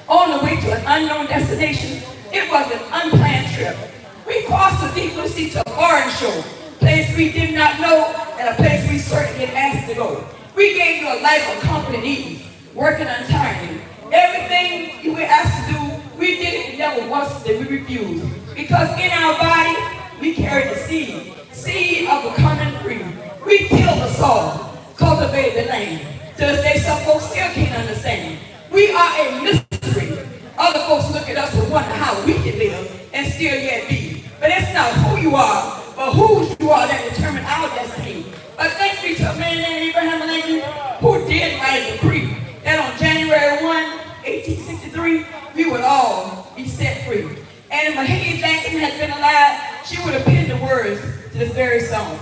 on the way to an unknown destination. It was an unplanned trip. We crossed the deep blue sea to a foreign shore, a place we did not know and a place we certainly didn't ask to go. We gave you a life of comfort and ease, working untiringly. Everything you were asked to do, we did it. Never once did we refuse. Because in our body, we carried the seed of becoming free. We tilled the soil, cultivated the land. To this day, some folks still can't understand. We are a mystery. Other folks look at us and wonder how we can live and still yet be. But it's not who you are, but whose you are that determine our destiny. But thanks be to a man named Abraham Lincoln who did write a decree that on January 1, 1863, we would all be set free. And if Mahalia Jackson had been alive, she would have penned the words to this very song.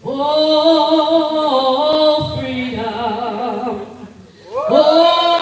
Oh, freedom. Oh,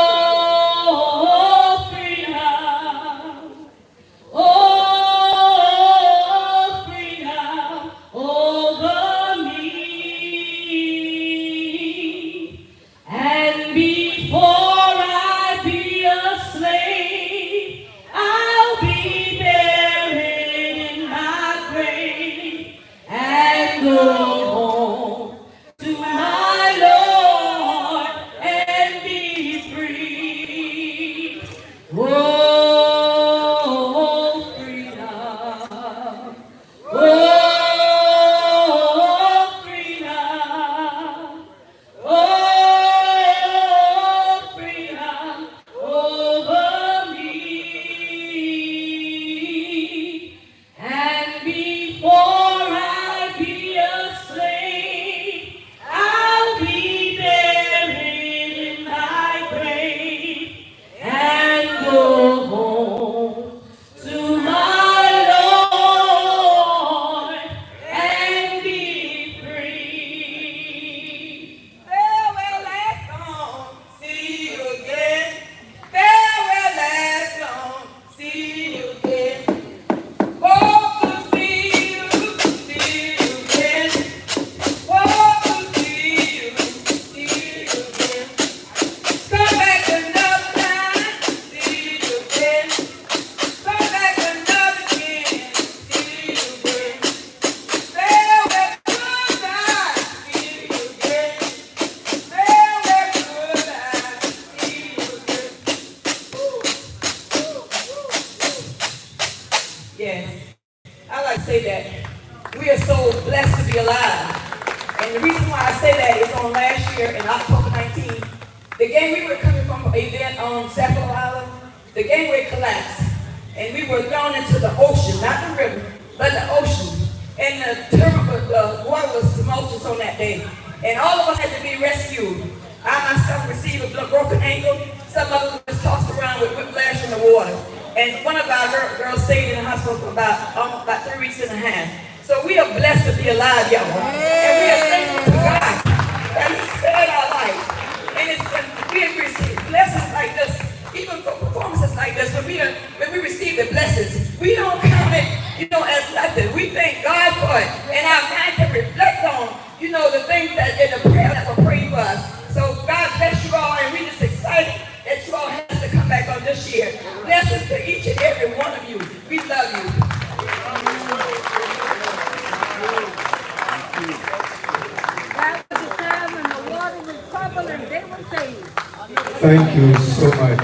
Thank you so much,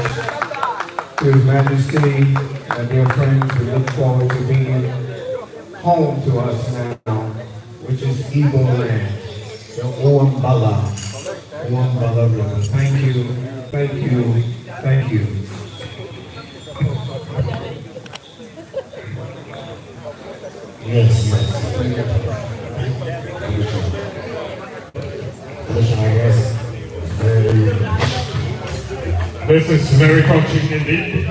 Your Majesty and dear friends. We look forward to being home to us now, which is Igbo land, the Ouambala River. Thank you, thank you, thank you. Yes. This is very touching indeed.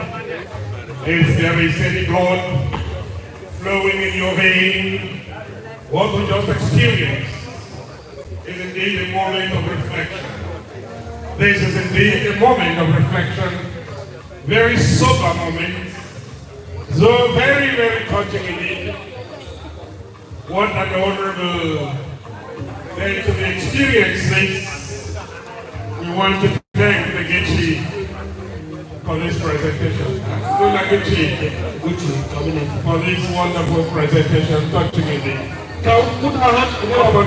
If there is any blood flowing in your vein, what we just experienced is indeed a moment of reflection. This is indeed a moment of reflection, very sober moment, so very, very touching indeed. What an honorable day to be experienced this. We want to thank the Gichi for this presentation. Gucci, for this wonderful presentation, touching indeed. Put our hands together.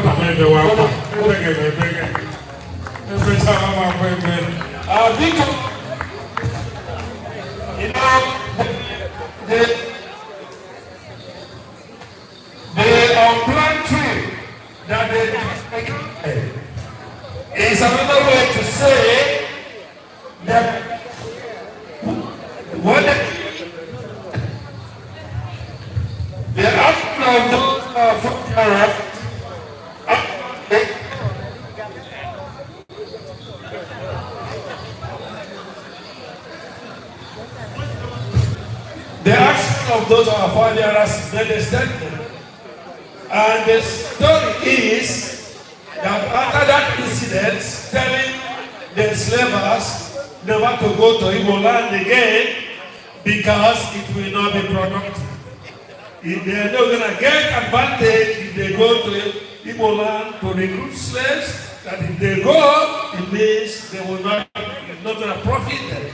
The unplanned tree that they is another way to say that what the action of those from Arab the action of those our fathers made a statement. And the story is that after that incident, telling the enslavers never to go to Igbo land again because it will not be productive. If they are not going to get advantage if they go to Igbo land to recruit slaves, that if they go, it means they will not, it's not going to profit them.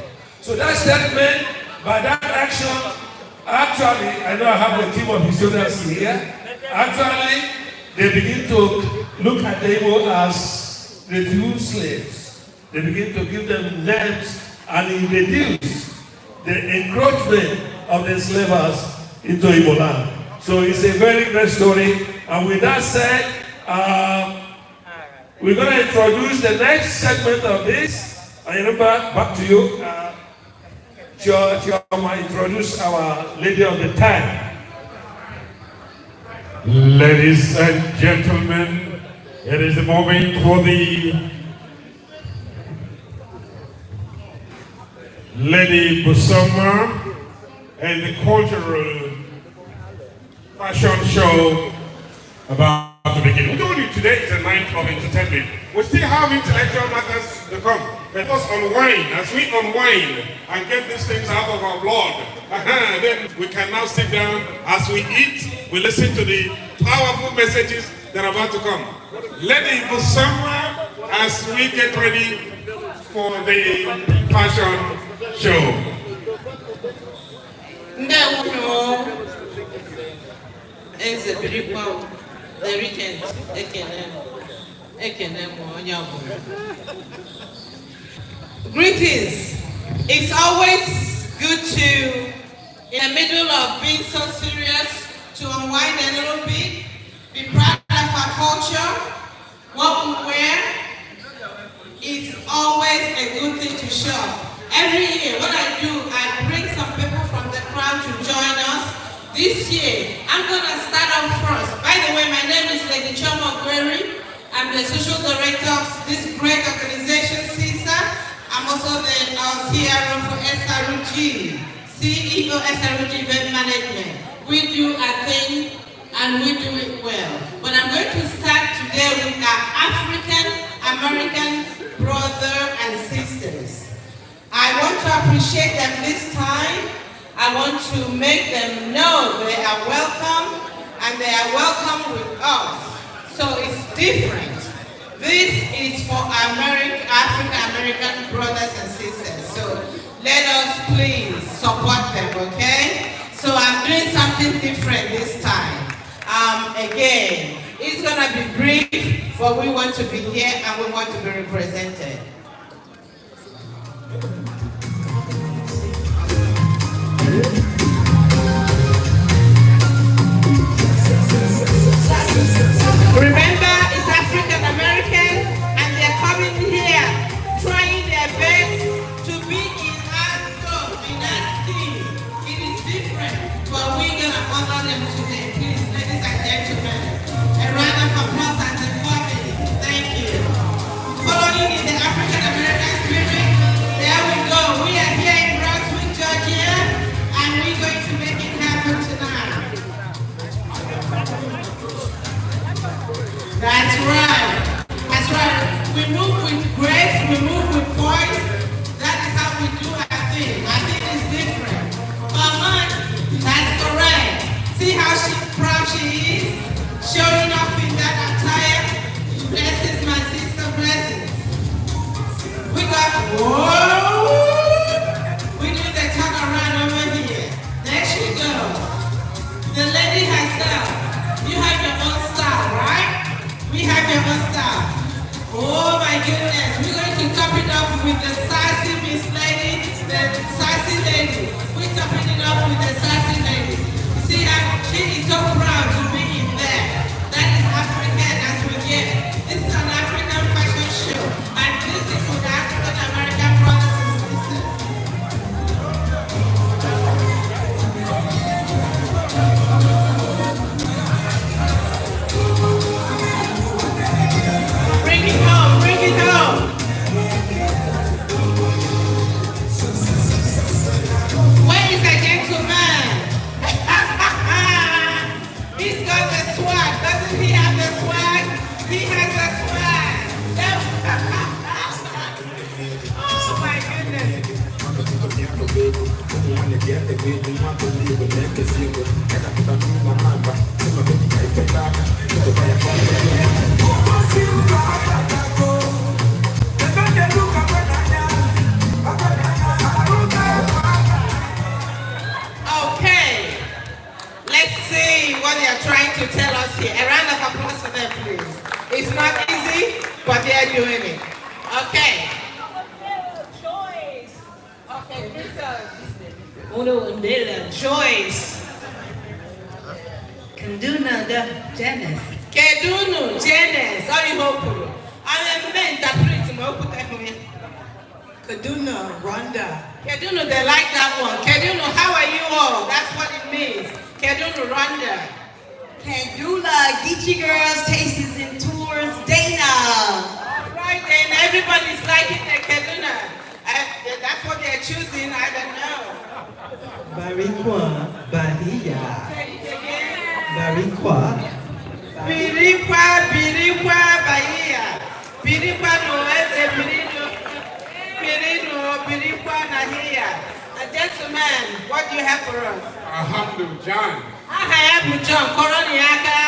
So that statement, by that action, actually, I know I have a team of historians here. Actually, they begin to look at the Igbo as refugee slaves. They begin to give them names and reduce the encroachment of the enslavers into Igbo land. So it's a very great story. And with that said, we're going to introduce the next segment of this. I remember, back to you. Chioma, introduce our lady of the time. Ladies and gentlemen, it is the moment for the Lady Busama and the cultural fashion show about to begin. We told you today is a night of entertainment. We still have intellectual matters to come. Let us unwind. As we unwind and get these things out of our blood, then we can now sit down as we eat. We listen to the powerful messages that are about to come. Lady Busama, as we get ready for the fashion show. Greetings. It's always good to, in the middle of being so serious, to unwind a little bit, be proud of our culture, what we wear. It's always a good thing to show. Every year, what I do, I bring some people from the crowd to join us. This year, I'm going to start off first. By the way, my name is Lady Choma Gueri. I'm the social director of this great organization, CISA. I'm also the CRO for SRG, CEO SRG Event Management. We do a thing and we do it well. But I'm going to start today with our African-American brothers and sisters. I want to appreciate them this time. I want to make them know they are welcome and they are welcome with us. So it's different. This is for African-American brothers and sisters. So let us please support them, okay? So I'm doing something different this time. Again, it's gonna be brief, but we want to be here and we want to be represented. call them today. Please, ladies and gentlemen, a round of applause and a family. Thank you. Following in the African American spirit, there we go. We are here in Brunswick, Georgia, and we're going to make it happen tonight. That's right. That's right. We move with grace, we move with poise. That is how we do our thing. Our thing is different. That's correct. See how proud she is? Showing up in that attire. Blessings, my sister, blessings. We got, whoa! We do the turnaround over here. There she goes. The lady herself. You have your own style, right? We have your own style. Oh my goodness. We're going to top it up with the sassy Miss Lady, the sassy lady. We're topping it up with the sassy lady. See, she is so proud to be in there. That is African as we get. This is an African fashion show. And this is for the African American brothers and sisters. Bring it home, bring it home. Where is the gentleman? He's got the swag. Doesn't he have the swag? He has the swag. Oh my goodness. Okay. Let's see what they are trying to tell us here. A round of applause for them, please. It's not easy, but they are doing it. Okay. Joyce. Okay, this Joyce. Kaduna Janice. Kedunu Janice. Sorry, Hopu. I'm a man that brings him up. Kaduna Rhonda. Kedunu, they like that one. Kedunu, how are you all? That's what it means. Kedunu Rhonda. Kaduna Geechee Girls Tastes and Tours Dana. All right, then everybody's liking the Keduna. That's what they're choosing. I don't know. Barikwa Bahia. Say it again. Barikwa. Birikwa Bahia. Birikwa Noese Birikwa Nahia. Gentlemen, what do you have for us? Alhamdulillah, John. I have John. Koroniaka.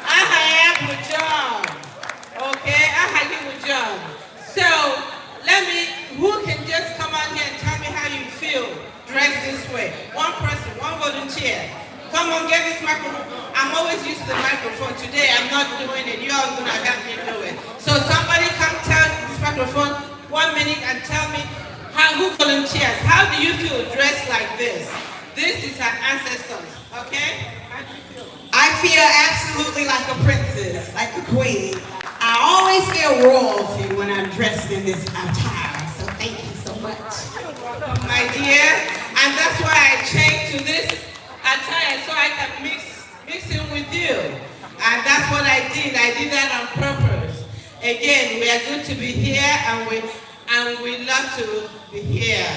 I have John. Okay, I have John. So, who can just come out here and tell me how you feel dressed this way? One person, one volunteer. Come on, get this microphone. I'm always used to the microphone. Today, I'm not doing it. You're all going to help me do it. So somebody come tell this microphone 1 minute and tell me who volunteers. How do you feel dressed like this? This is our ancestors, okay? How do you feel? I feel absolutely like a princess, like a queen. I always feel royalty when I'm dressed in this attire, so thank you so much. Welcome, my dear. And that's why I changed to this attire so I can mix in with you. And that's what I did. I did that on purpose. Again, we are good to be here, and we love to be here.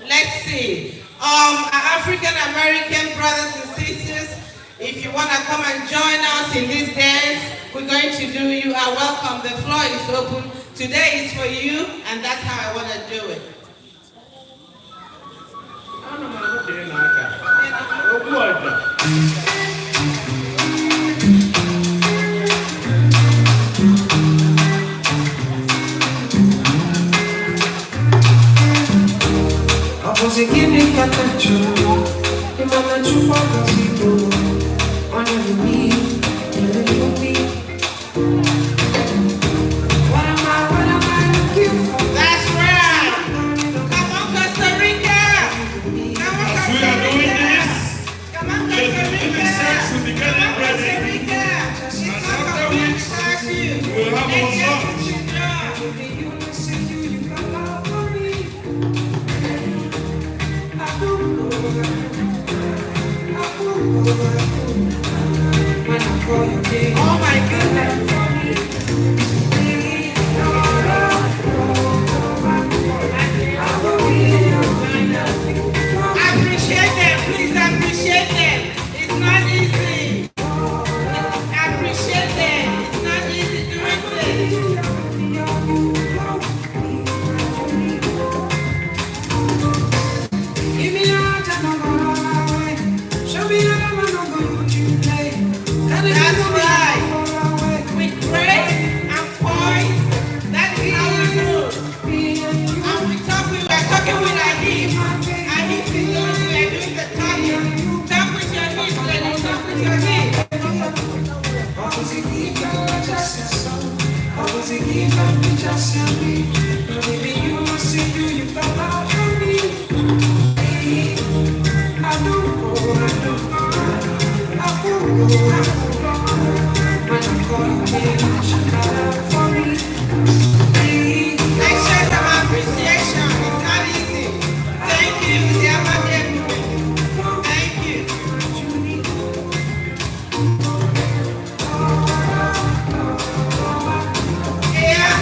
Let's see. Our African American brothers and sisters, if you want to come and join us in this dance, we're going to do. You are welcome. The floor is open. Today is for you, and that's how I want to do it. Gini katacho, imana chupa kasiko, ona lumi, ile lumi. What am I looking for? That's right. Come on, Costa Rica. Come on, Costa Rica. Come on, Costa Rica. Oh my goodness. Appreciate them, please appreciate them. It's not easy. Appreciate them. It's not easy doing this. Give me out, I'm gonna run away. Show me how I'm gonna go you play. That's right. With grace and poise, that's how we do. And we are talking with our hips. Our hips is on, we are doing the talking. Talk with your hips, ladies, talk with your hips. Let's show some appreciation. It's not easy. Thank you. Thank you. Yeah,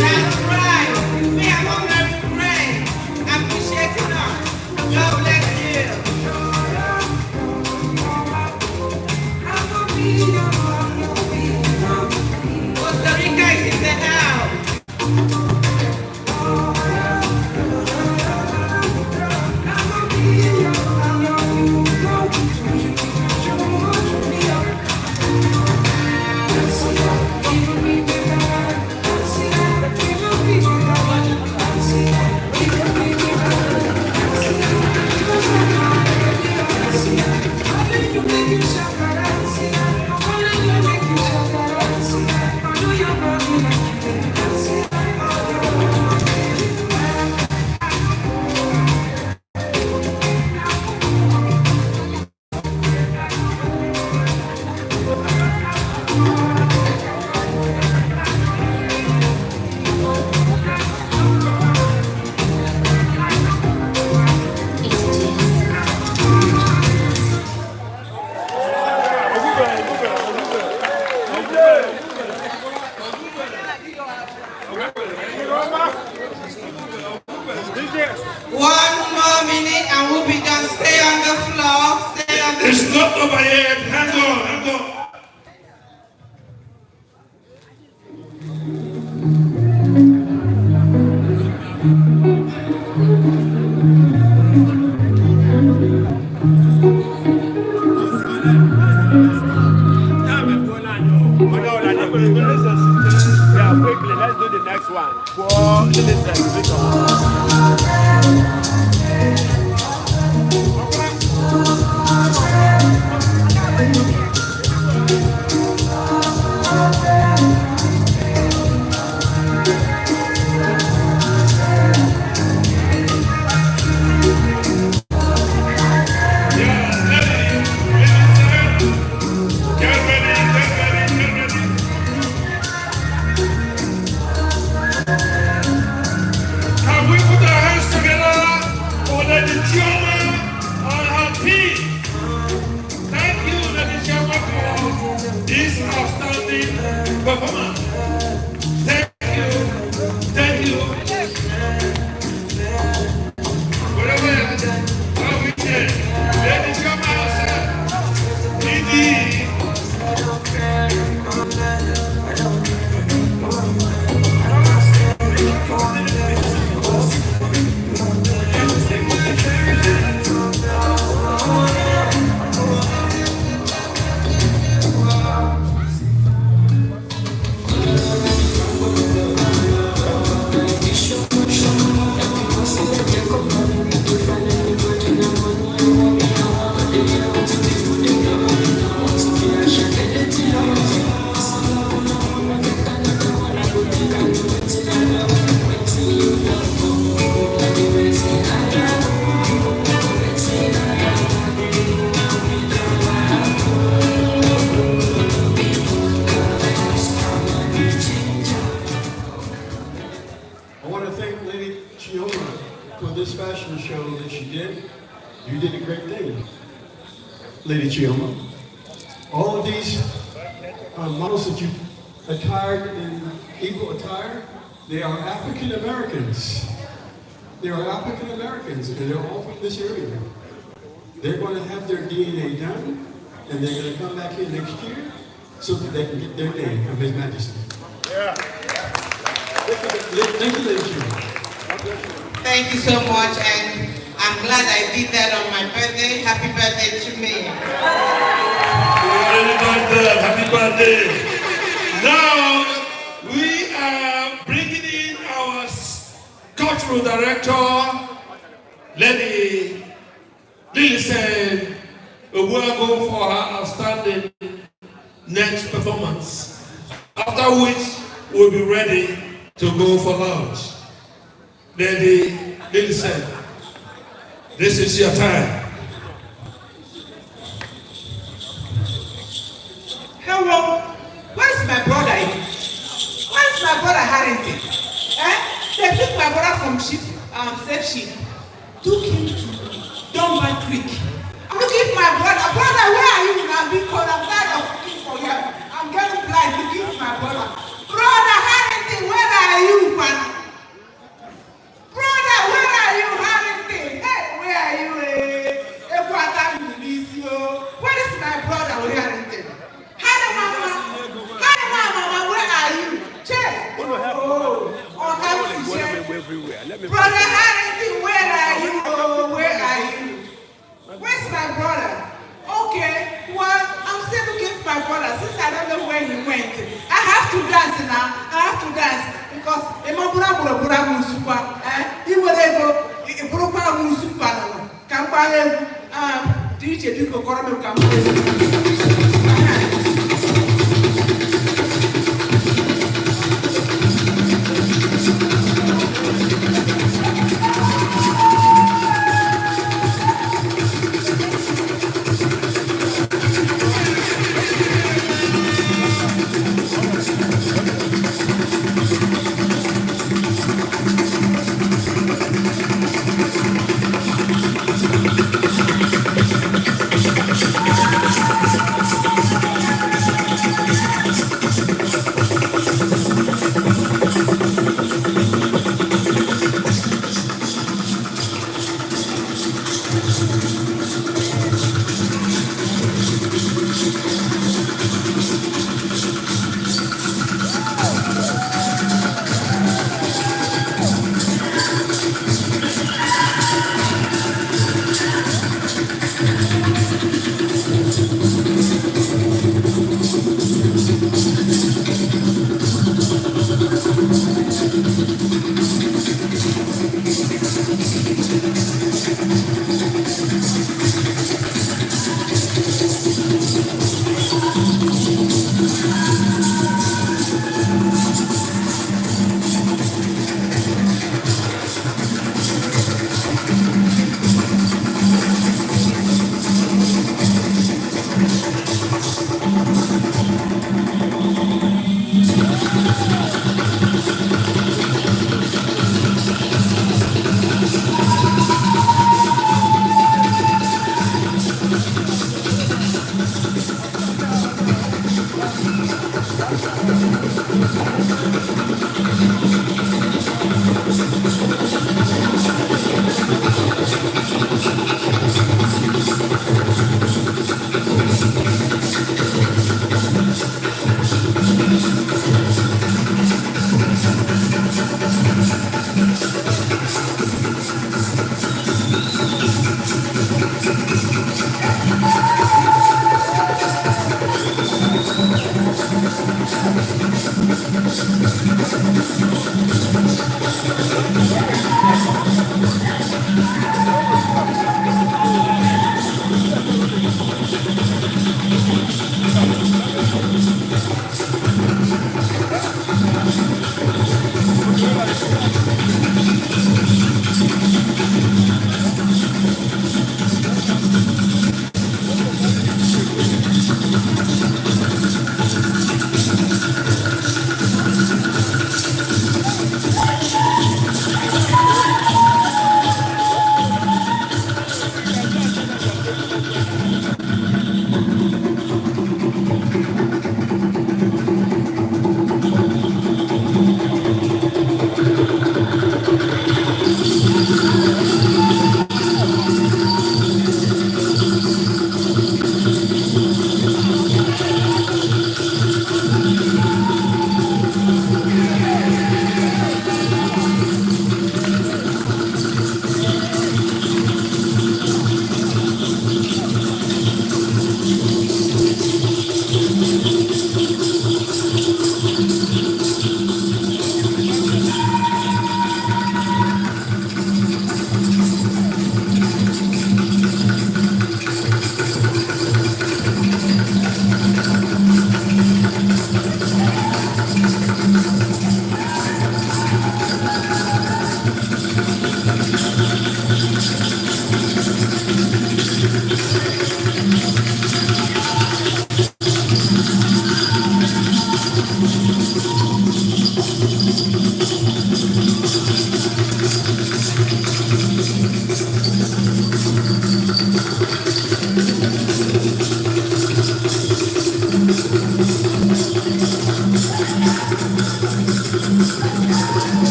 that's right. We are honored friends. Appreciating us. God bless you. Costa Rica is in the house. One more minute and we'll be done. Stay on the floor. Stay on the floor. It's not over yet. Hang on, hang on. Yeah, quickly, let's do the next one. Performance. Thank you. Thank you. Whatever how we can. Ladies, come outside. Lady Chioma. All of these models that you attired in Igbo attire, they are African Americans. They are African Americans, and they're all from this area. They're going to have their DNA done, and they're going to come back here next year so that they can get their name of His Majesty. Yeah. Thank you, Lady Chioma. Thank you so much, and I'm glad I did that on my birthday. Happy birthday to me. Happy birthday. Now, we are bringing in our cultural director, Lady Lillicent Obuago, for her outstanding next performance, after which we'll be ready to go for lunch. Lady Lillicent, this is your time. Hello, where's my brother? Where's my brother Harrington? They took my brother from safe ship, took him to Dunbar Creek. I'm looking for my brother. Brother, where are you now? Because I'm tired of looking for you. I'm getting blind looking for my brother. Brother Harrington, where are you, man? Brother, where are you, Harrington? Hey, where are you? Where is my brother, Harrington? Mama, where are you? Check. Brother Harrington, where are you? Oh, where are you? Where's my brother? Okay, well, I'm still looking for my brother since I don't know where he went. I have to dance now. I have to dance because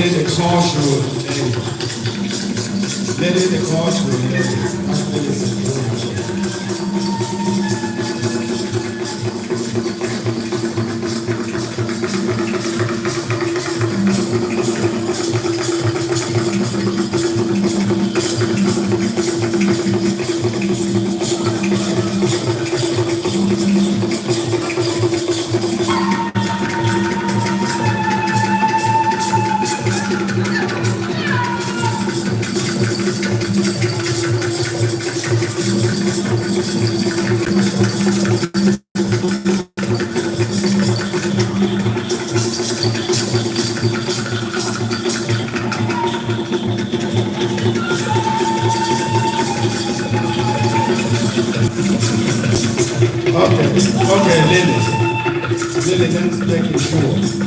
letting the crossroads end. Letting the crossroads end. Okay, Lily, let's take it short.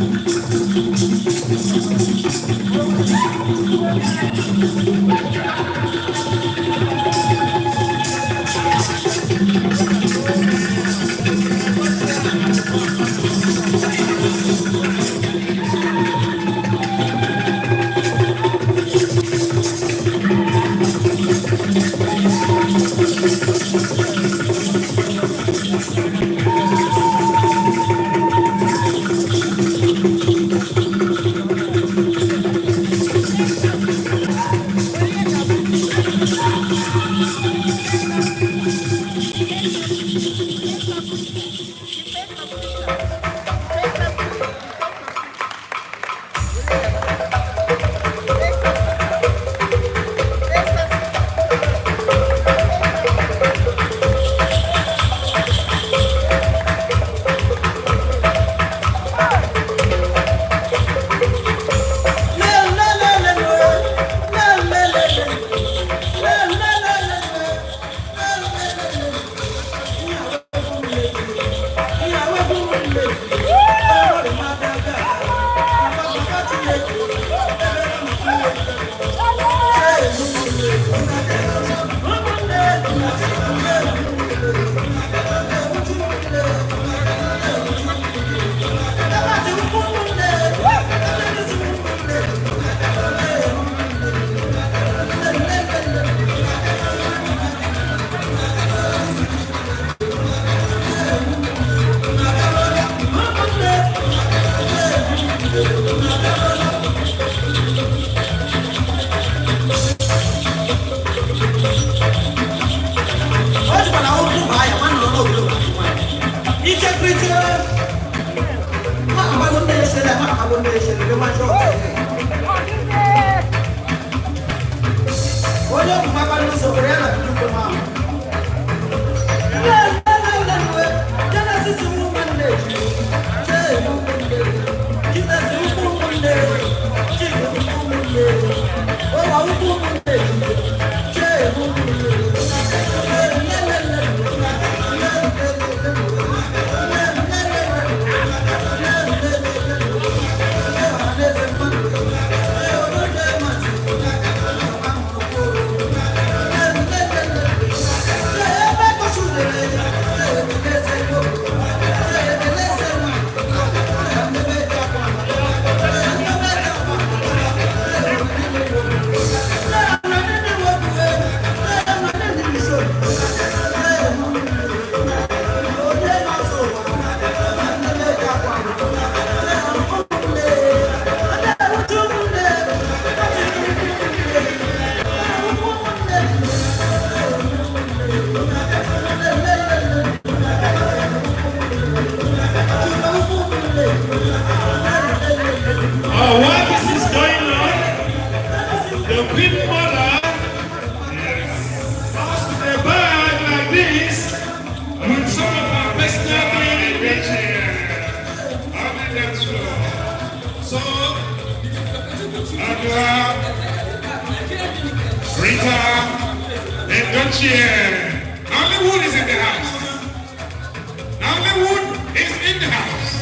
Hollywood is in the house. Hollywood is in the house.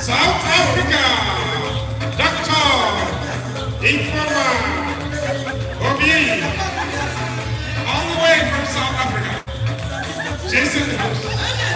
South Africa, Dr. Informer, Obi, all the way from South Africa. Jason the house.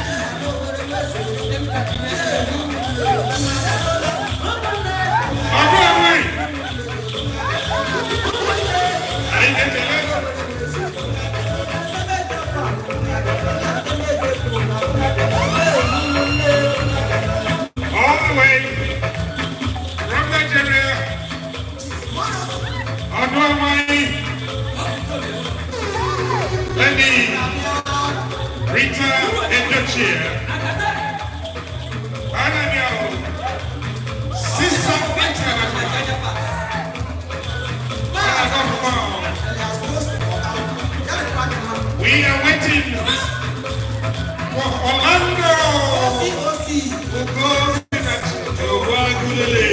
Njenje. Sister we are waiting for Orlando who goes to Wagulele.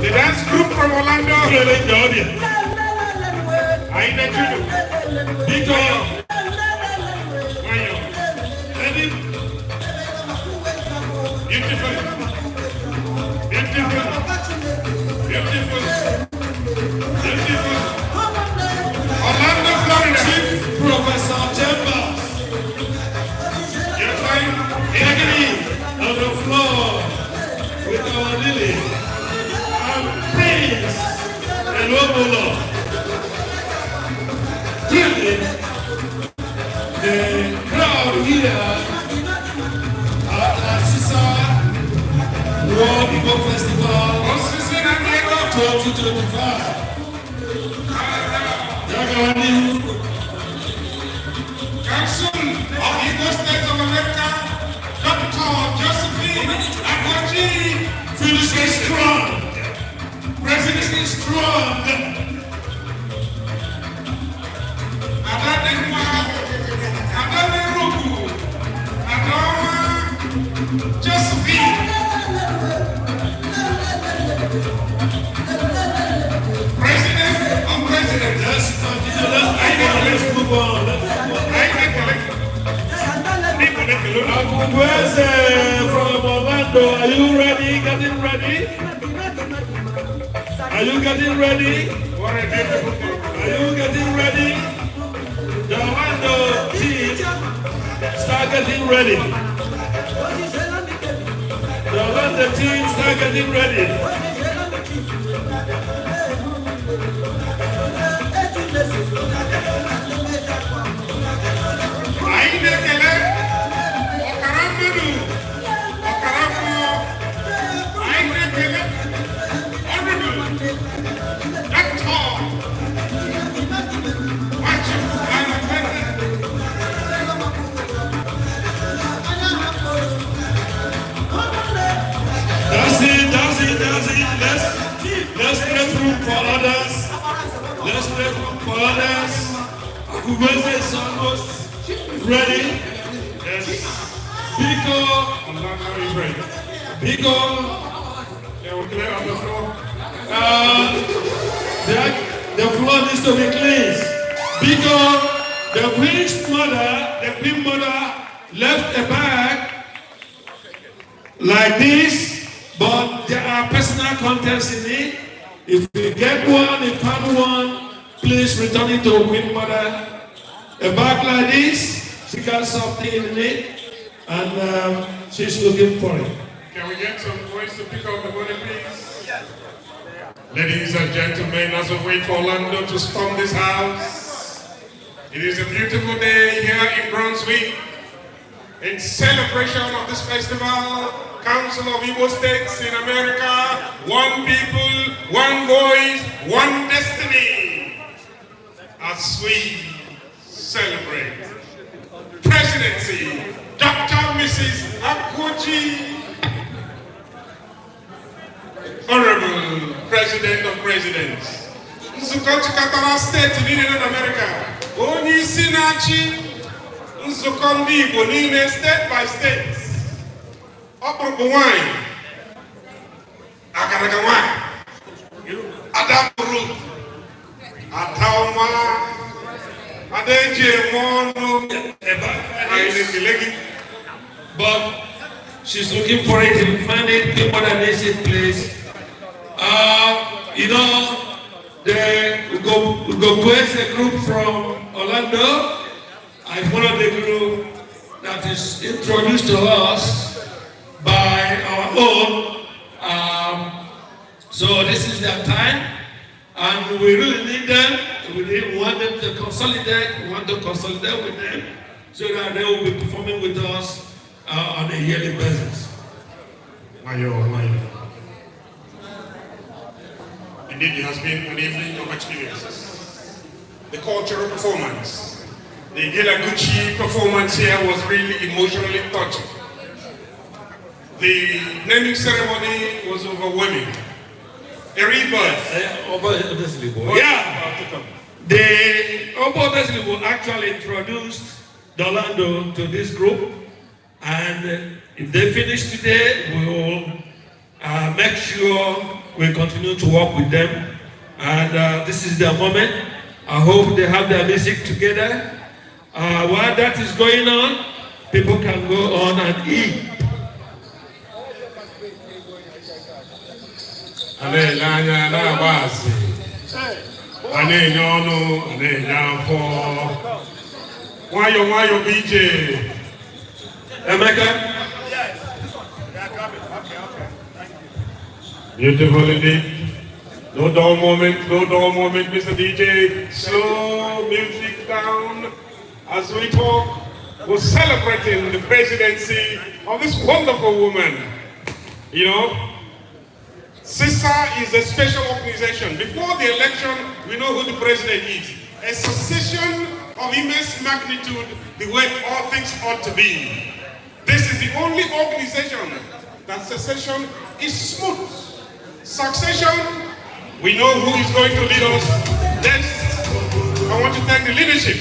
The dance group from Orlando. I need you. Because beautiful. Beautiful. Beautiful. Beautiful. Orlando, Florida. Chief Professor Chambers. Your time. Agony on the floor with our lily. And Prince and Obolo. Really, the crowd here at Asisa World Igbo Festival 2025. Council of Igbo States of America, Dr. Josephine Akwaji, finishing strong. President is strong. Josephine. President of President. Let's move on. From Orlando, are you ready? Getting ready? Are you getting ready? Are you getting ready? The Orlando team, start getting ready. The Orlando team, start getting ready. Let's make room for others. Let's make room for others. Akubeze is almost ready. Yes. Biko. Is ready. Biko. Yeah, we'll clear on the floor. The floor needs to be cleansed. Biko, the queen mother left a bag like this. But there are personal contents in it. If you get one, if you have one, please return it to Queen Mother. A bag like this, she got something in it, and she's looking for it. Can we get some boys to pick up the money, please? Yes. Ladies and gentlemen, as we wait for Orlando to storm this house, it is a beautiful day here in Brunswick. In celebration of this festival, Council of Igbo States in America, one people, one voice, one destiny. As we celebrate Presidency, Dr. Mrs. Akwaji, Honorable President of Presidents, Nzukọ Katara State in America, Onye Sinachi, Nzukọ ndị Igbo niile state by state. Ọkpụrụkpụ nwanyị, agaraga nwanyị, adapụrụ, ataọma, adeji ọnụ, but she's looking for it and find it, people that needs it, please. We go praise a group from Orlando. I follow the group that is introduced to us by our own. So this is their time, and we really need them. We want them to consolidate. We want to consolidate with them so that they will be performing with us on a yearly basis. Indeed, it has been an evening of experiences. The cultural performance, The Gilaguchi performance here was really emotionally touching. The naming ceremony was overwhelming. The Obo will actually introduced Dolando to this group, and if they finish today, we will make sure we continue to work with them. And this is their moment. I hope they have their music together. While that is going on, people can go on and eat. Wayo BJ. Emeka. Beautiful indeed. No dull moment, Mr. DJ. Slow music down as we talk. We're celebrating the presidency of this wonderful woman. You know, CISA is a special organization. Before the election, we know who the president is. A succession of immense magnitude, the way all things ought to be. This is the only organization that succession is smooth. Succession, we know who is going to lead us. Next, I want to thank the leadership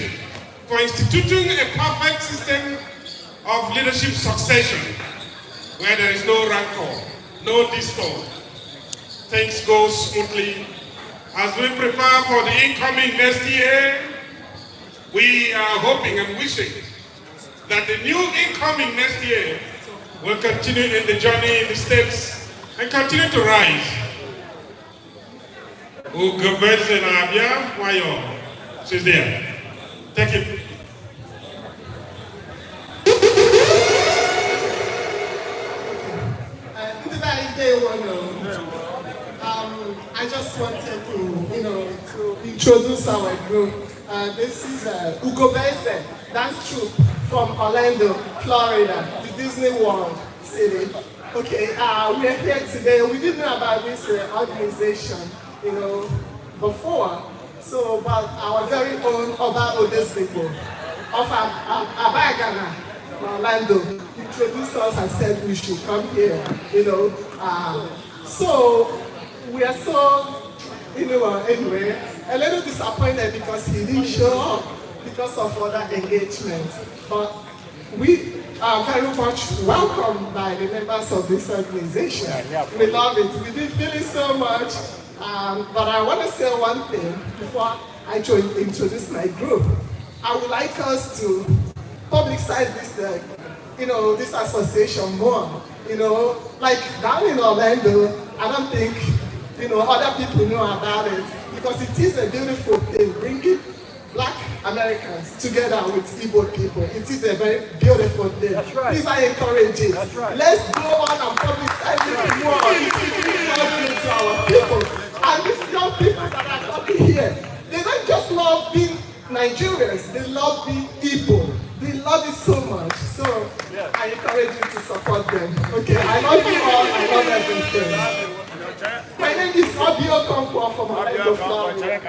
for instituting a perfect system of leadership succession, where there is no rancor, no discord. Things go smoothly. As we prepare for the incoming next year, we are hoping and wishing that the new incoming next year will continue in the journey, in the steps, and continue to rise. She's there. Take it. I just wanted to introduce our group. This is Ugobese dance troupe from Orlando, Florida, the Disney World city. Okay, we're here today. We didn't know about this organization, before. So, but our very own Oba Odesbeko of Abagana, Orlando, introduced us and said we should come here, So, we are so, anyway, a little disappointed because he didn't show up because of other engagements. But we are very much welcomed by the members of this organization. We love it. We did feel it so much. But I want to say one thing before I introduce my group. I would like us to publicize this, this association more. Like down in Orlando, I don't think, other people know about it because it is a beautiful thing, bringing Black Americans together with Igbo people. It is a very beautiful thing. That's right. Please, I encourage it. That's right. Let's go on and publicize it more. It is to our people. And these young people that are coming here, they don't just love being Nigerians, they love being Igbo. They love it so much. So I encourage you to support them. Okay, I love you all, I love everything. My name is Obio Kompo from Orlando, Florida.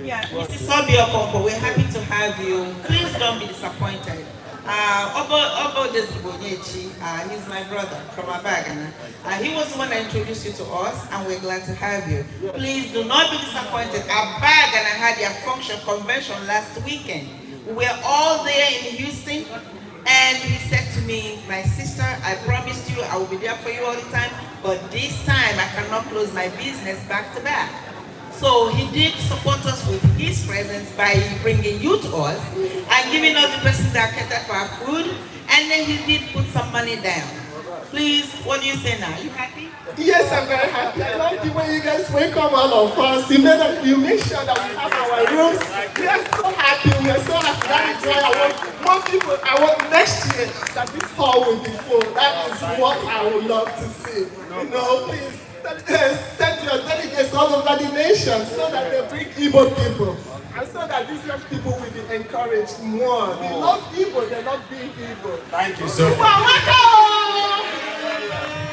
Yeah, Mrs. Obio Kompo, we're happy to have you. Please don't be disappointed. Obo Desibonyechi, he's my brother from Abagana. He was the one that introduced you to us, and we're glad to have you. Please do not be disappointed. Abagana had their function convention last weekend. We were all there in Houston, and he said to me, my sister, I promised you I will be there for you all the time, but this time I cannot close my business back to back. So he did support us with his presence by bringing you to us and giving us the person that catered for our food, and then he did put some money down. Please, what do you say now? You happy? Yes, I'm very happy. I love the way you guys welcome all of us. You make sure that we have our rooms. We are so happy. We are so happy. That is why I want more people. I want next year that this hall will be full. That is what I would love to see. Please send your delegates all over the nation so that they bring Igbo people. And so that these young people will be encouraged more. They love Igbo, they love being Igbo. Thank you so much.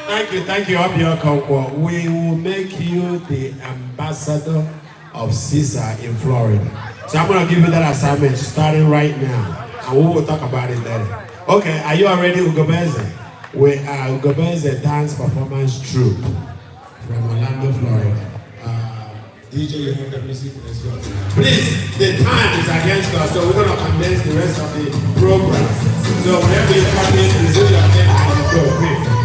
Thank you, Obio Kompo. We will make you the ambassador of CISA in Florida. So I'm going to give you that assignment starting right now. And we will talk about it later. Okay, are you already Ugobeze? We are Ugobeze Dance Performance Troupe from Orlando, Florida. DJ, you have the music. Let's go. Please, the time is against us, so we're going to condense the rest of the program. So whenever you come in, you do your thing and you go quick.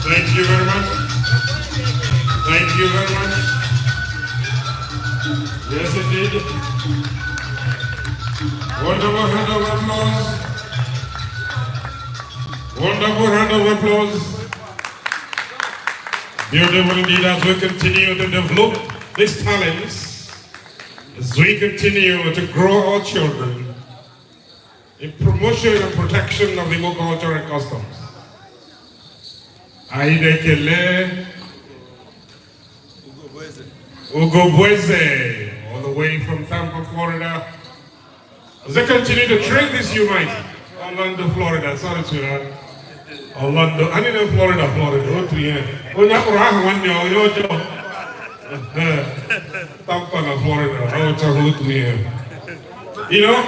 Thank you very much. Thank you very much. Yes, indeed. Wonderful hand of applause. Wonderful hand of applause. Beautiful indeed as we continue to develop these talents, as we continue to grow our children in promotion and protection of Igbo culture and customs. Aidekele Ugobweze, all the way from Tampa, Florida. As they continue to train this unite, Orlando, Florida. Sorry to that. Orlando, I didn't know Florida. Oh, 3 years. Oh, not one year. Tampa, Florida. You know,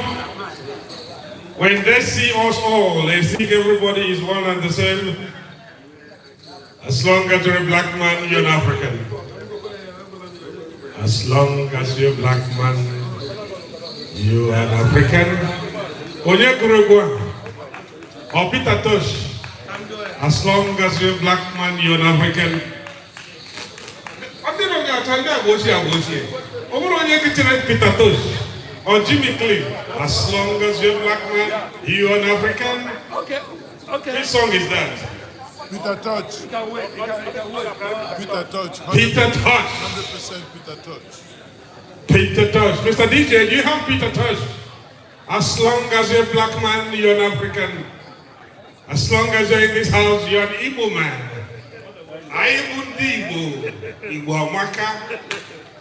when they see us all, they think everybody is one and the same. As long as you're a black man, you're an African. As long as you're a black man, you're an African. Onyegurugwa or Peter Tosh. As long as you're a black man, you're an African. Peter Tosh or Jimmy Cliff. As long as you're a black man, you're an African. Okay. Which song is that? Peter Touch. Peter Touch. Peter Touch. 100% Peter Touch. Peter Touch. Mr. DJ, do you have Peter Touch? As long as you're a black man, you're an African. As long as you're in this house, you're an Igbo man. I am Igbo. Igbo Amaka.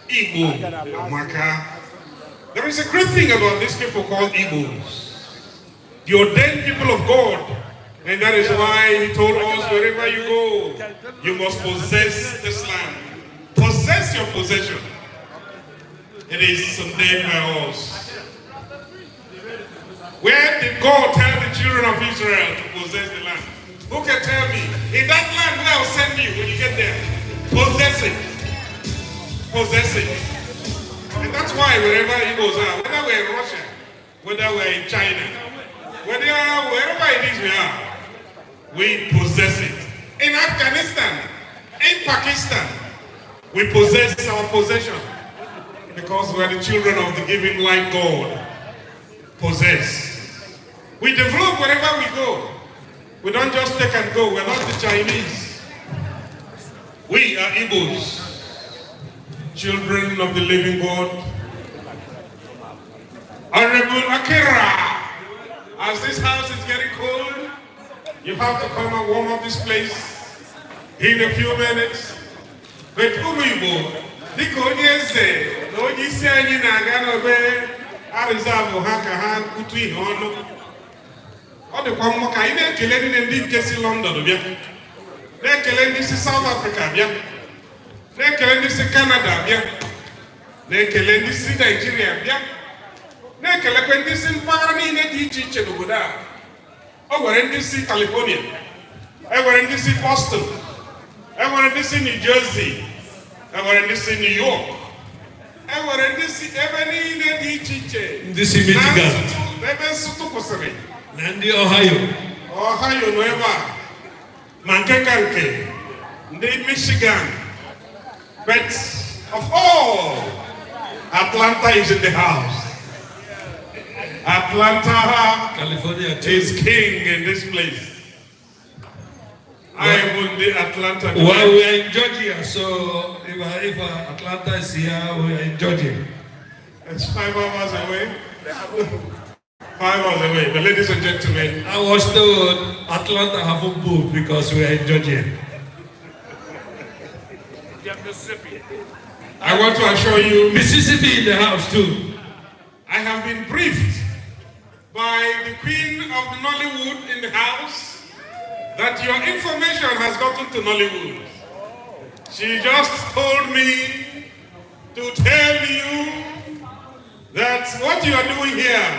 Igbo Amaka. There is a great thing about these people called Igbos. The ordained people of God. And that is why he told us, wherever you go, you must possess this land. Possess your possession. It is ordained by us. Where did God tell the children of Israel to possess the land? Who can tell me? In that land where I'll send you when you get there, possess it. possess it. And that's why wherever Igbos are, whether we're in Russia, whether we're in China, wherever it is we are, we possess it. In Afghanistan, in Pakistan, we possess our possession because we are the children of the giving light God possess. We develop wherever we go. We don't just take and go. We're not the Chinese. We are Igbos, children of the living God. Honorable Akira, as this house is getting cold, you have to come and warm up this place in a few minutes. But Igbo, dịka onye eze na onye isi anyị na-aga n'obe arịzabụ ha ka ha kutu ihe ọnụ. Ọ dịkwa mma ka anyị na-ekele ndị nke si London bịa, na-ekele ndị si South Africa bịa, na-ekele ndị si Canada bịa, na-ekele ndị si Nigeria bịa, na-ekelekwe ndị si mpaghara niile dị iche iche n'obodo a. O nwere ndị si California, e nwere ndị si Boston, e nwere ndị si New Jersey, e nwere ndị si New York, e nwere ndị si ebe niile dị iche iche, ndị si Michigan, ebe nsụtụ kwụsịrị, na ndị Ohio nọ ebe a, ma nke ka nke ndị Michigan. But of all, Atlanta is in the house. Atlanta, California is king in this place. I am in the Atlanta. Well, we are in Georgia, so if Atlanta is here, we are in Georgia. It's 5 hours away. 5 hours away. But ladies and gentlemen, I was told Atlanta haven't moved because we are in Georgia. I want to assure you, Mississippi in the house too. I have been briefed by the Queen of Nollywood in the house that your information has gotten to Nollywood. She just told me to tell you that what you are doing here,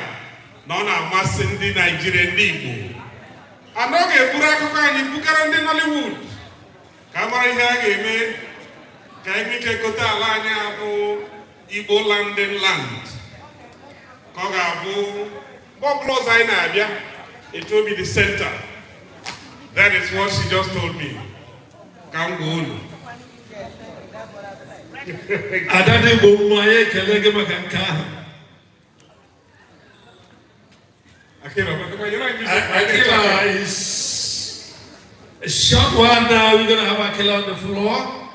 Nona Masindi Nigerian Igbo. Anoge Burakuka and Bukara in Nollywood. Kamari Hageme, Kaimike Kota Lanya, Igbo land and land. Kogabu, Bob Lozaina, it will be the center. That is what she just told me. Come go. Adade Bomaye Kelege Makanka. Akila is a short one now. We're going to have Akila on the floor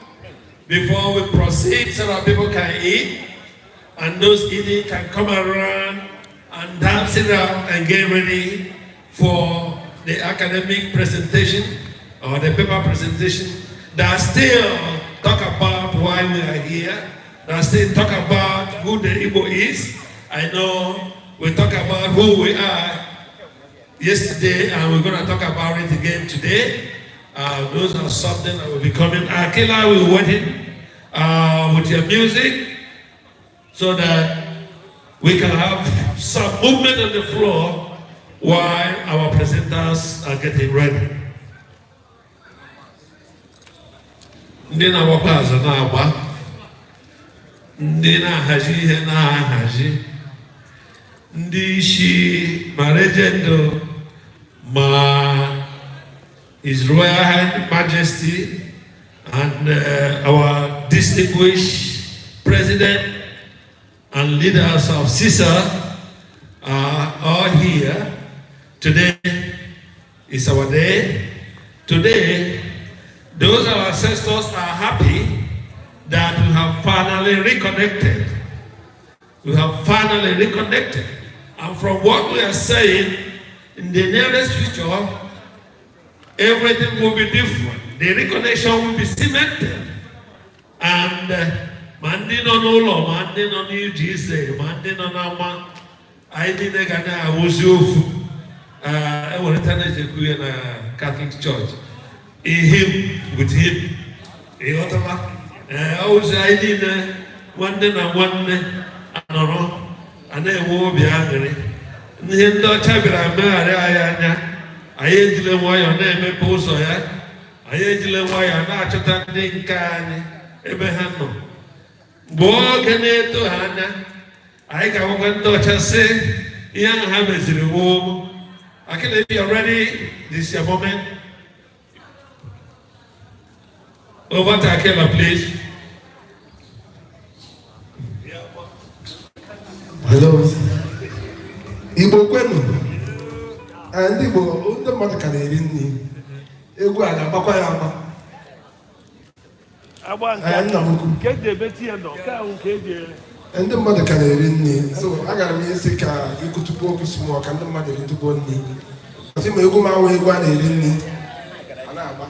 before we proceed so that people can eat. And those eating can come around and dance it out and get ready for the academic presentation or the paper presentation that still talk about why we are here, that still talk about who the Igbo is. I know we talk about who we are yesterday and we're going to talk about it again today. Those are something that will be coming. Akila will wait in with your music, so that we can have some movement on the floor while our presenters are getting ready. Ndị na-agbakwa azụ na-agba, ndị na-ahazi ihe na-ahazi, ndị isi ma regendo ma His Royal Majesty and our distinguished President and leaders of CISA are all here. Today is our day. Today, those our ancestors are happy that we have finally reconnected. We have finally reconnected. And from what we are saying, in the nearest future, everything will be different. The reconnection will be cemented. And Mandi no no, Mandi no new Jesus, Mandi no nama. I didn't get a wuzu. I want to tell you in a Catholic church. Him with him. I was I did one day and one day. I don't know. And then will be angry. Nindo chabira me I ejile waya na eme poso ya. I ejile waya na achota ndi nkani ebe ha no. Boganeto Hana, I can want to say, young Hammers in the womb. I can if you're ready, this is your moment. Over to Akela, please. Hello. Igbo kwenu. Ndị Igbo ndị mmadụ ka na-eri nri. Egwu a ga-agbakwa ya agba. Nna m ukwu. Ndị mmadụ ka na-eri nri. So agara m isi ka ikutupu okwu si mụọ ka ndị mmadụ eritupu nri. Ọsị ma egwu m ahụ egwu a na-eri nri. A na-agba.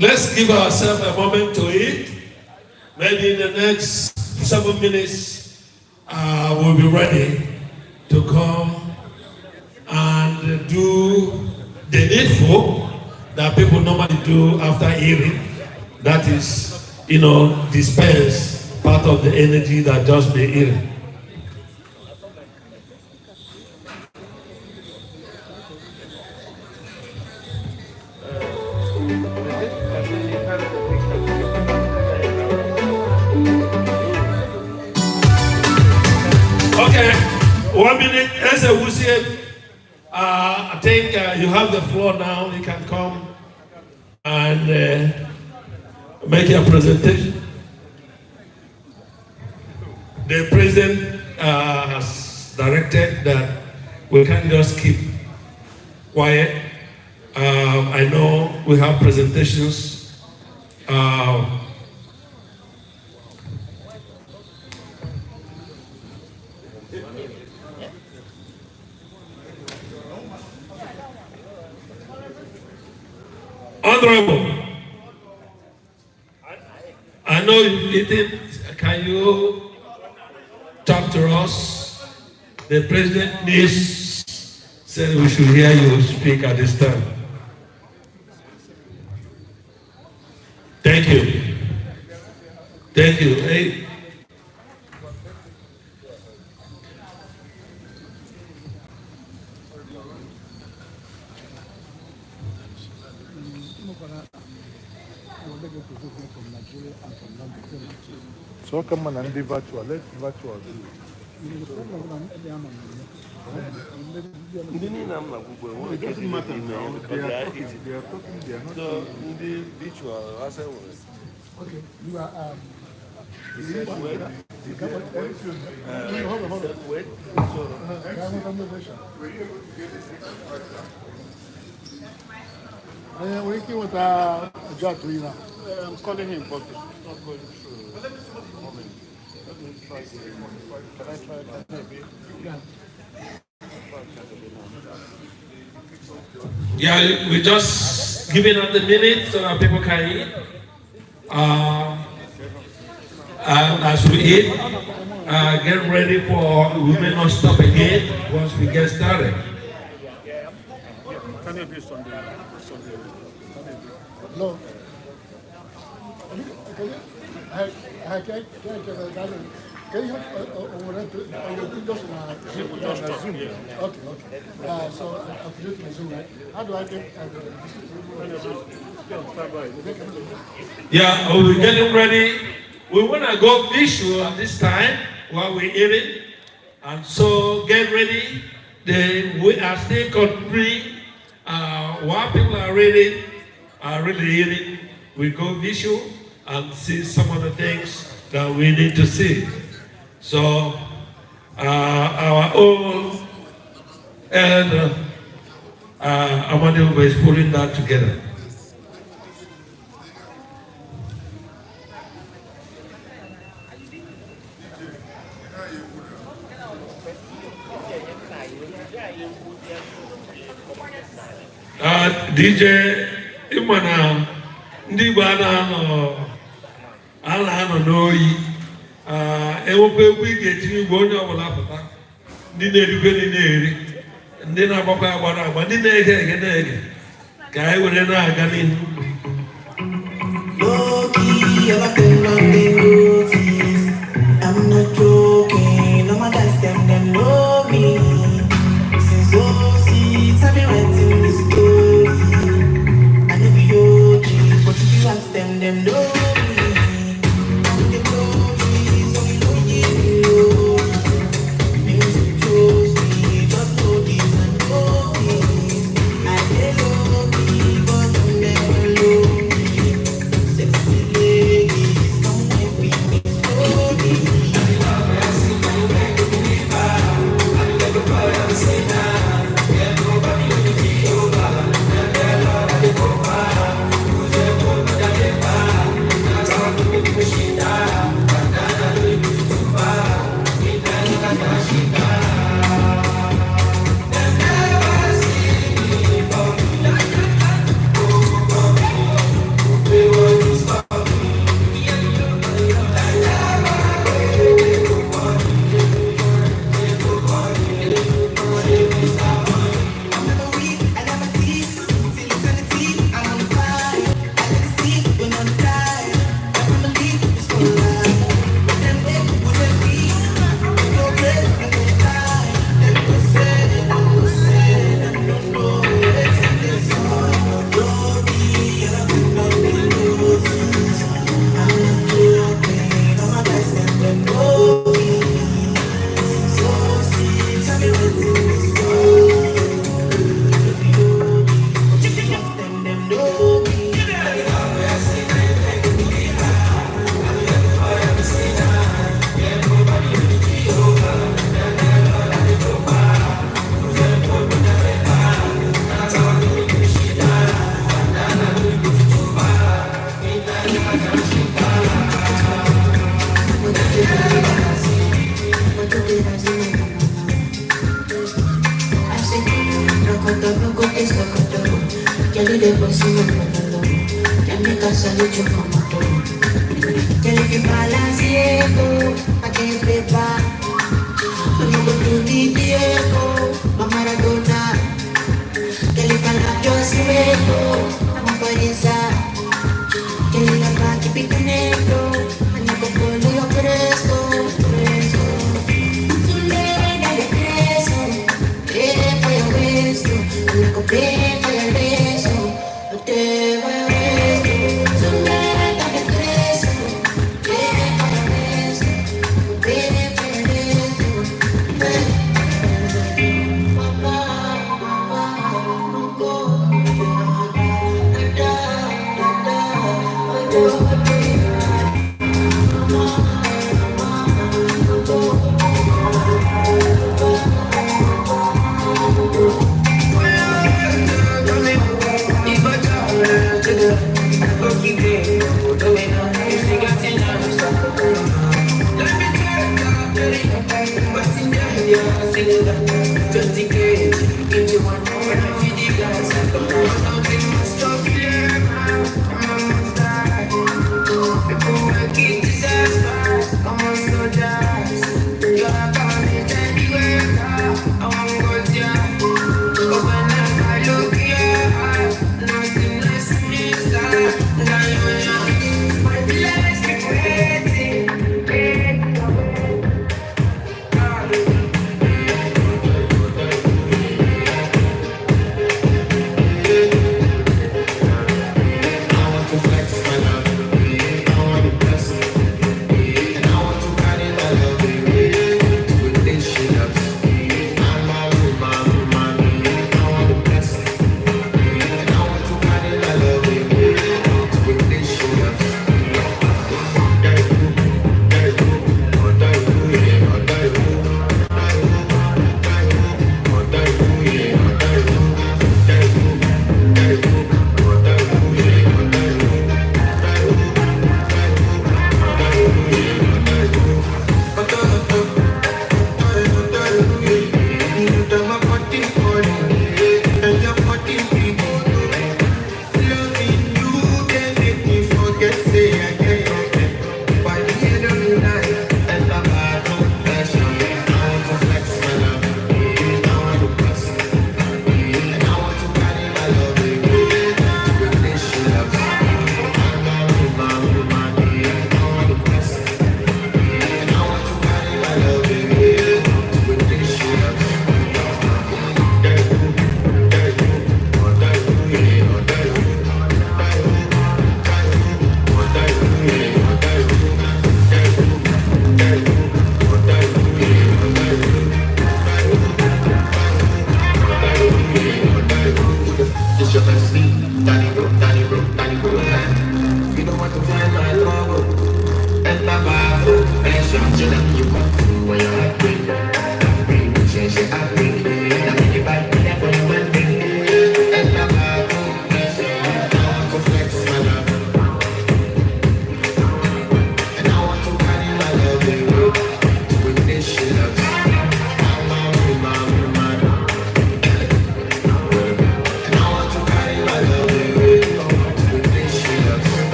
Let's give ourselves a moment to eat. Maybe in the next 7 minutes, we'll be ready to come and do the needful that people normally do after eating. That is, disperse part of the energy that just be eaten. Okay, 1 minute. As a Wusie, I think you have the floor now. You can come and make your presentation. The president has directed that we can't just keep quiet. I know we have presentations. Honorable, I know you've eaten. Can you talk to us? The president needs said we should hear you speak at this time. Thank you. Thank you. Hey. So come on and be virtual. Let's virtual. It doesn't matter now. They are talking. They are not. So in the virtual, I said, okay, you are. I'm working with a job now. I'm calling him, but it's not going through. Let me try. Can I try that maybe? Yeah, we're just giving up the minutes so that people can eat. And as we eat, get ready for, we may not stop again once we get started. Can you be Sunday? No. Can you just Zoom? Okay. So I'll do it on Zoom, right? How do I get Yeah, we're getting ready. We want to go visual at this time while we're eating. And so get ready. We are still complete. While people are really eating, we go visual and see some of the things that we need to see. So our own elder Amadou is putting that together. DJ Imana ndị Igbo a na-anọ n'oyi ewepụ egwu ị ga-etinye igwe onye ọbụla pụta ndị na-erigwe ndị na-eri ndị na-agbakwa agbara agba ndị na-ege ege na-ege ka anyị were na-aga n'ihu. I'm not joking, all my guys them know me. Since 06, I've been writing this story. I know be OG, but if you ask them know me. de próximo mundo, ya me casa lucho como todo. Que le que balanceado, pa' que pepa, no me tu Diego, ma Maradona. Que le fala yo sueco, vamos a pensar. Que le la pa' que pico negro, anda con pollo yo fresco. Una copeta y el beso, no te voy a beso. Soleta de preso, copeta y el beso, copeta y el beso. Mamá,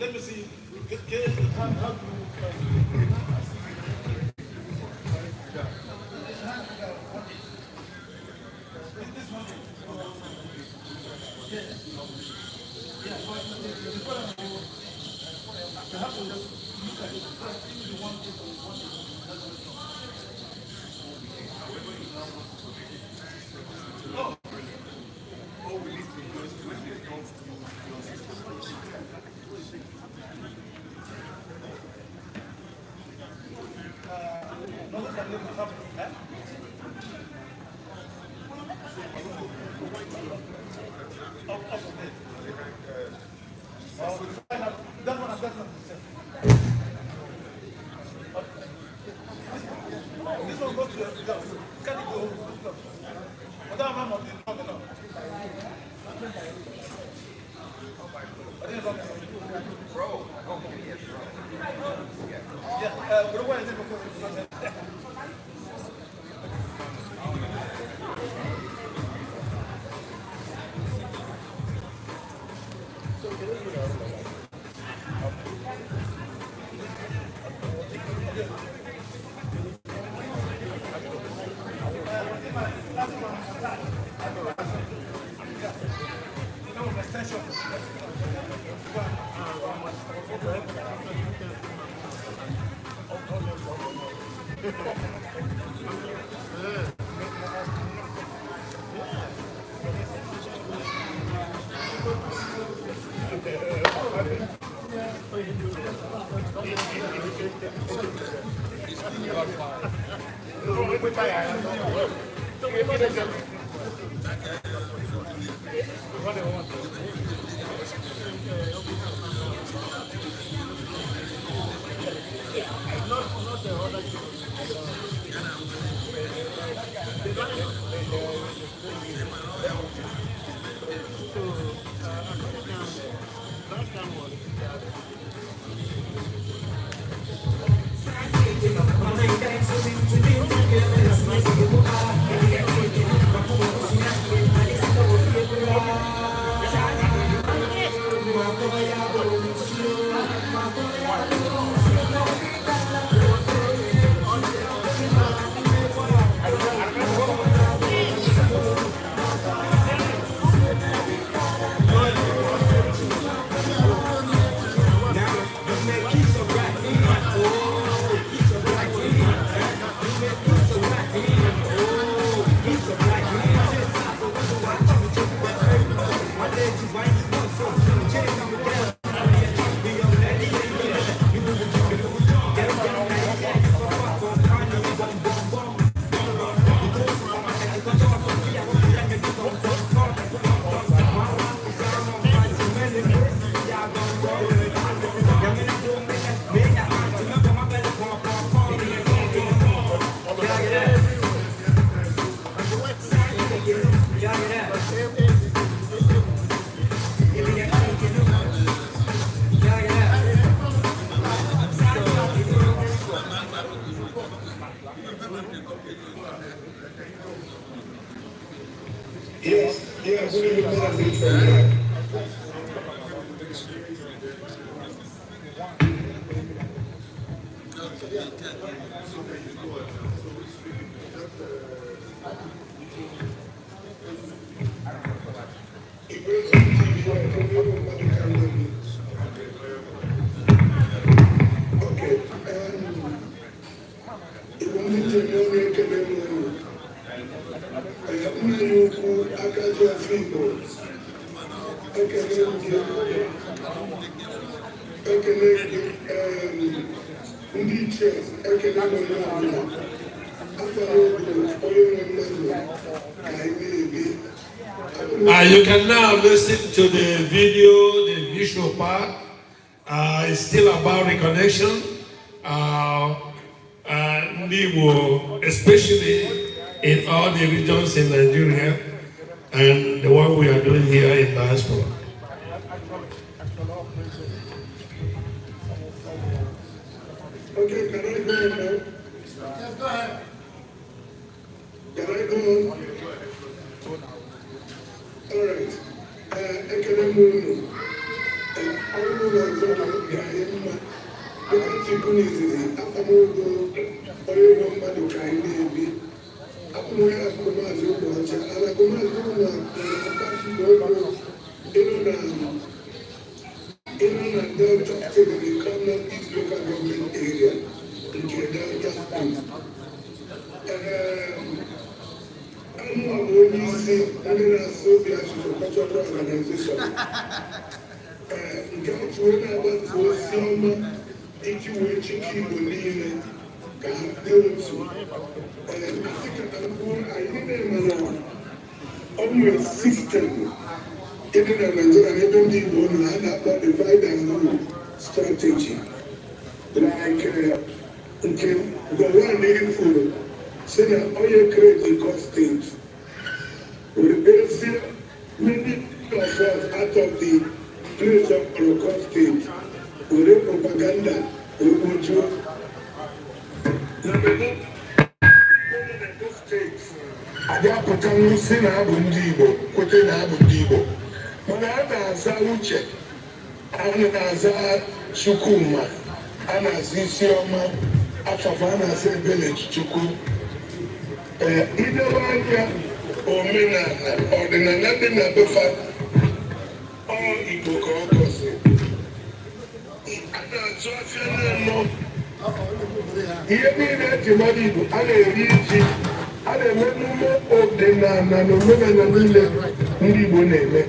Let me see. Yes, yes, we will not be from here. You can now listen to the video, the visual part. It's still about reconnection. Igbo, especially in all the regions in Nigeria, and the one we are doing here in diaspora. Okay, can I go on now? Yes, go ahead. Can I go on? All right. I can move. I will not go to because you couldn't easily. I will go. I will not go to Keynote. I will not go to Marginalization. And I will not go to Delta State, the Keynote East Local Government Area in Delta State. I'm only seeing under association for cultural organization. Get when I was for some each chicken believe can do to. I didn't almost system. Even a Nigerian, even the one had about divide and rule strategy. Like, the one needing food. Say that all your crazy cost things. We basic many of us out of the place of Holocaust state. We do propaganda, we go to states. Ada putamu si na abu ndị Igbo, kote na abu ndị Igbo. Mana a na-aza Uche, a na-aza Chukwuma, a na-aza Isioma, afafa a na-aza Village Chukwu. Idewa anya omenala ọdịnala dị na befa ọ Igbo ka ọ gọzi. A na-atụ afịa na-anọ ihe niile eji mmadụ Igbo a na-eri ji, a na-eme emume ọdịnala na omenala niile ndị Igbo na-eme,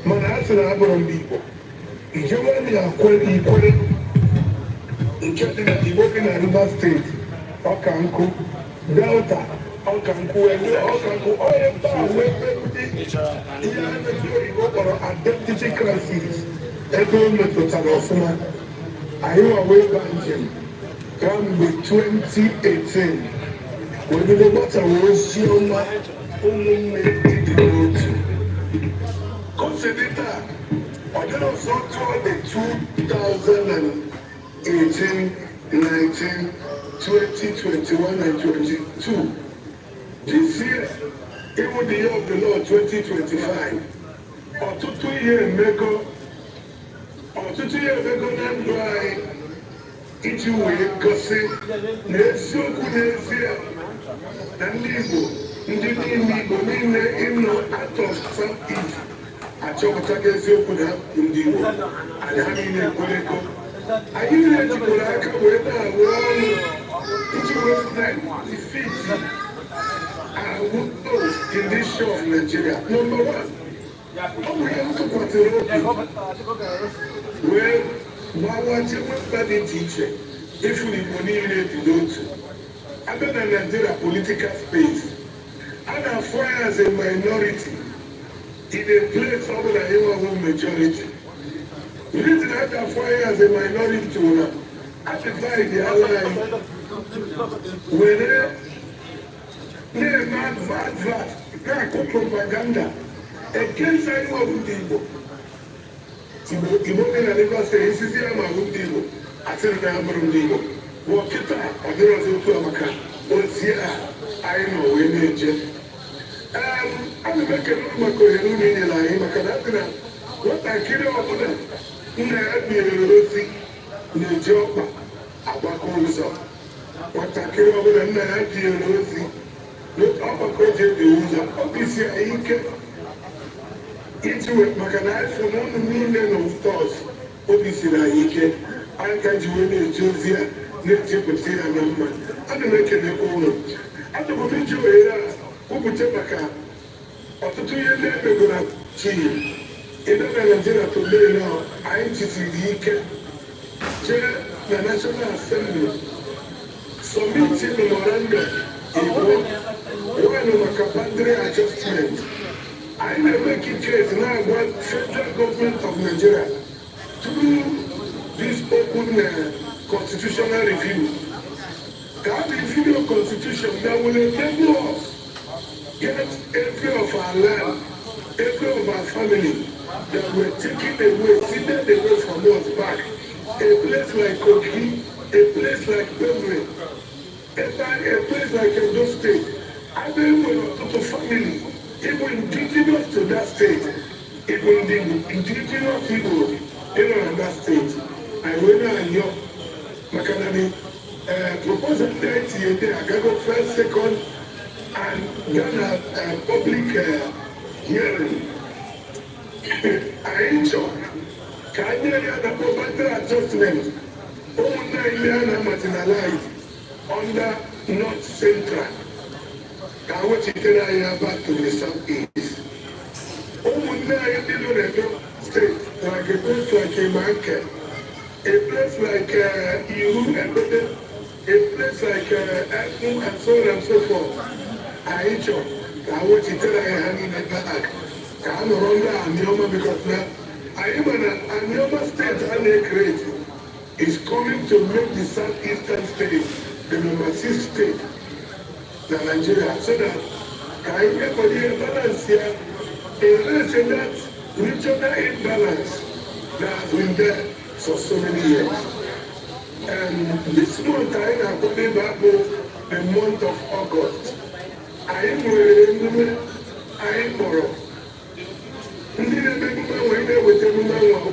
mana a sị na abụrụ ndị Igbo. Ijewe na-ikwere nke dị na Igbo dị na Rivers steeti, Ọka Nkụ, Delta, Ọka Nkụ, onye mba wee ndị ihe a na-eji oyibo kpọrọ identity crisis ebe o metụtara ọfụma. Anyị nwa wee ba njem kamgbe 2018 wee bido gbatawa ozi ọma ụmụnne ịdị n'otu. Consider ọ dịrị ọzọ tụọ the 2018, 19, 20, 21, and 22. This year, even the year of the Lord 2025, ọtụtụ ihe emego na ndụ anyị iji wee gosi na eziokwu n'ezie na ndị Igbo, ndị n'ime Igbo niile ịnọ out of South-East achọpụtaga eziokwu na ndị Igbo. Anyị ha niile ekwerego. Anyị niile jikọrọ aka wee na-arụ ọrụ iji wee defeat our woes in this show of Nigeria. Number one, we have to consider where everybody teacher, if we need to do to. Other than Nigeria political space, and our as a minority in a place other than human majority. We need to have our as a minority to identify the ally. Where they bad propaganda against anyone who did Igbo. Igbo in a Lagos State, this is the Igbo. I said that I'm from Igbo. Wakita, Adirazo to Amaka, Osia, I know we need you. I'm making Makoyuni in Lai, Makadana. What I kill over them, Nabi, Njenje, Abakonzo. What I kill over them, Nabi, not Abakonzo, the Obviously, I get into it, Makanai, for no meaning of thoughts. Obviously, I get. I can't do any Josiah, native potato and man. I'm making the owner. I don't want you here. Who would take a car? After 2 years, they're going to see. In the Nigeria today now, I ain't sitting here. The National Assembly submitting the memorandum one of a capacity adjustment. I never make it case now about federal government of Nigeria to do this open constitutional review. That review of constitution that will enable us get every of our land, every of our family that were taken away, seated away from us back. A place like Kogi, a place like Benue, a place like Edo State, everyone to family, even indigenous to that state, even the indigenous people in that state. I went on your Makanani proposal 30 a day. I got first, second, and then a public hearing. I enjoy. Can you hear the proposal adjustment? All 9 million marginalized under North Central. I want you to hear back to the Southeast. All 9 million states, like a place like a market. A place like Iru, a place like Afro, and so on and so forth. I want you to tell I am in the back. I'm around Anioma because now I am an Anioma state and a great is coming to make the southeastern state the number 6 state in Nigeria so that everybody balance here, erase that regional imbalance that has been there for so many years. And this month I am coming back the month of August. I am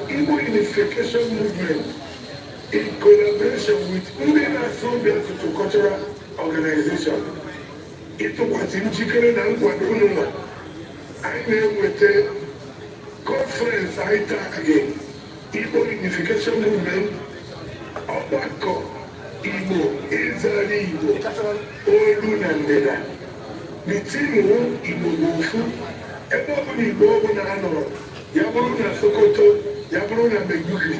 Igbo unification movement in collaboration with Indian Afrobeat cultural organization. It was in Chicken and Guadalajara. I am with a conference I talk again. Igbo unification movement, Obako, Igbo, Ezari Igbo, Olu Nandela. The team who Igbo Gofu, everybody Igbo Nano, Yaburu na Sokoto, Yaburu na Meguri,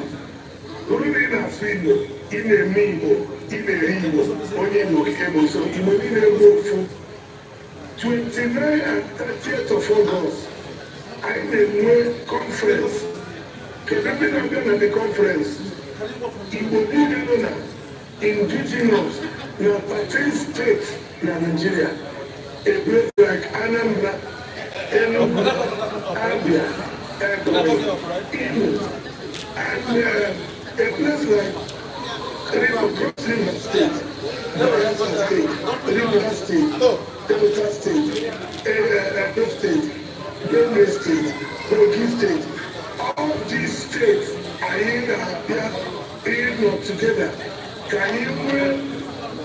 Uru na Sweden, Ine Mibo, Ine Ribo, Onye Mokebo, so Igbo Ine Gofu. 29 and 30th of August, I made a conference. Kevin at the conference, Igbo Nuna, indigenous, na 13 states in Nigeria, a place like Anambra, Enugu, Abia, Imo, and a place like River State, River State, Delta State, Edo State, Benue State, Kogi State. All these states are in not together. Can you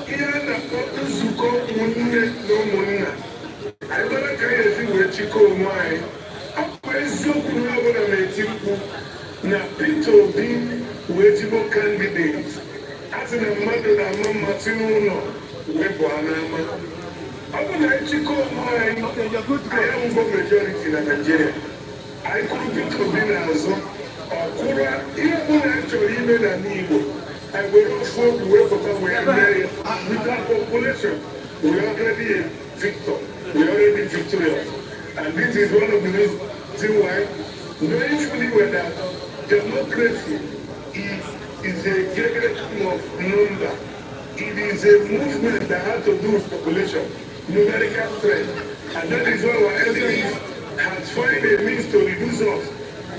hear the Zuko Munne no Munna? I don't know if you were Chico Mai. I'm so good at it. Now, Pito being eligible candidates. As in a mother that Mama Tino, Webuanama. I'm going to Chico Mai. I am the majority in Nigeria. I couldn't be as Kura, even actually even an Igbo. I will not fall the way but we are there with that population. We are already a victor. We are already victorious. And this is one of the reasons why, knowing fully well that democracy is a game of number. It is a movement that has to do with population, numerical strength. And that is why our enemies has found a means to reduce us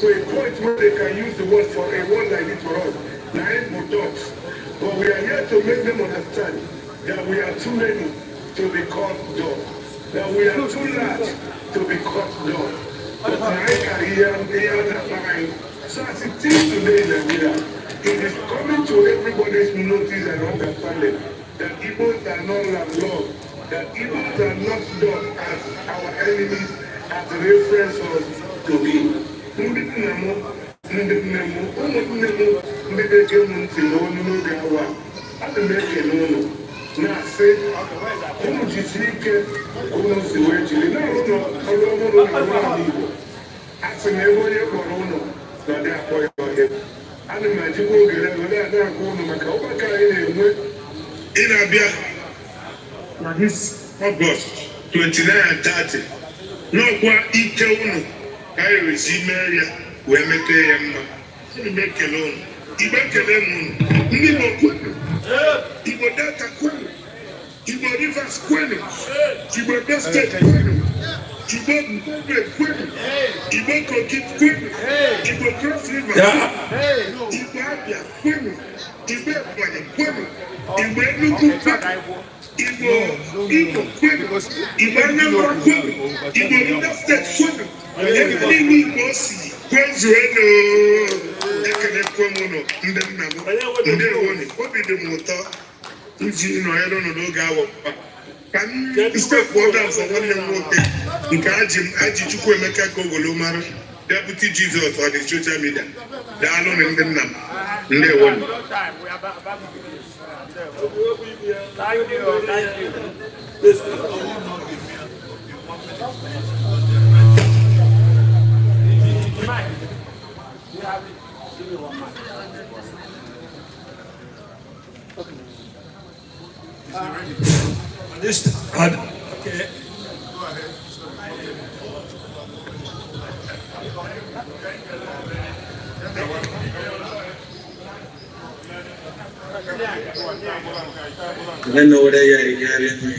to a point where they can use the word for a word like this for us. Now, Igbo talks. But we are here to make them understand that we are too many to be cut down. That we are too large to be cut down. But I can hear that behind. So as it is today in Nigeria, it is coming to everybody's notice and understanding that Igbos are not landlocked, that Igbos are not done as our enemies, as reference us to be. In Abia, this August 29 and 30, no kwa ike unu ka regime area we make yamma. We make alone. Igbo kelemu, Igbo kwenu, Igbo Delta kwenu, Igbo Rivers kwenu, Igbo West State kwenu, Igbo Mpobe kwenu, Igbo Kogi kwenu, Igbo Cross River, Igbo Abia kwenu, Igbo Ebonyi kwenu, Igbo Enugu kwenu, Igbo kwenu, Igbo Anambra kwenu, Igbo Rivers State kwenu, everything Igbo si kwezueno. Ekele kwemuno ndị nna m ndị ewoni obi dị m ụtọ iji nọ ya n'ọnọdụ ga-awọ ka m step order for nwanne m nwoke nke aji Chukwuemeka Kogolo mara Deputy Jesus on the social media. Daalụ ndị nna m ndị ewoni. Thank you. Okay. I don't know whether you're hearing me.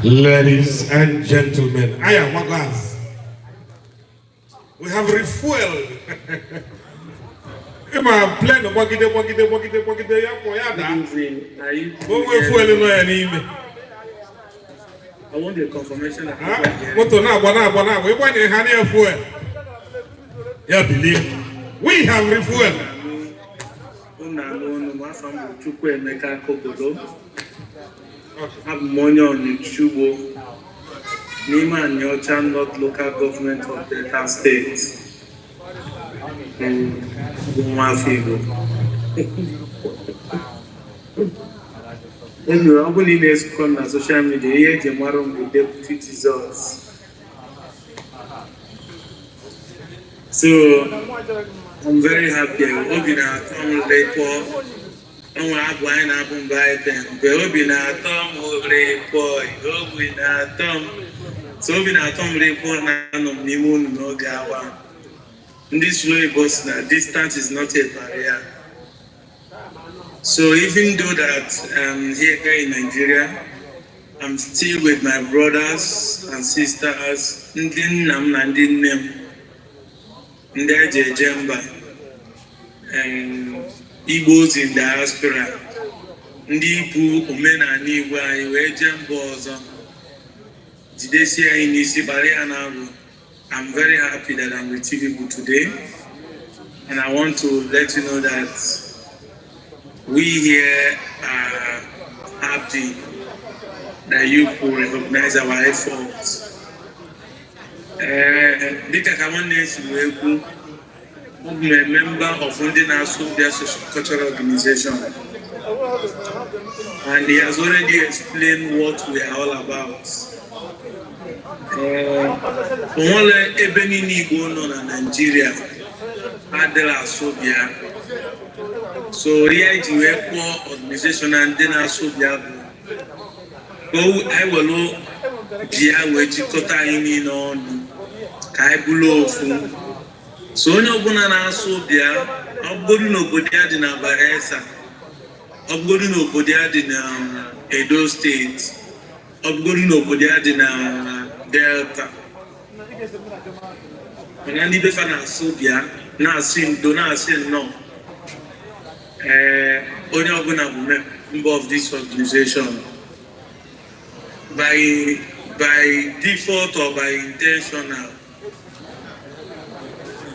Ladies and gentlemen, I am Wagas. We have refueled. I want the confirmation that we have refueled. Chukwuemeka Kogolo. Have money on the Chubo. Nima and Yocha, not local government of Delta State. And Gumafigo. When you are only in a social media, here Jamarum with Deputy Jesus. So I'm very happy. Obina Tom Lepo. I'm going to buy them. Obina Tom Lepo. Obina Tom. So Obina Tom Lepo Nano Nimun no Gawa. This low Bosnia, distance is not a barrier. So even though that I'm here in Nigeria, I'm still with my brothers and sisters. Njenje Jemba and Igbos in diaspora. Ndibu Umena Niwa Iwe Jembozo. Jidesia in Isibarianabu. I'm very happy that I'm with you people today. And I want to let you know that we here are happy that you will recognize our efforts. I'm a member of the Ancestral Cultural Organization, and he has already explained what we are all about. Only Ebony Igbo in Nigeria, Afrobeat. So here is the organization and then Afrobeat. I will be able to on. So no gonna na so bia obodu no bodia di na Bayelsa obodu no bodia di na Edo State obodu no bodia di na Delta Mana ndị befa na-asụ bịa, na-asị ndo, na-asị nnọọ. Onye ọbụla bụ member of this organization. By default or by intentional.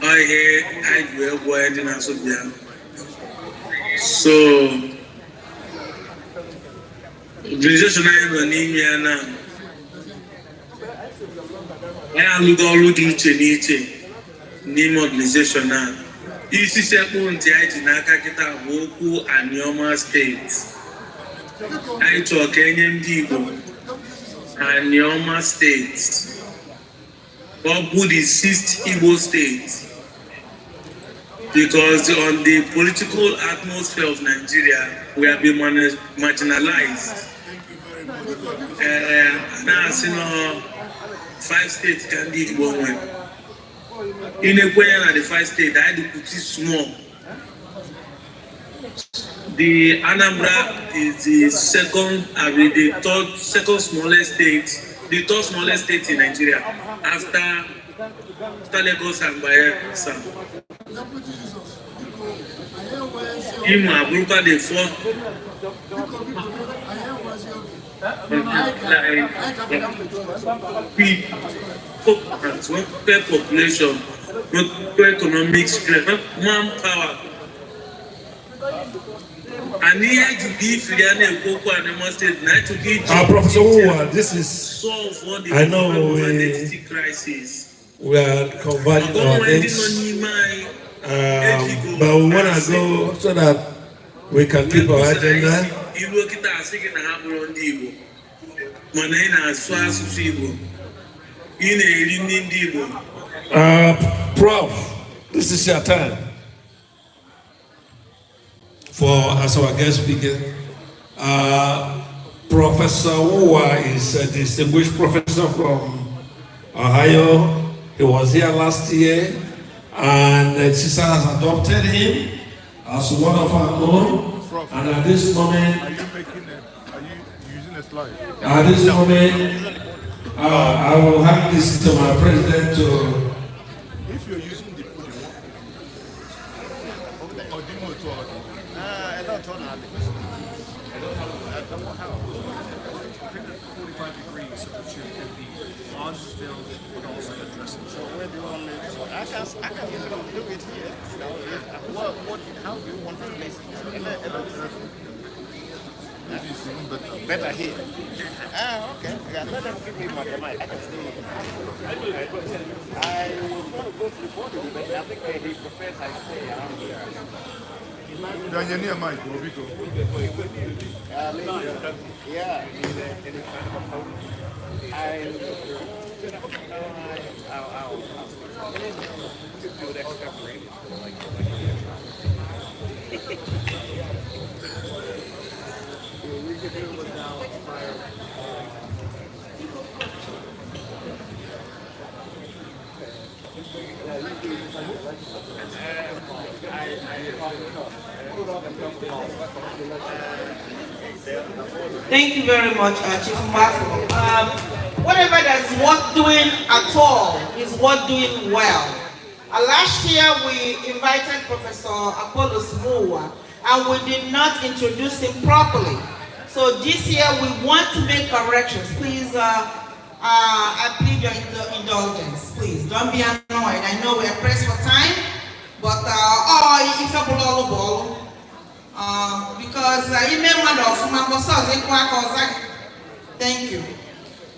I will go ahead and answer them. So, organization I am running now. I am looking to name organization now. This is a point I did not get a Woku and Yoma states. I talk any Igbo and Yoma states. What would the 6th Igbo state? Because on the political atmosphere of Nigeria, we have been marginalized. Now, 5 states can be Igbo. In a way, the 5 states, I had to put it small. The Anambra is the second smallest state. The third smallest state in Nigeria after Lagos and Bayelsa. Imo Abuja the fourth. Not per population, not per economic strength, not manpower. And here to give Filiane Boko and the state, not to give. Professor Uwa, this is. I know we are converging our things, but we want to go so that we can keep our agenda. Prof, this is your time for as our guest speaker. Professor Uwa is a distinguished professor from Ohio. He was here last year, and Sister has adopted him as one of our own. And at this moment, are you using a slide? At this moment, I will hand this to my president to. If you're using the I don't know how. 45 degrees, so that you can be on film but also addressing. So where do you want me to? I can even do it here. How do you want to place it? Maybe it's even better here. Okay. Let them give me my mic. I can stay here. I was going to go to the podium, but I think he prefers I stay around here. Then you're near Mike, Robico. Yeah. Thank you very much, Chief Mafo. Whatever that is worth doing at all is worth doing well. Last year we invited Professor Apollos Muwa and we did not introduce him properly. So this year we want to make corrections. Please, I plead your indulgence. Please, don't be annoyed. I know we are pressed for time, but because thank you.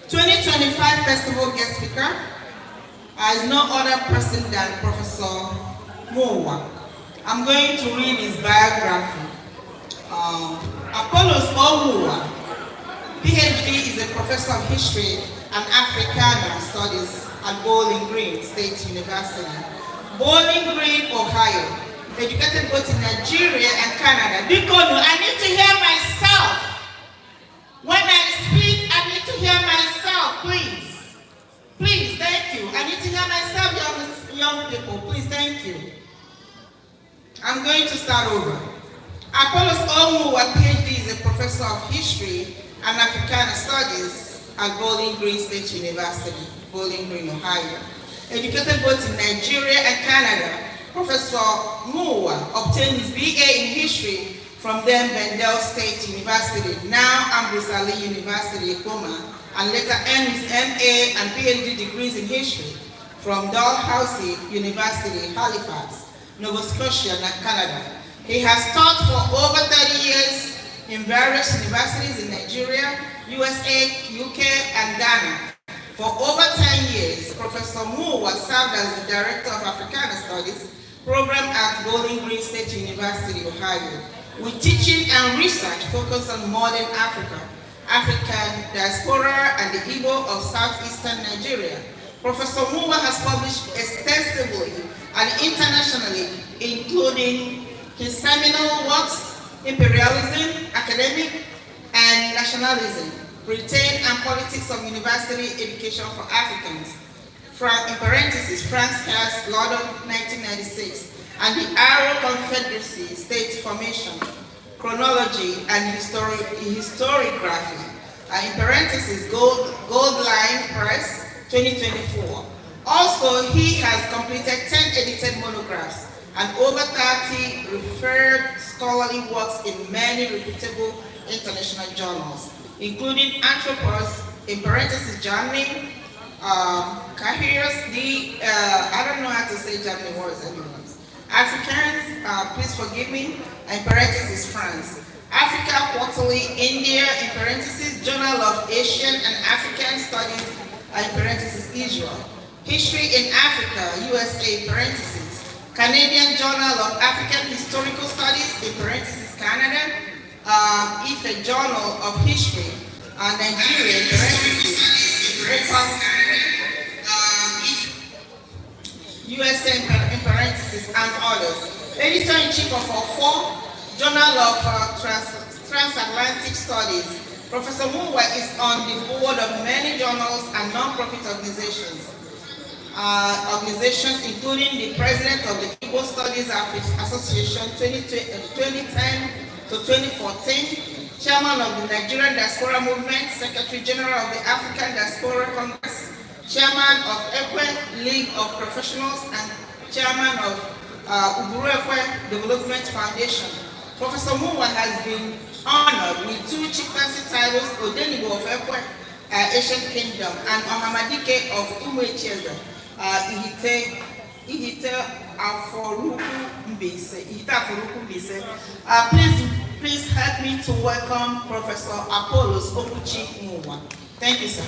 2025 festival guest speaker is no other person than Professor Mowa. I'm going to read his biography. Apollos Omuwa, PhD, is a professor of history and Africana studies at Bowling Green State University, Bowling Green, Ohio. Educated both in Nigeria and Canada. Dikono, I need to hear myself. When I speak, I need to hear myself, please. Please, thank you. I need to hear myself, young people. Please, thank you. I'm going to start over. Apollos Omuwa, PhD, is a professor of history and Africana studies at Bowling Green State University, Bowling Green, Ohio. Educated both in Nigeria and Canada, Professor Muwa obtained his BA in history from then Bendel State University, now Ambrose Ali University, Goma, and later earned his MA and PhD degrees in history from Dalhousie University, Halifax, Nova Scotia, Canada. He has taught for over 30 years in various universities in Nigeria, USA, UK, and Ghana. For over 10 years, Professor Moore was served as the Director of Africana Studies program at Bowling Green State University, Ohio, with teaching and research focused on modern Africa, African diaspora, and the Igbo of southeastern Nigeria. Professor Moore has published extensively and internationally, including his seminal works, Imperialism, Academic, and Nationalism, Britain and Politics of University Education for Africans, in parentheses, France has London 1996, and the Arrow Confederacy, State Formation, Chronology and Historiography, in parentheses, Gold Line Press, 2024. Also, he has completed 10 edited monographs and over 30 referred scholarly works in many reputable international journals, including Anthropos, in parentheses, Germany, Cahiers, I don't know how to say Germany words anyways. Africans, please forgive me, in parentheses, France. Africa Quarterly, India, in parentheses, Journal of Asian and African Studies, in parentheses, Israel. History in Africa, USA, in parentheses. Canadian Journal of African Historical Studies, in parentheses, Canada. IFE Journal of History, Nigeria, in parentheses. USA, in parentheses, and others. Editor-in-Chief of 4 Journal of Transatlantic Studies. Professor Mungwa is on the board of many journals and non-profit organizations, including the president of the Igbo Studies Association 2010 to 2014, chairman of the Nigerian Diaspora Movement, Secretary General of the African Diaspora Congress, chairman of Ekwe League of Professionals, and chairman of Uburuekwe Development Foundation. Professor Mungwa has been honored with 2 chieftaincy titles, Odenibo of Ekwe, Asian Kingdom, and Ohamadike of Umwecheza, Ihite Aforuku Mbise. Please help me to welcome Professor Apollos Okuchi Mungwa. Thank you, sir.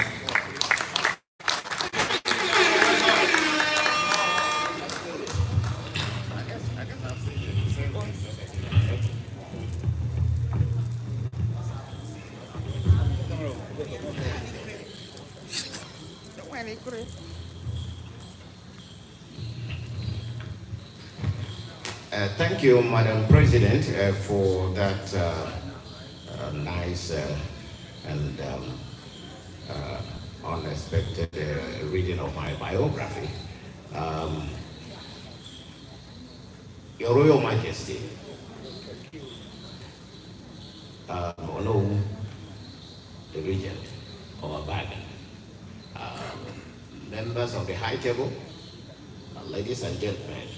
Thank you, Madam President, for that nice and unexpected reading of my biography. Your Royal Majesty, Ono, the Regent, or Bagan, members of the High Table, ladies and gentlemen,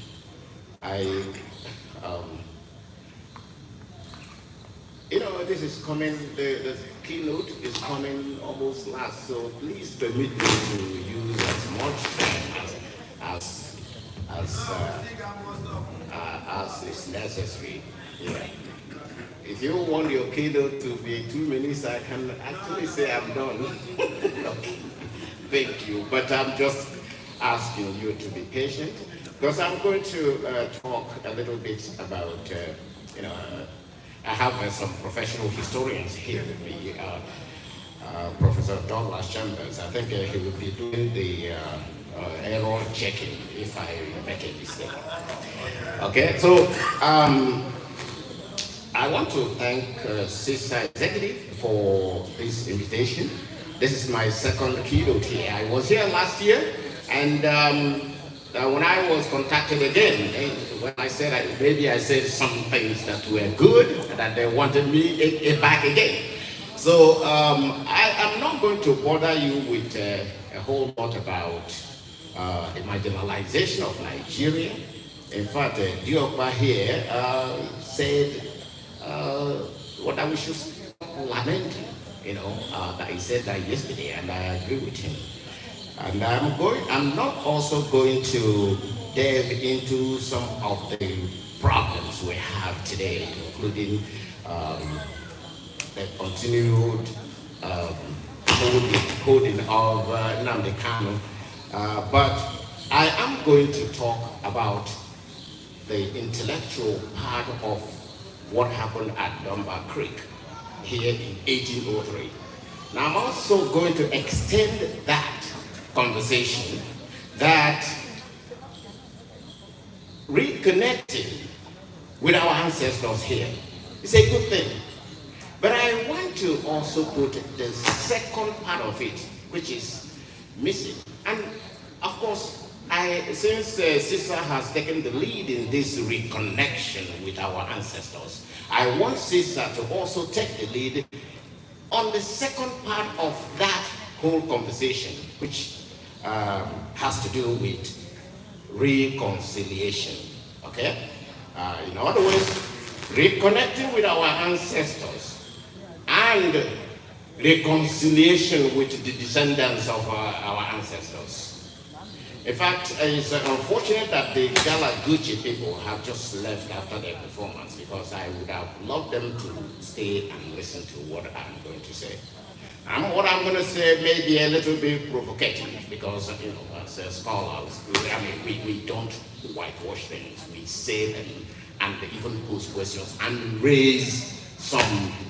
this is coming, the keynote is coming almost last, so please permit me to use as much time as is necessary. Yeah. If you want your keynote to be 2 minutes, I can actually say I'm done. Thank you, but I'm just asking you to be patient, because I'm going to talk a little bit about, I have some professional historians here with me. Professor Douglas Chambers, I think he will be doing the error checking if I make a mistake. Okay, so I want to thank Sister Executive for this invitation. This is my second keynote here. I was here last year, and when I was contacted again, when I said, maybe I said some things that were good, that they wanted me back again. So I am not going to bother you with a whole lot about the marginalization of Nigeria. In fact, Diokpa here said what I wish to lament, that he said that yesterday, and I agree with him. And I'm not also going to delve into some of the problems we have today, including the continued holding of Nnamdi Kanu. But I am going to talk about the intellectual part of what happened at Dunbar Creek here in 1803. Now I'm also going to extend that conversation that reconnecting with our ancestors here is a good thing. But I want to also put the second part of it, which is missing. And of course, since Sister has taken the lead in this reconnection with our ancestors, I want Sister to also take the lead on the second part of that whole conversation, which has to do with reconciliation, okay? In other words, reconnecting with our ancestors and reconciliation with the descendants of our ancestors. In fact, it's unfortunate that the Gala Gucci people have just left after their performance, because I would have loved them to stay and listen to what I'm going to say. And what I'm going to say may be a little bit provocative, because, as scholars, we don't whitewash things. We say them and even pose questions and raise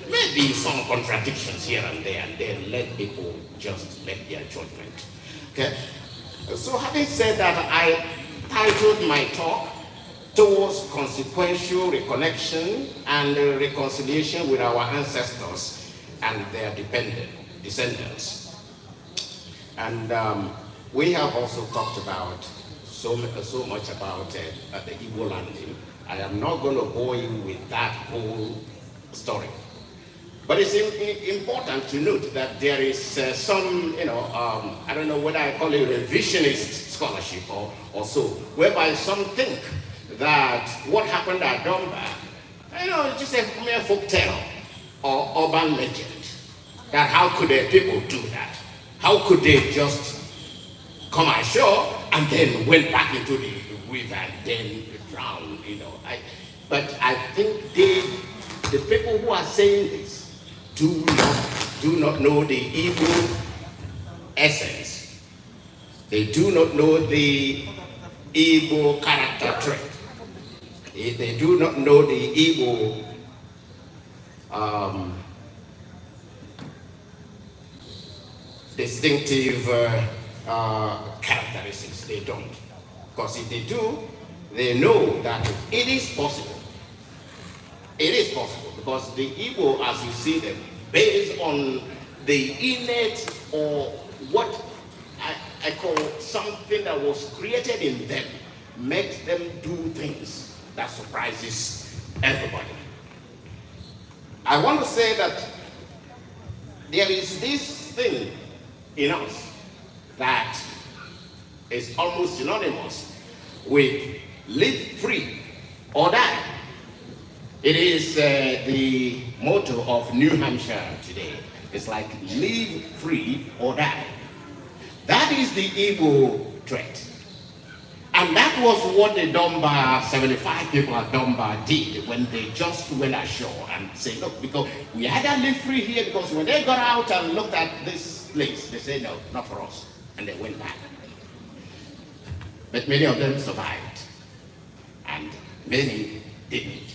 maybe some contradictions here and then let people just make their judgment. Okay? So having said that, I titled my talk Towards Consequential Reconnection and Reconciliation with Our Ancestors and Their Descendants. And we have also talked about so much about the Igbo landing. I am not going to bore you with that whole story. But it's important to note that there is some, I don't know whether I call it revisionist scholarship or so, whereby some think that what happened at Dunbar, it's just a mere folk tale or urban legend. That how could the people do that? How could they just come ashore and then went back into the river and then drown, But I think the people who are saying this do not know the Igbo essence. They do not know the Igbo character trait. They do not know the Igbo distinctive characteristics. They don't. Because if they do, they know that it is possible. It is possible, because the Igbo, as you see them, based on the innate or what I call something that was created in them, makes them do things that surprises everybody. I want to say that there is this thing in us that is almost synonymous with live free or die. It is the motto of New Hampshire today. It's like live free or die. That is the Igbo trait. And that was what the Dunbar, 75 people at Dunbar did when they just went ashore and said, look, because we either live free here, because when they got out and looked at this place, they said, no, not for us. And they went back. But many of them survived. And many didn't.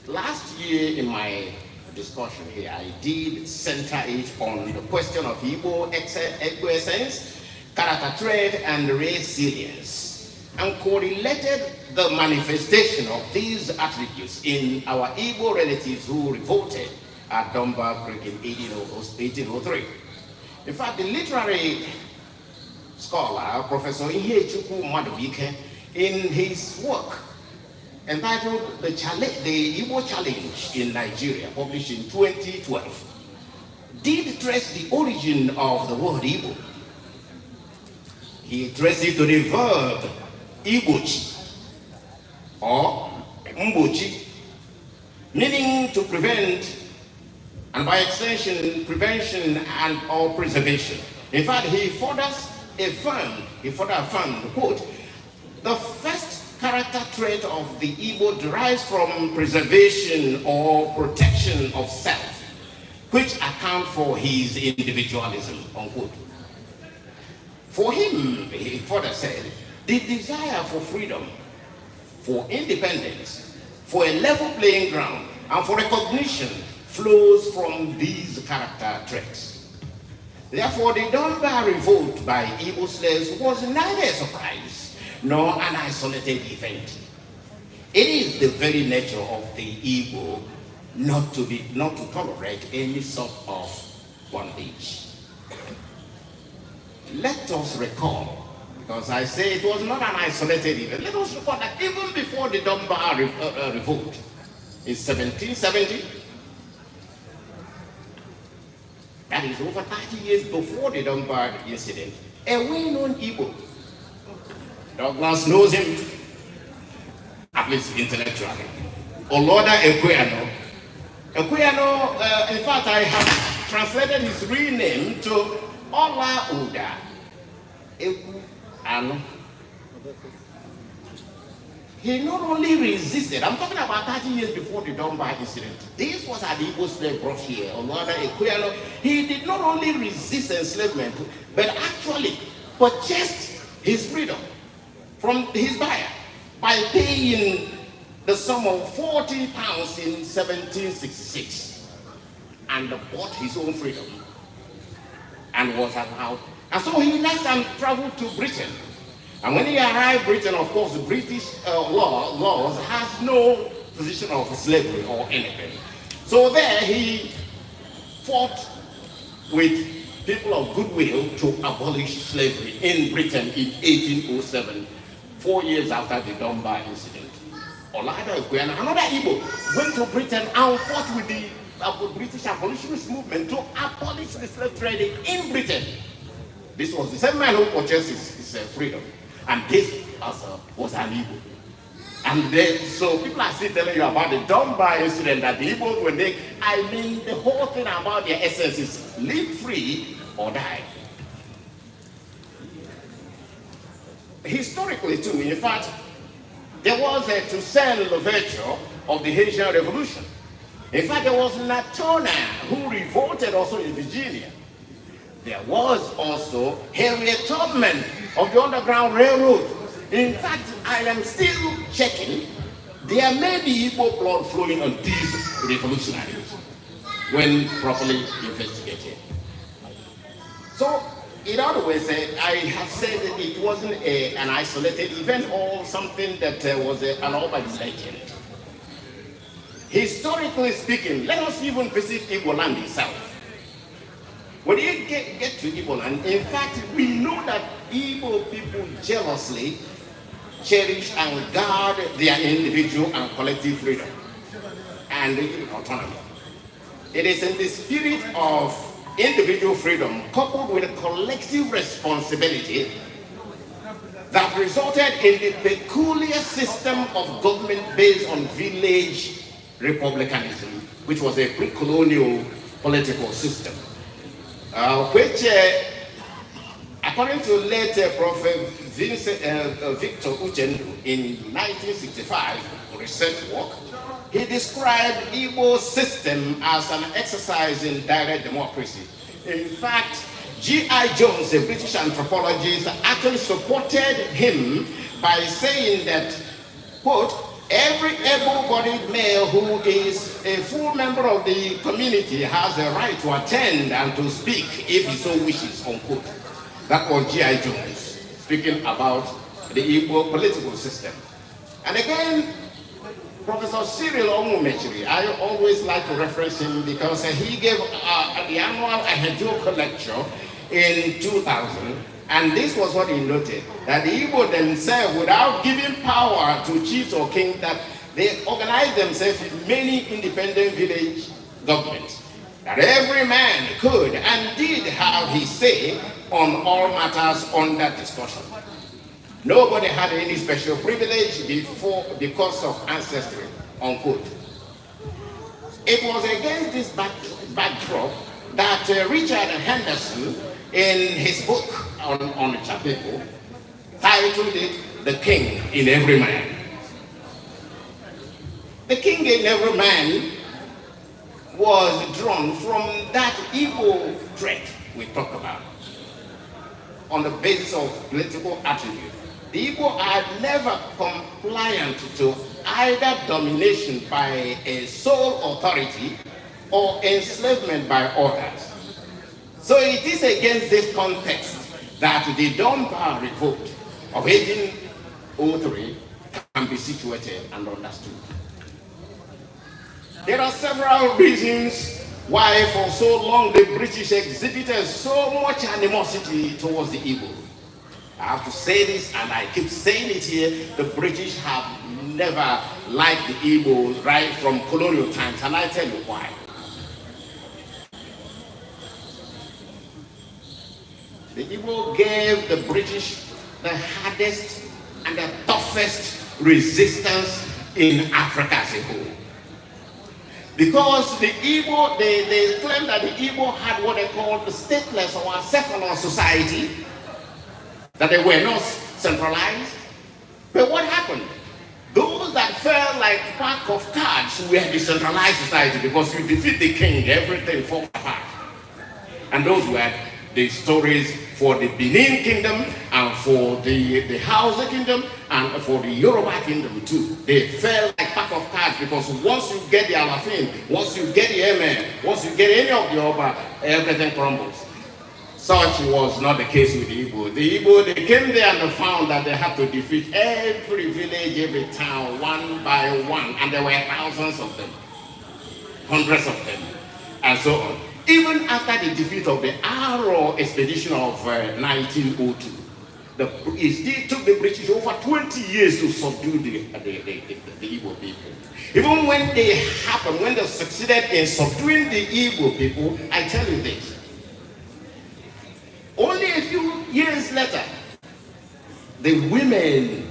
Last year in my discussion here, I did center it on the question of Igbo essence, character trait, and resilience, and correlated the manifestation of these attributes in our Igbo relatives who revolted at Dunbar Creek in 1803. In fact, the literary scholar, Professor Ihechukwu Madubike, in his work, entitled The Igbo Challenge in Nigeria, published in 2012, did trace the origin of the word Igbo. He traced it to the verb Igbochi or Mbochi, meaning to prevent, and by extension, prevention and or preservation. In fact, he further affirmed, quote, the first character trait of the Igbo derives from preservation or protection of self, which account for his individualism, unquote. For him, he further said, the desire for freedom, for independence, for a level playing ground, and for recognition flows from these character traits. Therefore, the Dunbar revolt by Igbo slaves was neither a surprise nor an isolated event. It is the very nature of the Igbo not to tolerate any sort of bondage. Let us recall, because I say it was not an isolated event, let us recall that even before the Dunbar revolt in 1770, that is over 30 years before the Dunbar incident, a well-known Igbo, Douglas knows him, at least intellectually, Oloda Ekweyano. In fact, I have translated his real name to Ola Uda Ekweyano. He not only resisted, I'm talking about 30 years before the Dunbar incident. This was an Igbo slave brought here, Oloda Ekweyano. He did not only resist enslavement, but actually purchased his freedom from his buyer by paying the sum of £40 in 1766 and bought his own freedom and was allowed. And so he left and traveled to Britain. And when he arrived in Britain, of course, the British laws has no position of slavery or anything. So there he fought with people of goodwill to abolish slavery in Britain in 1807, 4 years after the Dunbar incident. Olada Ekweyano, another Igbo, went to Britain and fought with the British abolitionist movement to abolish the slave trade in Britain. This was the same man who purchased his freedom. And this was an Igbo. And then, so people are still telling you about the Dunbar incident, that the Igbos, when they, I mean, the whole thing about their essence is live free or die. Historically too, in fact, there was a Toussaint Louverture of the Haitian Revolution. In fact, there was Natona who revolted also in Virginia. There was also Harriet Tubman of the Underground Railroad. In fact, I am still checking. There may be Igbo blood flowing on these revolutionaries when properly investigated. So, in other words, I have said that it wasn't an isolated event or something that was an urban legend. Historically speaking, let us even visit Igbo land itself. When you get to Igbo land, in fact, we know that Igbo people jealously cherish and guard their individual and collective freedom and autonomy. It is in the spirit of individual freedom coupled with a collective responsibility that resulted in the peculiar system of government based on village republicanism, which was a pre-colonial political system, which, according to later Prophet Victor Uchendu in 1965 research work, he described Igbo's system as an exercise in direct democracy. In fact, G.I. Jones, a British anthropologist, actually supported him by saying that, quote, every able-bodied male who is a full member of the community has a right to attend and to speak if he so wishes, unquote. That was G.I. Jones speaking about the Igbo political system. And again, Professor Cyril Onwumechiri, I always like to reference him because he gave the annual Ahedioka lecture in 2000, and this was what he noted, that the Igbo themselves, without giving power to chiefs or kings, that they organized themselves in many independent village governments, that every man could and did have his say on all matters under discussion. Nobody had any special privilege because of ancestry, unquote. It was against this backdrop that Richard Henderson, in his book on the Chapeco, titled it The King in Every Man. The King in Every Man was drawn from that Igbo trait we talked about on the basis of political attribute. The Igbo are never compliant to either domination by a sole authority or enslavement by others. So it is against this context that the Dunbar Revolt of 1803 can be situated and understood. There are several reasons why for so long the British exhibited so much animosity towards the Igbo. I have to say this, and I keep saying it here, the British have never liked the Igbos right from colonial times, and I tell you why. The Igbo gave the British the hardest and the toughest resistance in Africa as a whole. Because the Igbo, they claim that the Igbo had what they call the stateless or ancestral society, that they were not centralized. But what happened? Those that felt like pack of cards were the centralized society, because you defeat the king, everything falls apart. And those were the stories for the Benin kingdom and for the Hausa kingdom and for the Yoruba kingdom too. They fell like pack of cards, because once you get the Alafin, once you get the Emen, once you get any of the Oba, everything crumbles. Such was not the case with the Igbo. The Igbo, they came there and they found that they had to defeat every village, every town, one by one, and there were thousands of them, hundreds of them, and so on. Even after the defeat of the Aro expedition of 1902, it still took the British over 20 years to subdue the Igbo people. Even when they happened, when they succeeded in subduing the Igbo people, I tell you this, only a few years later, the women,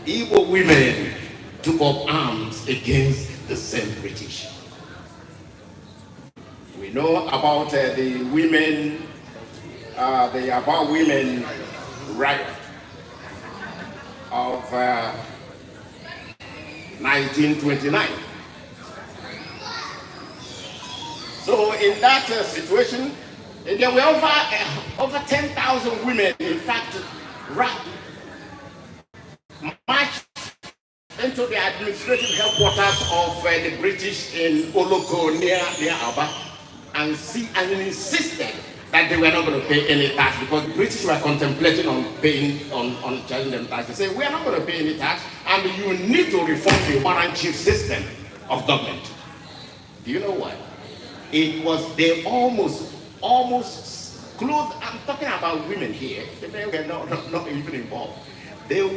Igbo women, took up arms against the same British. We know about the women, the About Women riot of 1929. So in that situation, there were over 10,000 women, in fact, marched into the administrative headquarters of the British in Oloko near Aba, and insisted that they were not going to pay any tax, because the British were contemplating on paying, on charging them tax. They said, we are not going to pay any tax, and you need to reform the one-chief system of government. Do you know what? It was, they almost closed. I'm talking about women here. They were not even involved. The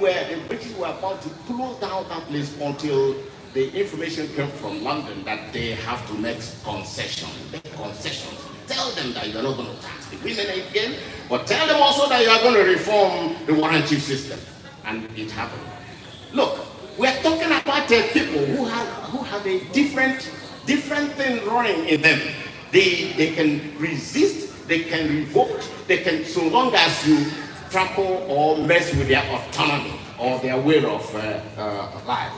British were about to close down that place until the information came from London that they have to make concessions. Tell them that you are not going to tax the women again, but tell them also that you are going to reform the warranty system. And it happened. Look, we are talking about people who have a different thing running in them. They can resist, they can revolt, they can, so long as you trample or mess with their autonomy or their way of life.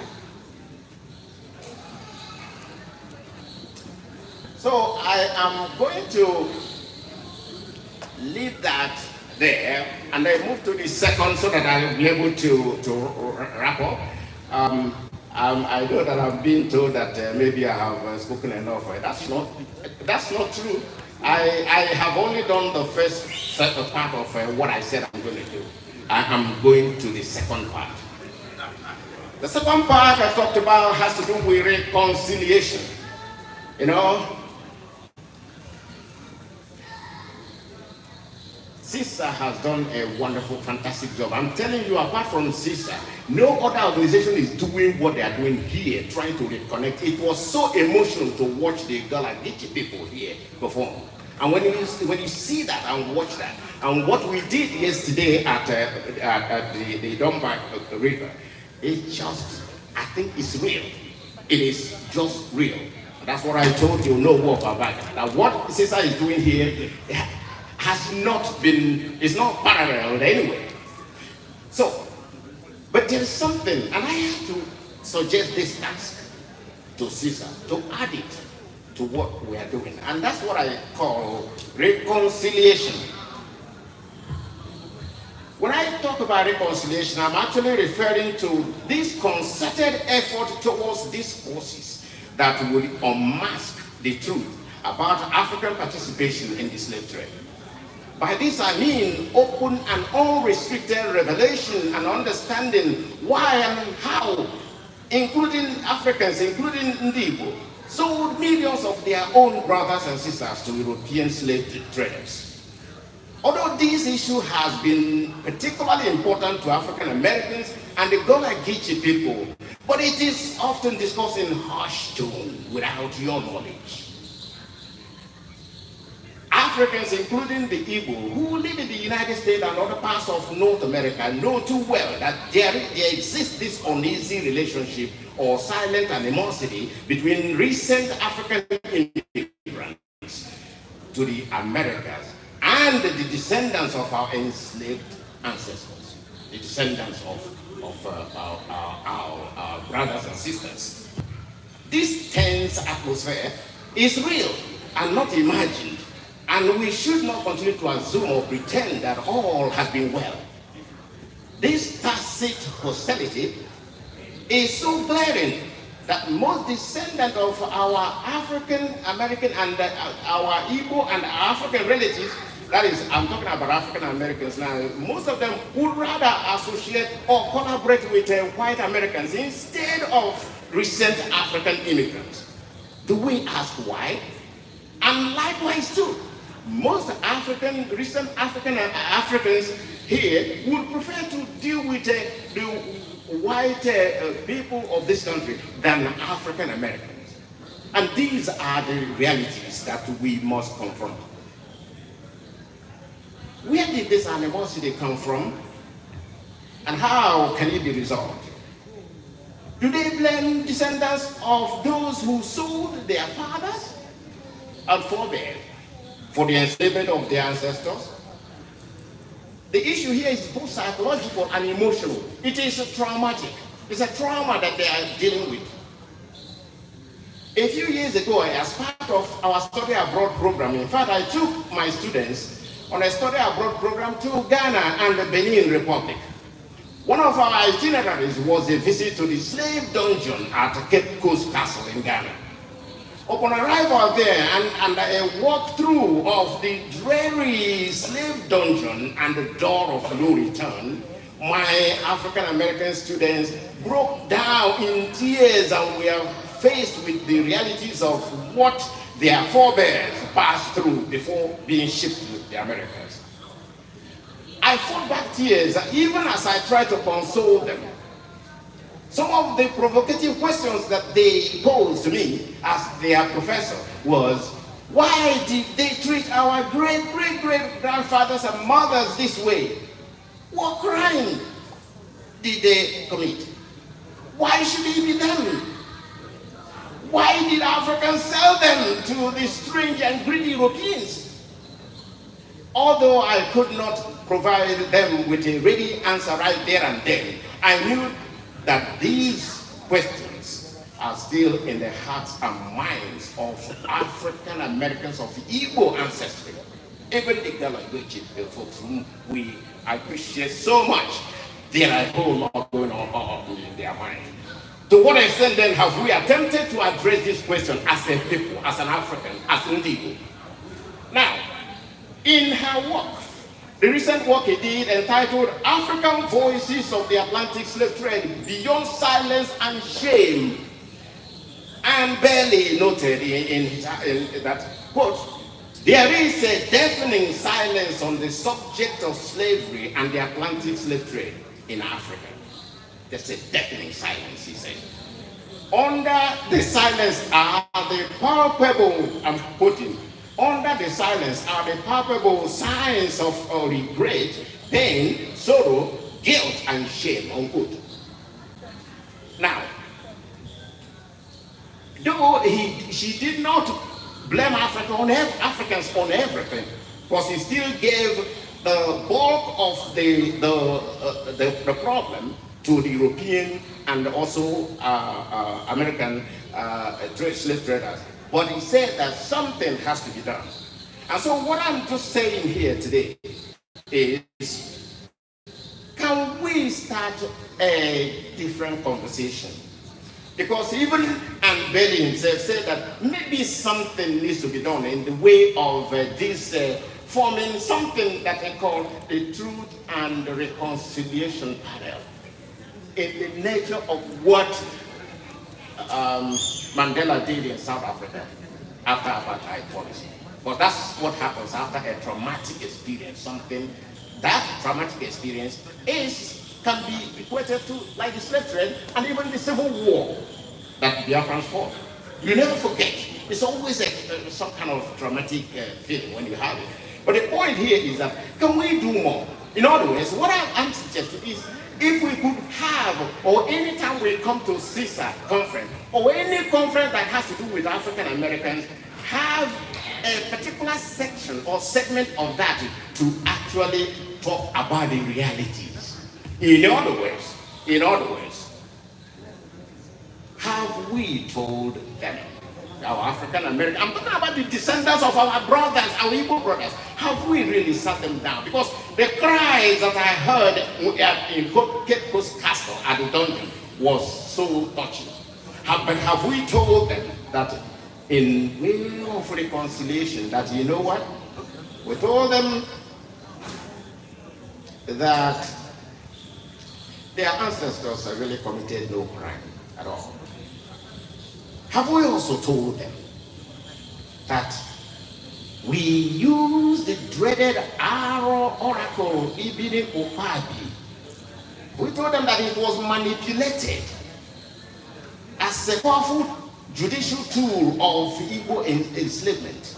So I am going to leave that there, and I move to the second so that I'll be able to wrap up. I know that I've been told that maybe I have spoken enough. That's not true. I have only done the first part of what I said I'm going to do. I am going to the second part. The second part I talked about has to do with reconciliation. CISA has done a wonderful, fantastic job. I'm telling you, apart from CISA, no other organization is doing what they are doing here, trying to reconnect. It was so emotional to watch the Galagichi people here perform. And when you see that and watch that, and what we did yesterday at the Dunbar River, it just, I think it's real. It is just real. That's what I told you, no war about that. Now what CISA is doing here has not been, it's not paralleled anyway. So, but there is something, and I have to suggest this task to CISA, to add it to what we are doing. And that's what I call reconciliation. When I talk about reconciliation, I'm actually referring to this concerted effort towards discourses that will unmask the truth about African participation in the slave trade. By this I mean open and unrestricted revelation and understanding why and how, including Africans, including Igbo, sold millions of their own brothers and sisters to European slave traders. Although this issue has been particularly important to African Americans and the Golagichi people, but it is often discussed in hushed tone without your knowledge. Africans, including the Igbo, who live in the United States and other parts of North America, know too well that there exists this uneasy relationship or silent animosity between recent African immigrants to the Americas and the descendants of our enslaved ancestors, the descendants of our brothers and sisters. This tense atmosphere is real and not imagined, and we should not continue to assume or pretend that all has been well. This tacit hostility is so glaring that most descendants of our African American and our Igbo and African relatives, that is, I'm talking about African Americans now, most of them would rather associate or collaborate with white Americans instead of recent African immigrants. Do we ask why? And likewise too, most recent Africans here would prefer to deal with the white people of this country than African Americans. And these are the realities that we must confront. Where did this animosity come from? And how can it be resolved? Do they blame descendants of those who sold their fathers and forebears for the enslavement of their ancestors? The issue here is both psychological and emotional. It is traumatic. It's a trauma that they are dealing with. A few years ago, as part of our study abroad program, in fact, I took my students on a study abroad program to Ghana and the Benin Republic. One of our itineraries was a visit to the slave dungeon at Cape Coast Castle in Ghana. Upon arrival there and a walkthrough of the dreary slave dungeon and the door of no return, my African American students broke down in tears and were faced with the realities of what their forebears passed through before being shipped to the Americas. I fought back tears even as I tried to console them. Some of the provocative questions that they posed to me as their professor was, why did they treat our great-great-great-grandfathers and mothers this way? What crime did they commit? Why should it be them? Why did Africans sell them to the strange and greedy Europeans? Although I could not provide them with a ready answer right there and then, I knew that these questions are still in the hearts and minds of African Americans of Igbo ancestry. Even the Galagichi folks whom I appreciate so much, there are a whole lot going on in their mind. To what extent then have we attempted to address this question as a people, as an African, as an Igbo? Now, in her work, the recent work he did entitled African Voices of the Atlantic Slave Trade Beyond Silence and Shame, and barely noted in that quote, There is a deafening silence on the subject of slavery and the Atlantic slave trade in Africa. There's a deafening silence, he said. Under the silence are the palpable, I'm quoting, under the silence are the palpable signs of regret, pain, sorrow, guilt, and shame, unquote. Now, though she did not blame Africans on everything, because he still gave the bulk of the problem to the European and also American slave traders. But he said that something has to be done. And so what I'm just saying here today is, can we start a different conversation? Because even Bailey himself said that maybe something needs to be done in the way of forming something that they call the Truth and Reconciliation Panel. In the nature of what Mandela did in South Africa after apartheid policy. But that's what happens after a traumatic experience. That traumatic experience can be equated to like the slave trade and even the civil war that Biafrans fought. You never forget. It's always some kind of traumatic feeling when you have it. But the point here is that, can we do more? In other words, what I'm suggesting is, if we could have, or anytime we come to CISA conference, or any conference that has to do with African Americans, have a particular section or segment of that to actually talk about the realities. In other words, have we told them, our African American, I'm talking about the descendants of our brothers, our Igbo brothers, have we really sat them down? Because the cries that I heard in Cape Coast Castle at the dungeon was so touching. But have we told them that in way of reconciliation, that you know what? We told them that their ancestors really committed no crime at all. Have we also told them that we use the dreaded arrow oracle Ibini Opabi? We told them that it was manipulated as a powerful judicial tool of Igbo enslavement.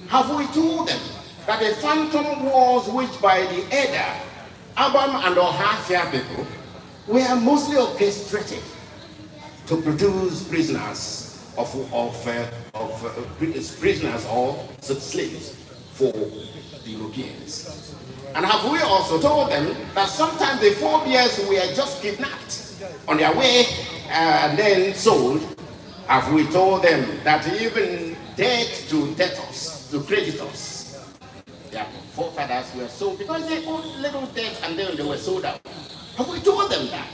Have we told them that the phantom wars waged by the Eda, Abam and Ohafia people were mostly orchestrated to produce prisoners prisoners or slaves for the Europeans? And have we also told them that sometimes the forebears were just kidnapped on their way and then sold? Have we told them that even debt to debtors, to creditors, their forefathers were sold because they owed little debt and then they were sold out? Have we told them that?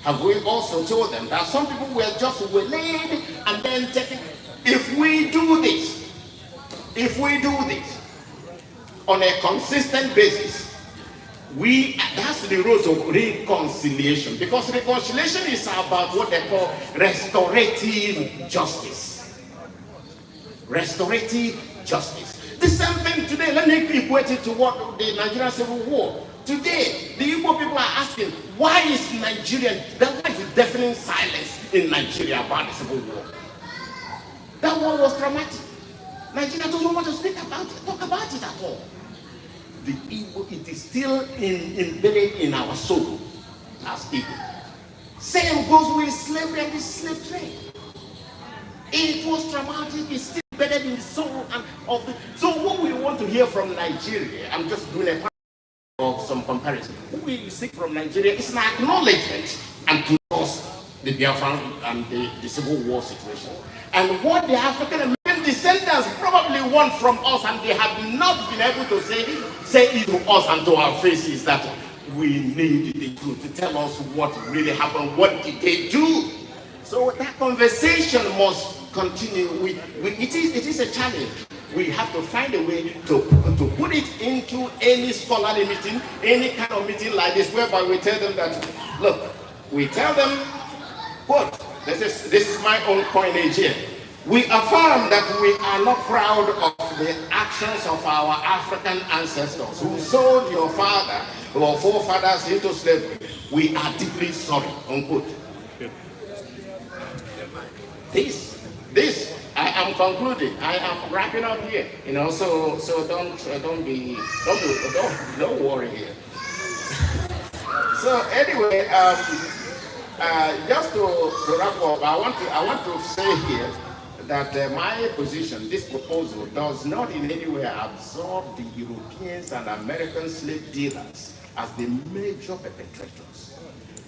Have we also told them that some people were just waylaid and then taken? If we do this on a consistent basis, that's the road of reconciliation, because reconciliation is about what they call restorative justice. Restorative justice. The same thing today. Let me equate it to what the Nigerian Civil War. Today, the Igbo people are asking, why is the deafening silence in Nigeria about the Civil War? That war was traumatic. Nigeria doesn't want to speak about it, talk about it at all. The Igbo, it is still embedded in our soul as Igbo. Same goes with slavery and the slave trade. It was traumatic, it's still embedded in the soul and of the. So what we want to hear from Nigeria, I'm just doing a of some comparison. What we seek from Nigeria is an acknowledgement and to us the Biafran and the Civil War situation. And what the African American descendants probably want from us, and they have not been able to say it to us and to our faces, that we need the truth to tell us what really happened, what did they do. So that conversation must continue. It is a challenge. We have to find a way to put it into any scholarly meeting, any kind of meeting like this, whereby we tell them that, look, we tell them, quote, this is my own coinage here. We affirm that we are not proud of the actions of our African ancestors who sold your father or forefathers into slavery, we are deeply sorry, unquote. This, I am concluding. I am wrapping up here. So don't worry here. So anyway, just to wrap up, I want to say here that my position, this proposal, does not in any way absorb the Europeans and American slave dealers as the major perpetrators,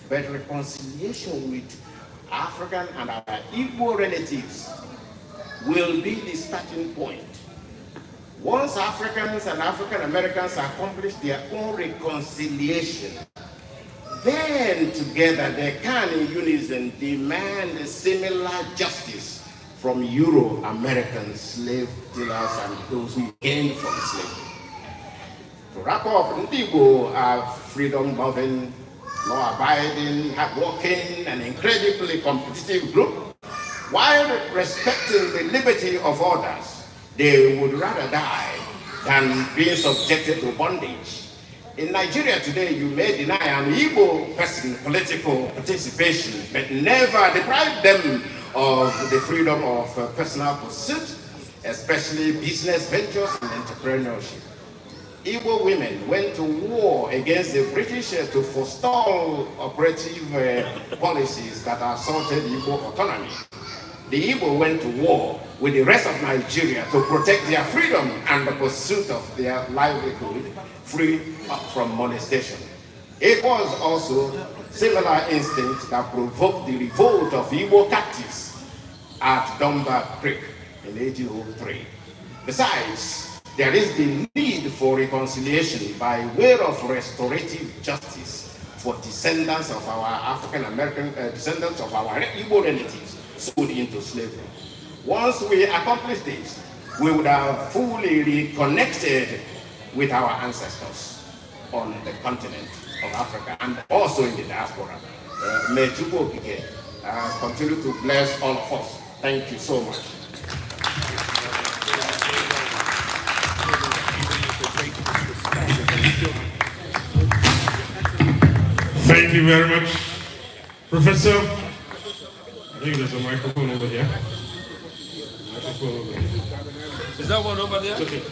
but reconciliation with African and our Igbo relatives will be the starting point. Once Africans and African Americans accomplish their own reconciliation, then together they can in unison demand a similar justice from Euro-American slave dealers and those who gained from slavery. To wrap up, Igbo are freedom-loving, law-abiding, hard-working, and incredibly competitive group. While respecting the liberty of others, they would rather die than being subjected to bondage. In Nigeria today, you may deny an Igbo person political participation, but never deprive them of the freedom of personal pursuit, especially business ventures and entrepreneurship. Igbo women went to war against the British to forestall operative policies that assaulted Igbo autonomy. The Igbo went to war with the rest of Nigeria to protect their freedom and the pursuit of their livelihood, free from molestation. It was also similar instinct that provoked the revolt of Igbo captives at Dunbar Creek in 1803. Besides, there is the need for reconciliation by way of restorative justice for descendants of our African American descendants of our Igbo relatives sold into slavery. Once we accomplish this, we would have fully reconnected with our ancestors on the continent of Africa and also in the diaspora. May Chukwu continue to bless all of us. Thank you so much. Thank you very much, Professor. I think there's a microphone over here. Is that one over there? Okay.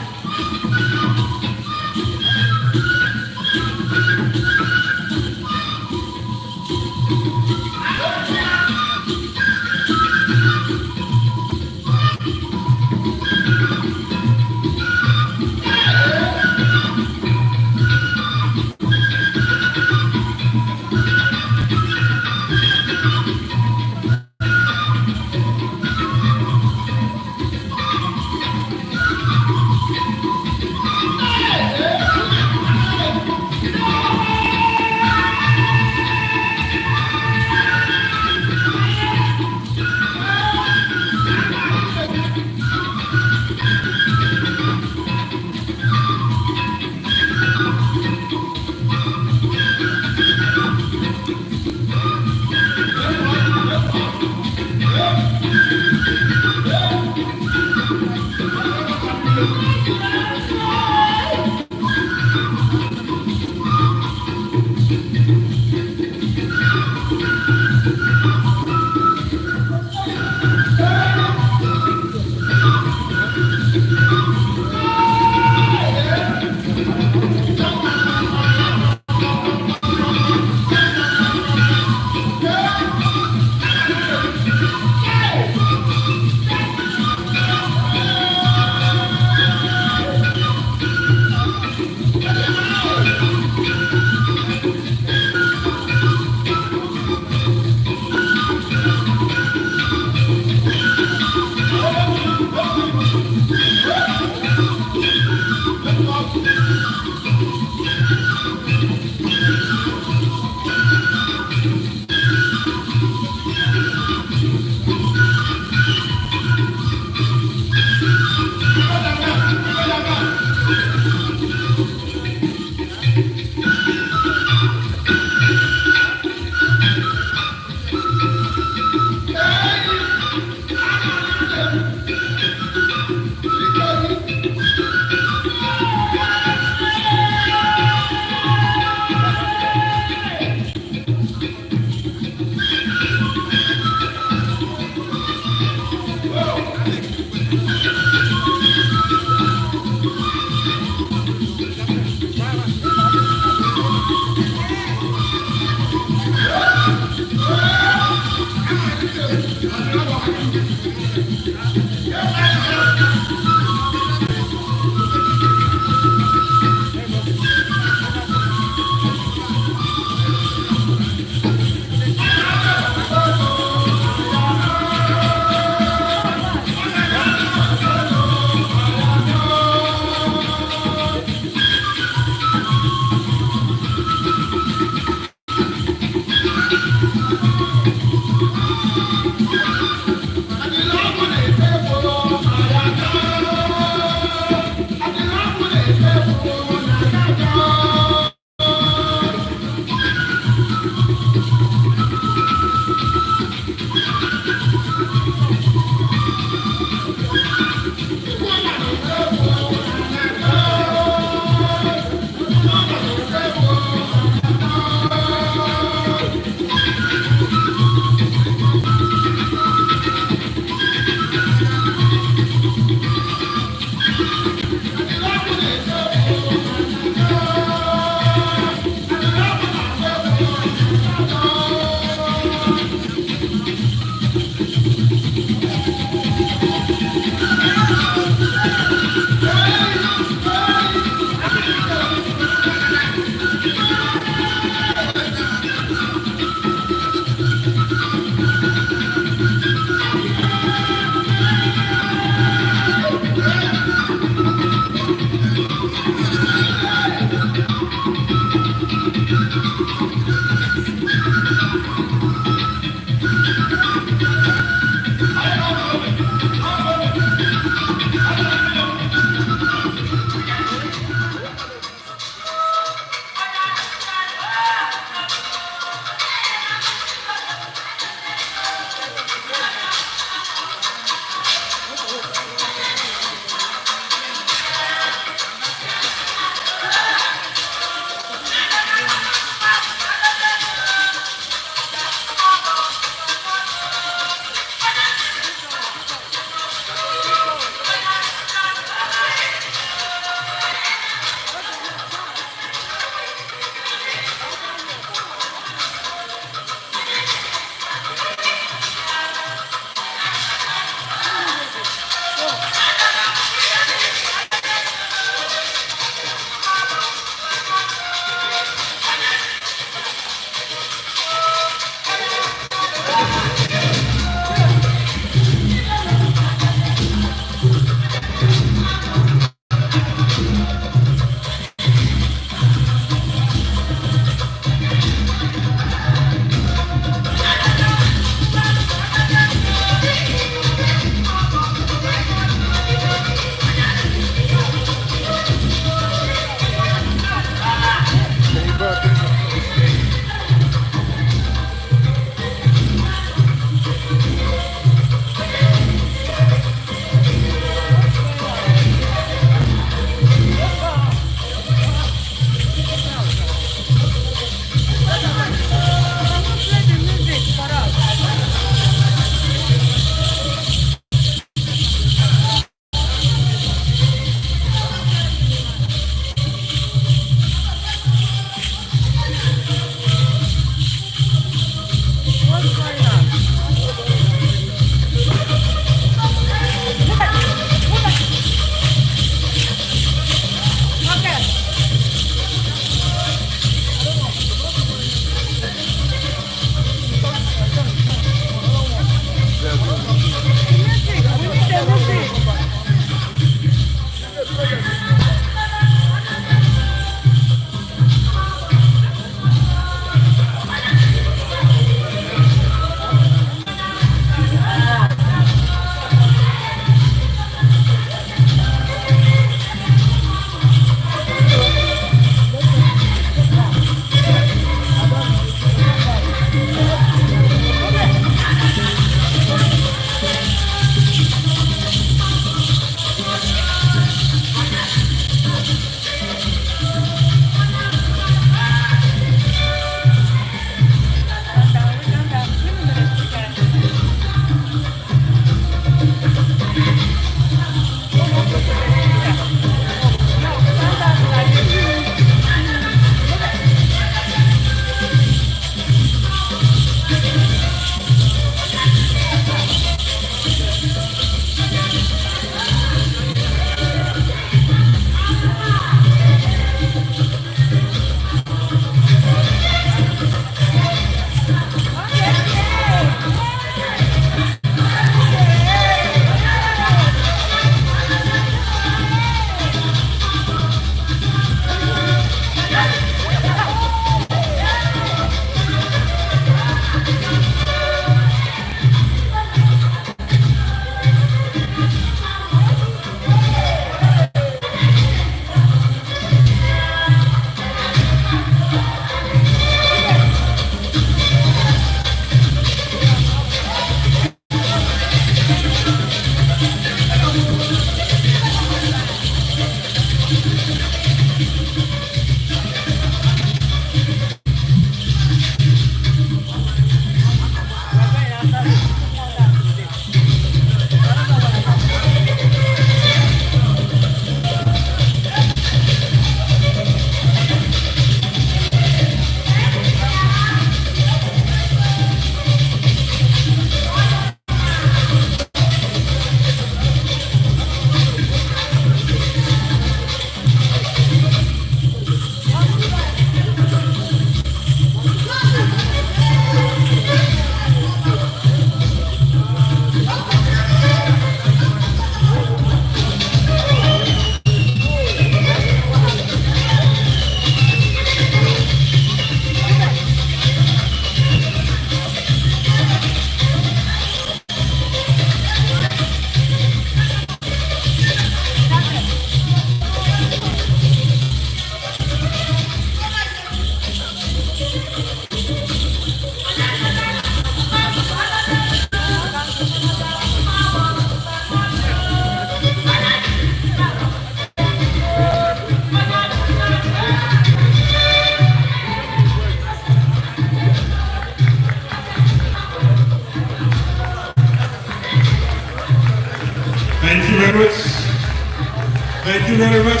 very much.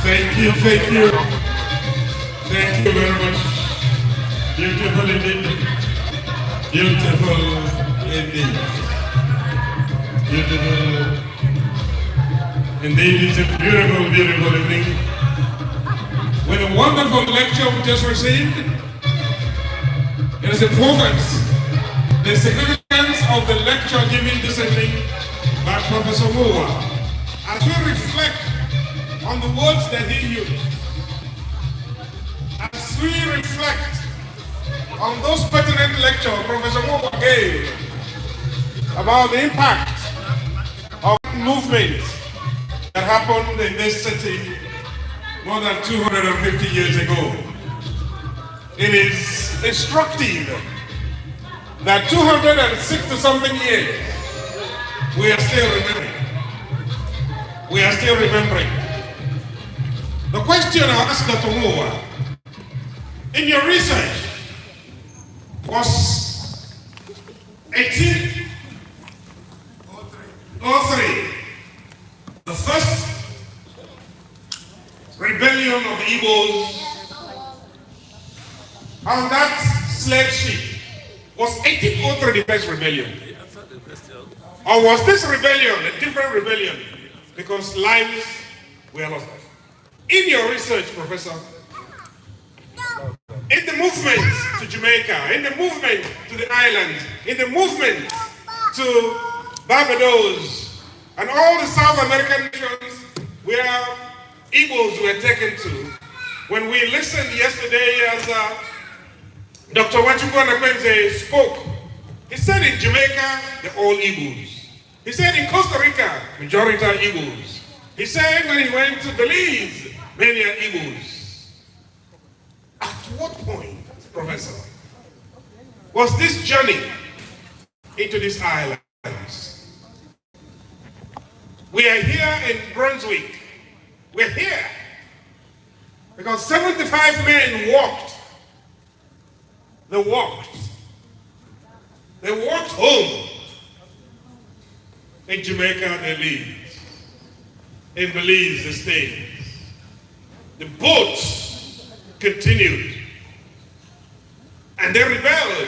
Thank you, thank you. Thank you very much. Beautiful indeed. Beautiful indeed. Beautiful. Indeed, it's a beautiful, beautiful evening. With a wonderful lecture we just received, it is important the significance of the lecture given this evening by Professor Moa as we reflect on the words that he used, as we reflect on those pertinent lectures Professor Moa gave about the impact of movement that happened in this city more than 250 years ago. It is instructive that 260-something years, we are still remembering. We are still remembering. The question I asked Dr. Moa, in your research, was 1803, the first rebellion of the Igbos on that slave ship. Was 1803 the first rebellion? Or was this rebellion a different rebellion because lives were lost? In your research, Professor, in the movement to Jamaica, in the movement to the islands, in the movement to Barbados, and all the South American nations where Igbos were taken to, when we listened yesterday as Dr. Wachukwu spoke, he said in Jamaica, they're all Igbos. He said in Costa Rica, majority are Igbos. He said when he went to Belize, many are Igbos. At what point, Professor, was this journey into these islands? We are here in Brunswick. We're here because 75 men walked. They walked. They walked home. In Jamaica, they lived. In Belize, they stayed. The boats continued. And they rebelled.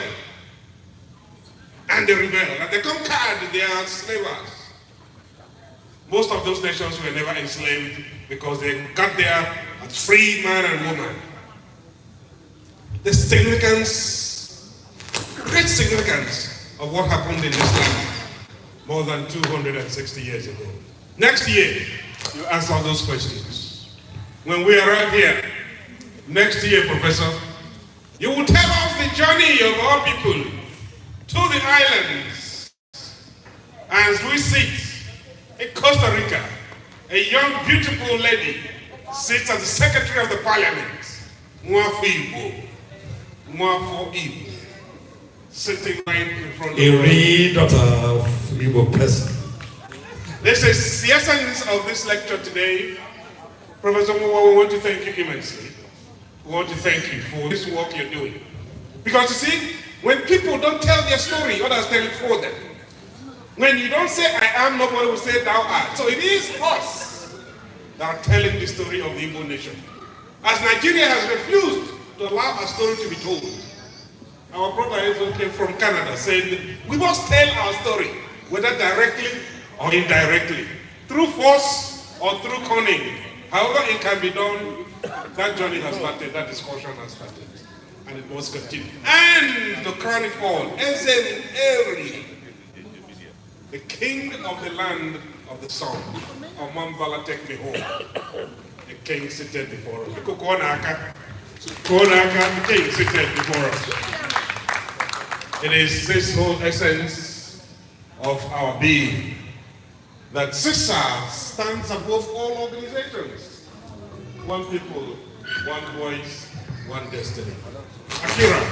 And they rebelled. And they conquered their slavers. Most of those nations were never enslaved because they got there as free man and woman. The significance, great significance of what happened in this land more than 260 years ago. Next year, you answer those questions. When we arrive here, next year, Professor, you will tell us the journey of our people to the islands. As we sit in Costa Rica, a young, beautiful lady sits as the Secretary of the Parliament, Igbo, sitting right in front of a daughter of Igbo person. This is the essence of this lecture today. Professor Moa, we want to thank you immensely. We want to thank you for this work you're doing. Because you see, when people don't tell their story, others tell it for them. When you don't say I am, nobody will say thou art. So it is us that are telling the story of the Igbo nation. As Nigeria has refused to allow our story to be told. Our brother who came from Canada said, we must tell our story, whether directly or indirectly, through force or through cunning. However it can be done, that journey has started, that discussion has started, and it must continue. And to crown it all, Eri, the king of the land of the sun, Omambala, take me home. The king seated before us. The king seated before us. It is this whole essence of our being that CISA stands above all organizations. One people, one voice, one destiny. Akira,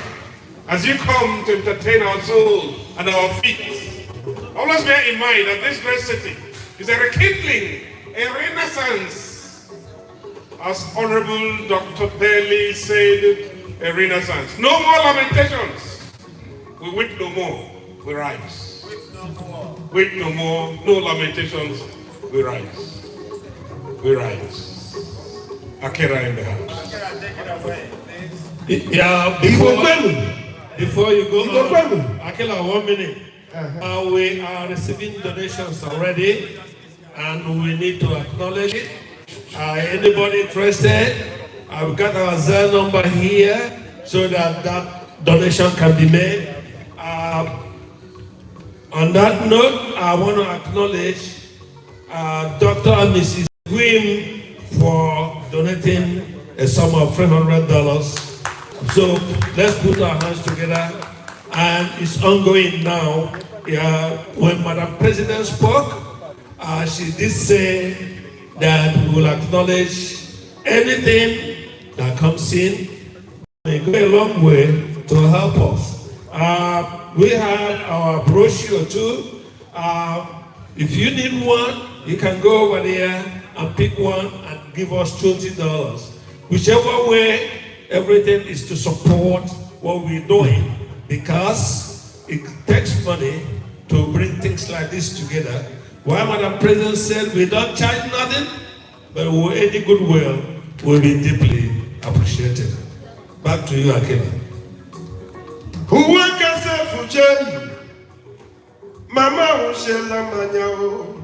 as you come to entertain our soul and our feet, always bear in mind that this great city is a rekindling, a renaissance. As Honorable Dr. Bailey said, a renaissance. No more lamentations. We weep no more, we rise. Weep no more, no lamentations, we rise. we right? Akira in the house. Yeah, before you go on, Akila, 1 minute. We are receiving donations already, and we need to acknowledge it. Anybody interested? I've got our Zelle number here so that that donation can be made. On that note, I want to acknowledge Dr. and Mrs. Gwim for donating a sum of $300. So let's put our hands together, and it's ongoing now. When Madam President spoke, she did say that we will acknowledge anything that comes in. It will go a long way to help us. We have our brochure too. If you need one, you can go over there and pick one and give us $20. Whichever way, everything is to support what we're doing, because it takes money to bring things like this together. While Madam President said we don't charge nothing, but any goodwill will be deeply appreciated. Back to you, Akela. Who can say for Jay? Mama will share Lamanya.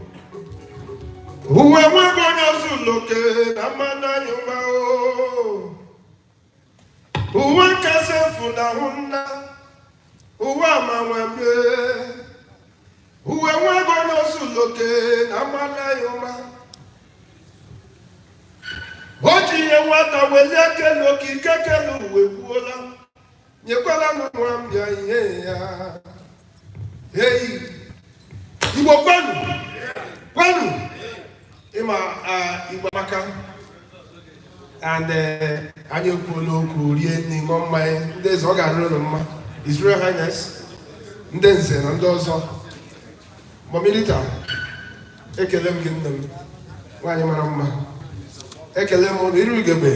Who am I going to look at? Amana Yumao. Who can say for the Hunda? Who am I? Who am I going to look at? Amana Yuma. What do you want? I will let you look at Kakelu with Wola. Nyekwala mwambia yeah. Hey, Igbo kwanu. Ima Igbo maka. And anyị kwuo okwu rie nri ṅụọ mmanya ndị eze ọ ga-arụrụ ụlọ mma. His Royal Highness, ndị nze na ndị ọzọ. Mamilita, ekele m gị nne m, nwaanyị mara mma. Ekele m ụnụ iru ugegbe.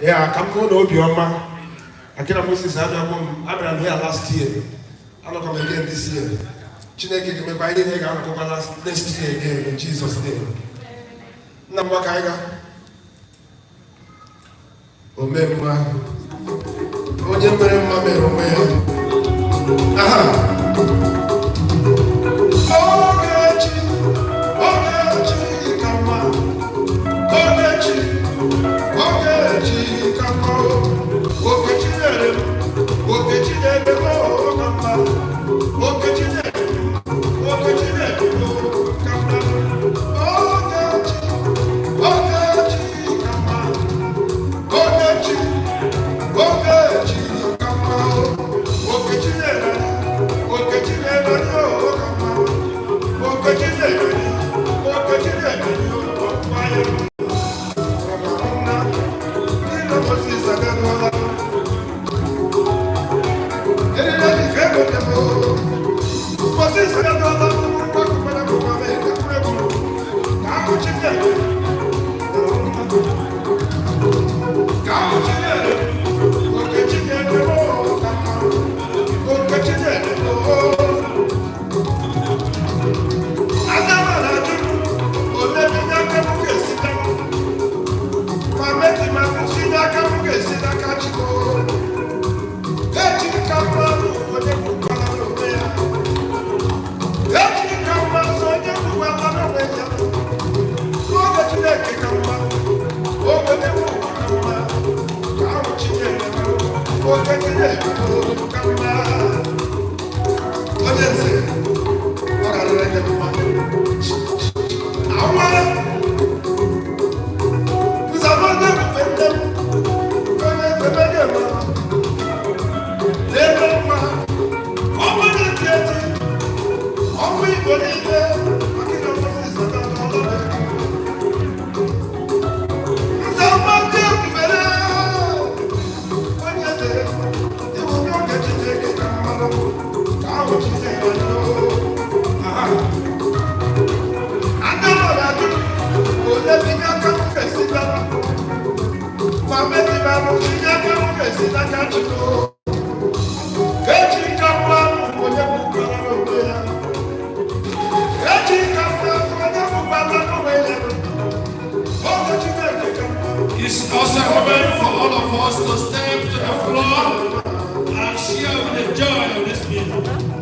Ya ka m hụ na obi ọma. Akira Moses Abraham here last year. I'm not coming again this year. Chineke give me by the next year again in Jesus' name. Number Kaiga. Omemma. Onyemma Merome. Aha. Ogechi, kama. Ogechi, kama. a moment for all of us to step to the floor and share with the joy of this meeting.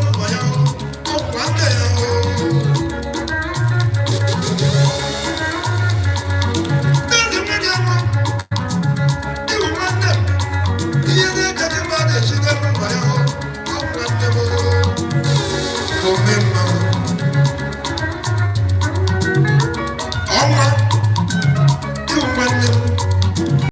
Ine